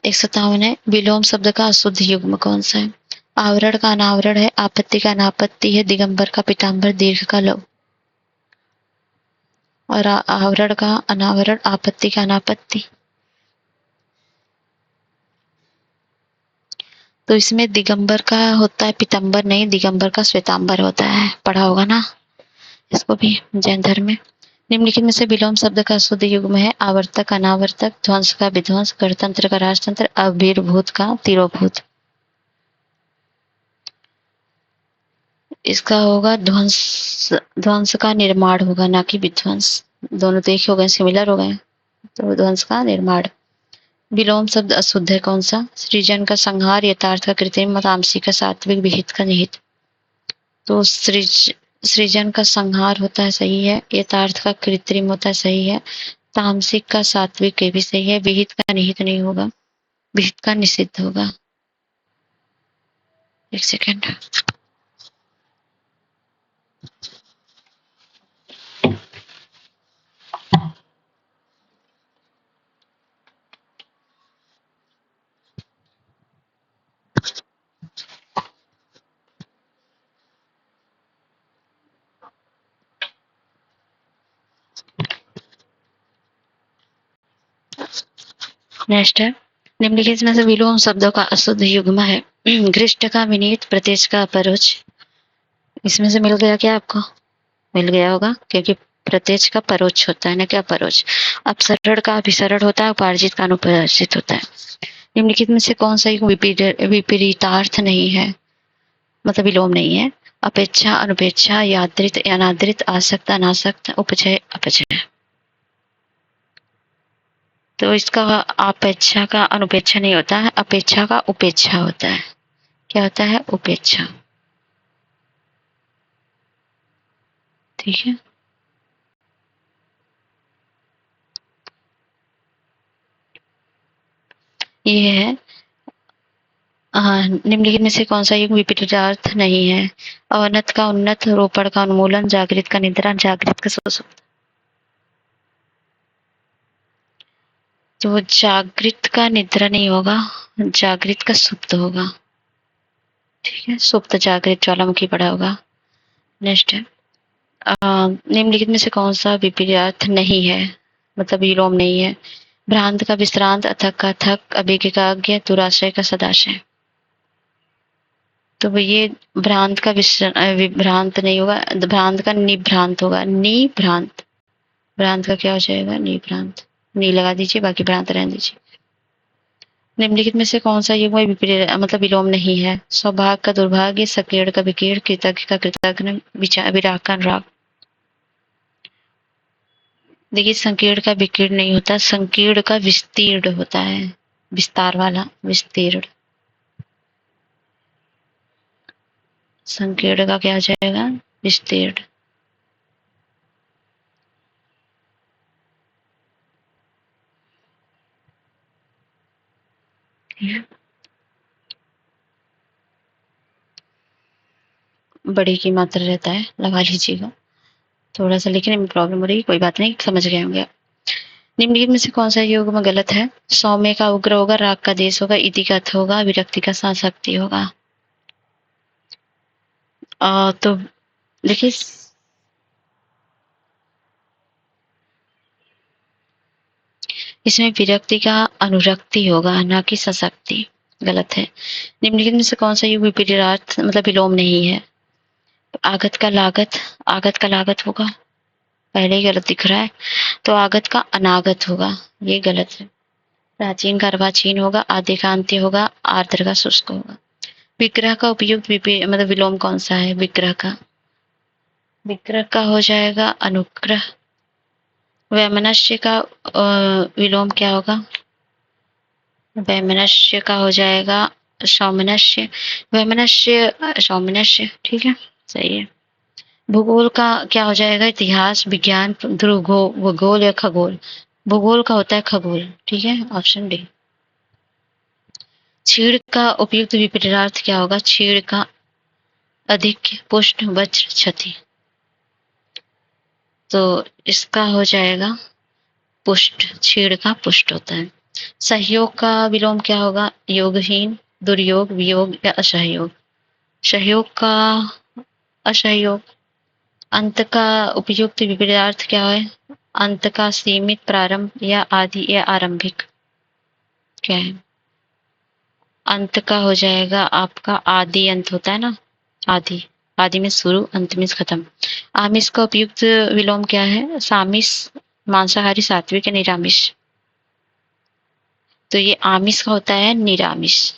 S1: 157 है, विलोम शब्द का अशुद्ध युग्म कौन सा है? आवरण का अनावरण है, आपत्ति का अनापत्ति है, दिगंबर का पीताम्बर, दीर्घ का लव। और आवरण का अनावरण, आपत्ति का अनापत्ति। तो इसमें दिगंबर का होता है पीताम्बर नहीं, दिगंबर का श्वेतांबर होता है। पढ़ा होगा ना इसको भी जैन धर्म में। निम्नलिखित में से विलोम शब्द का शुद्ध युग्म है आवर्तक, अनावर्तक, ध्वंस का विध्वंस, गणतंत्र का राजतंत्र, अविर्भूत का तिरोभूत। इसका होगा ध्वंस का निर्माण होगा, ना कि विध्वंस। दोनों तो एक हो गए, सिमिलर हो गए, तो ध्वंस का निर्माण। विलोम शब्द अशुद्ध है कौन सा? सृजन का संहार, यथार्थ का कृत्रिम, तामसिक का सात्विक, विहित का निहित। तो सृजन का संहार होता है, सही है। यथार्थ का कृत्रिम होता है, सही है। तामसिक का सात्विक, ये भी सही है। विहित का निहित नहीं होगा, विहित का निषिद्ध होगा। एक सेकेंड। नेक्स्ट है, निम्नलिखित में से विलोम शब्दों का अशुद्ध युग्म है घृष्ट का विनीत, प्रत्यक्ष का अपरोक्ष। इसमें से मिल गया क्या आपको? मिल गया होगा, क्योंकि प्रत्यक्ष का परोक्ष होता है ना कि अपरोक्ष। अपसरण का अभिसरण होता है, उपार्जित का अनुपरार्जित होता है। निम्नलिखित में से कौन सा एक विपरीतार्थ नहीं है, मतलब विलोम नहीं है? अपेक्षा, अनुपेक्षा, यादृत, अनादृत, आसक्त, अनासक्त, उपचय, अपचय। तो इसका अपेक्षा का अनुपेक्षा नहीं होता है, अपेक्षा का उपेक्षा होता है। क्या होता है? उपेक्षा, ठीक है। ये है निम्नलिखित में से कौन सा युग विपरीतार्थ नहीं है? अवनत का उन्नत, रोपण का उन्मूलन, जागृत का निद्रा, जागृत का सुसुप्त। तो जागृत का निद्रा नहीं होगा, जागृत का सुप्त होगा, ठीक है। सुप्त जागृत ज्वालामुखी पड़ा होगा। नेक्स्ट है, निम्नलिखित में से कौन सा विपरीतार्थ नहीं है? मतलब विलोम नहीं है। भ्रांत का विश्रांत, अथक का थक, अभिज्ञ का अज्ञ, दुराशय का सदाशय। तो ये भ्रांत का विभ्रांत नहीं होगा, भ्रांत का निभ्रांत होगा, निभ्रांत। भ्रांत का क्या हो जाएगा? निभ्रांत। नी लगा दीजिए, बाकी भ्रांत रहने दीजिए। निम्नलिखित में से कौन सा युग्म विपरीत मतलब विलोम नहीं है? सौभाग्य का दुर्भाग्य, सकीर्ण का विकीर्ण, कृतज्ञ का कृतघ्न, विराग का अनुराग। देखिए, संकीर्ण का विकीर्ण नहीं होता, संकीर्ण का विस्तीर्ण होता है, विस्तार वाला, विस्तीर्ण। संकीर्ण का क्या हो जाएगा? विस्तीर्ण। बड़ी की मात्रा रहता है, लगा लीजिएगा। थोड़ा सा लिखने में प्रॉब्लम हो रही है, कोई बात नहीं, समझ गए होंगे आप। निम्नलिखित में से कौन सा युग्म गलत है? सौम्य का उग्र होगा, राग का देश होगा, इति का अर्थ होगा, विरक्ति का सांशक्ति होगा। तो देखिए, इसमें विरक्ति का अनुरक्ति होगा, ना कि सशक्ति। गलत है। निम्नलिखित में से कौन सा युग विपरीतार्थ मतलब विलोम नहीं है? आगत का लागत, आगत का लागत होगा, पहले ही गलत दिख रहा है, तो आगत का अनागत होगा, ये गलत है। प्राचीन का अर्वाचीन होगा, आदि का अंत्य होगा, आर्द्र का शुष्क होगा। विग्रह का उपयुक्त मतलब विलोम कौन सा है? विग्रह का, विग्रह का हो जाएगा अनुग्रह। वैमनस्य का विलोम क्या होगा? वैमनस्य का हो जाएगा सौमनस्य। वैमनस्य सौमनस्य, ठीक है, सही है। भूगोल का क्या हो जाएगा? इतिहास, विज्ञान, भूगोल या खगोल। भूगोल का होता है खगोल, ठीक है, ऑप्शन डी। छीड़ का उपयुक्त विपरीतार्थ क्या होगा? छीड़ का अधिक, पुष्ट, वज्र, क्षति। तो इसका हो जाएगा पुष्ट, छीड़ का पुष्ट होता है। सहयोग का विलोम क्या होगा? योगहीन, दुर्योग, वियोग या असहयोग। सहयोग का असहयोग। अंत का उपयुक्त विपरीतार्थ क्या है? अंत का सीमित, प्रारंभ या आदि या आरंभिक। क्या है? अंत का हो जाएगा आपका आदि, अंत होता है ना, आदि। आदि में शुरू, अंत में खत्म। आमिष का उपयुक्त विलोम क्या है? सामिष, मांसाहारी, सात्विक या निरामिष। तो ये आमिष का होता है निरामिष।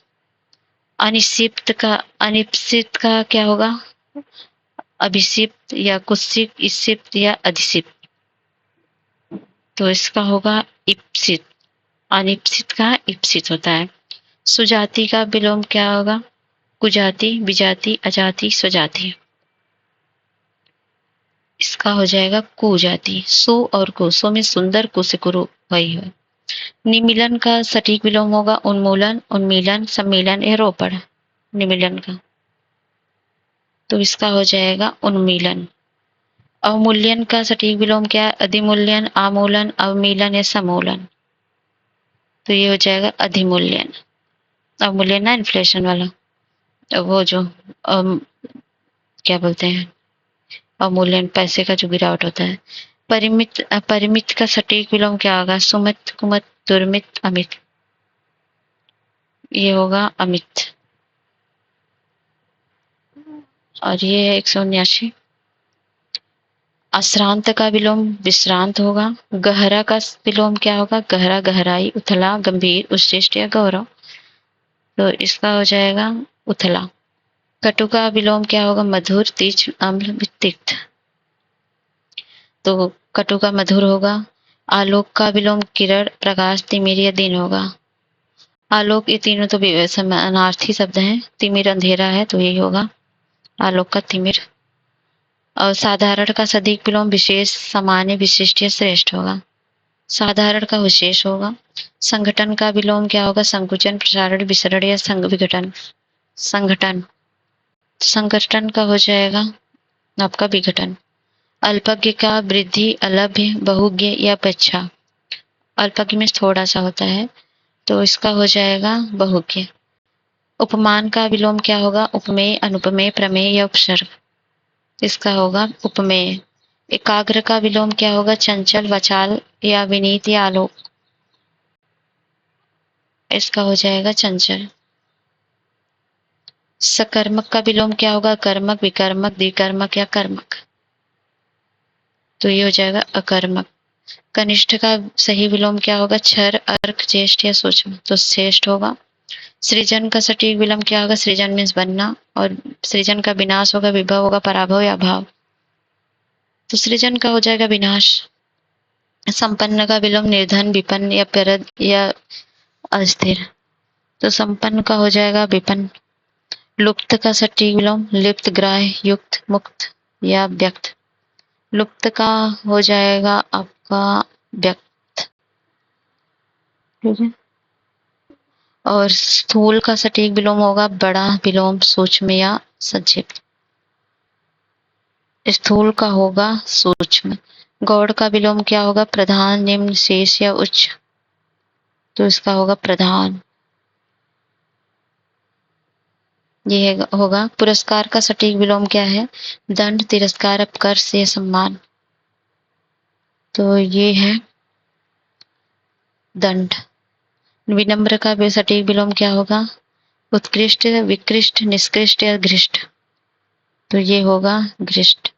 S1: अनिप्सित का क्या होगा? अभिषिप्त या कुत्सित, इसिप्त या अधिसिप्त। तो इसका होगा इप्सित। अनिप्सित का इप्सित होता है। सुजाति का विलोम क्या होगा? कुजाति, विजाति, अजाति, स्वजाति। इसका हो जाएगा कुजाति। सु और कु, सु में सुंदर, कु से कुरु, वही है। निमीलन का सटीक विलोम होगा उन्मूलन, उन्मीलन, सम्मीलन या रोपड़। निमीलन का तो इसका हो जाएगा उन्मीलन। अवमूल्यन का सटीक विलोम क्या है? अधिमूल्यन, आमूलन, अवमीलन या समूलन। तो ये हो जाएगा अधिमूल्यन। अवमूल्यन ना इन्फ्लेशन वाला, वो जो क्या बोलते हैं, अवमूल्यन पैसे का जो गिरावट होता है। परिमित, परिमित का सटीक विलोम क्या होगा? सुमित, कुमत, दुर्मित, अमित। ये होगा अमित। और ये है 179। अश्रांत का विलोम विश्रांत होगा। गहरा का विलोम क्या होगा? गहरा, गहराई, उथला, गंभीर, उच्छिष्ट या गौरव। तो इसका हो जाएगा उथला। कटु का विलोम क्या होगा? मधुर, तीक्ष्ण, अम्ल, तिक्त। तो कटु का मधुर होगा। आलोक का विलोम किरण, प्रकाश, तिमिर या दिन होगा। आलोक, ये तीनों तो समानार्थी शब्द हैं। तिमिर अंधेरा है, तो यही होगा आलोक का तिमिर। और साधारण का सटीक विलोम विशेष, सामान्य, विशिष्ट या श्रेष्ठ होगा। साधारण का विशेष होगा। संगठन का विलोम क्या होगा? संकुचन, प्रसारण, विसरण या विघटन। संगठन, संगठन का हो जाएगा आपका विघटन। अल्पज्ञ का वृद्धि, अलभ्य, बहुज्ञ या पेच्छा। अल्पज्ञ में थोड़ा सा होता है, तो इसका हो जाएगा बहुज्ञ। उपमान का विलोम क्या होगा? उपमेय, अनुपमेय, प्रमेय या उपसर्ग। इसका होगा उपमेय। एकाग्र का विलोम क्या होगा? चंचल, वाचाल या विनीत या आलोक? इसका हो जाएगा चंचल। सकर्मक का विलोम क्या होगा? कर्मक, विकर्मक, द्विकर्मक या कर्मक? तो ये हो जाएगा अकर्मक। कनिष्ठ का सही विलोम क्या होगा? क्षर, अर्क, ज्येष्ठ या सूक्ष्म? तो श्रेष्ठ होगा। सृजन का सटीक विलोम क्या होगा? सृजन मीन्स बनना, और सृजन का विनाश होगा, विभव होगा, पराभव या अभाव? तो सृजन का हो जाएगा विनाश। संपन्न का विलोम निर्धन, विपन्न या प्रद या अस्थिर? तो संपन्न का हो जाएगा विपन्न। लुप्त का सटीक विलोम लिप्त, ग्राह्य, युक्त, मुक्त या व्यक्त? लुप्त का हो जाएगा आपका व्यक्त। ठीक है। और स्थूल का सटीक विलोम होगा बड़ा, विलोम, सूक्ष्म या संक्षिप्त? स्थूल का होगा सूक्ष्म। गौड़ का विलोम क्या होगा? प्रधान, निम्न, शेष या उच्च? तो इसका होगा प्रधान। ये होगा। पुरस्कार का सटीक विलोम क्या है? दंड, तिरस्कार, अपकर्ष या सम्मान? तो ये है दंड। विनम्र का सटीक विलोम क्या होगा? उत्कृष्ट, विकृष्ट, निष्कृष्ट या घृष्ट? तो ये होगा घृष्ट।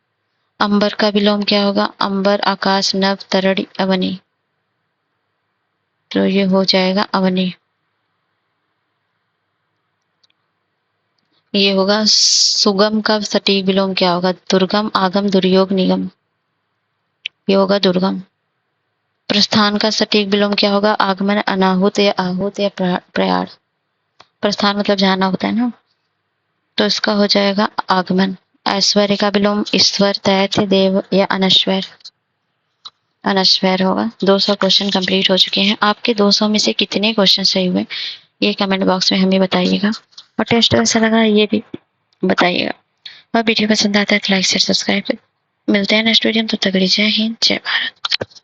S1: अंबर का विलोम क्या होगा? अंबर, आकाश, नभ, तरड़, अवनी? तो ये हो जाएगा अवनी। ये होगा। सुगम का सटीक विलोम क्या होगा? दुर्गम, आगम, दुर्योग, निगम? ये होगा दुर्गम। प्रस्थान का सटीक विलोम क्या होगा? आगमन, अनाहुत या आहूत या प्रयाण? प्रस्थान मतलब जाना होता है ना, तो इसका हो जाएगा आगमन। ऐश्वर्य का विलोम ईश्वर, दैत्य, देव या अनश्वर? अनश्वर होगा। 200 क्वेश्चन कंप्लीट हो चुके हैं। आपके 200 में से कितने क्वेश्चन सही हुए ये कमेंट बॉक्स में हमें बताइएगा, और टेस्ट कैसा लगा ये भी बताइएगा। और वीडियो पसंद आता है तो लाइक शेयर सब्सक्राइब। मिलते हैं नेक्स्ट वीडियो में, तब तक जय हिंद, जय भारत।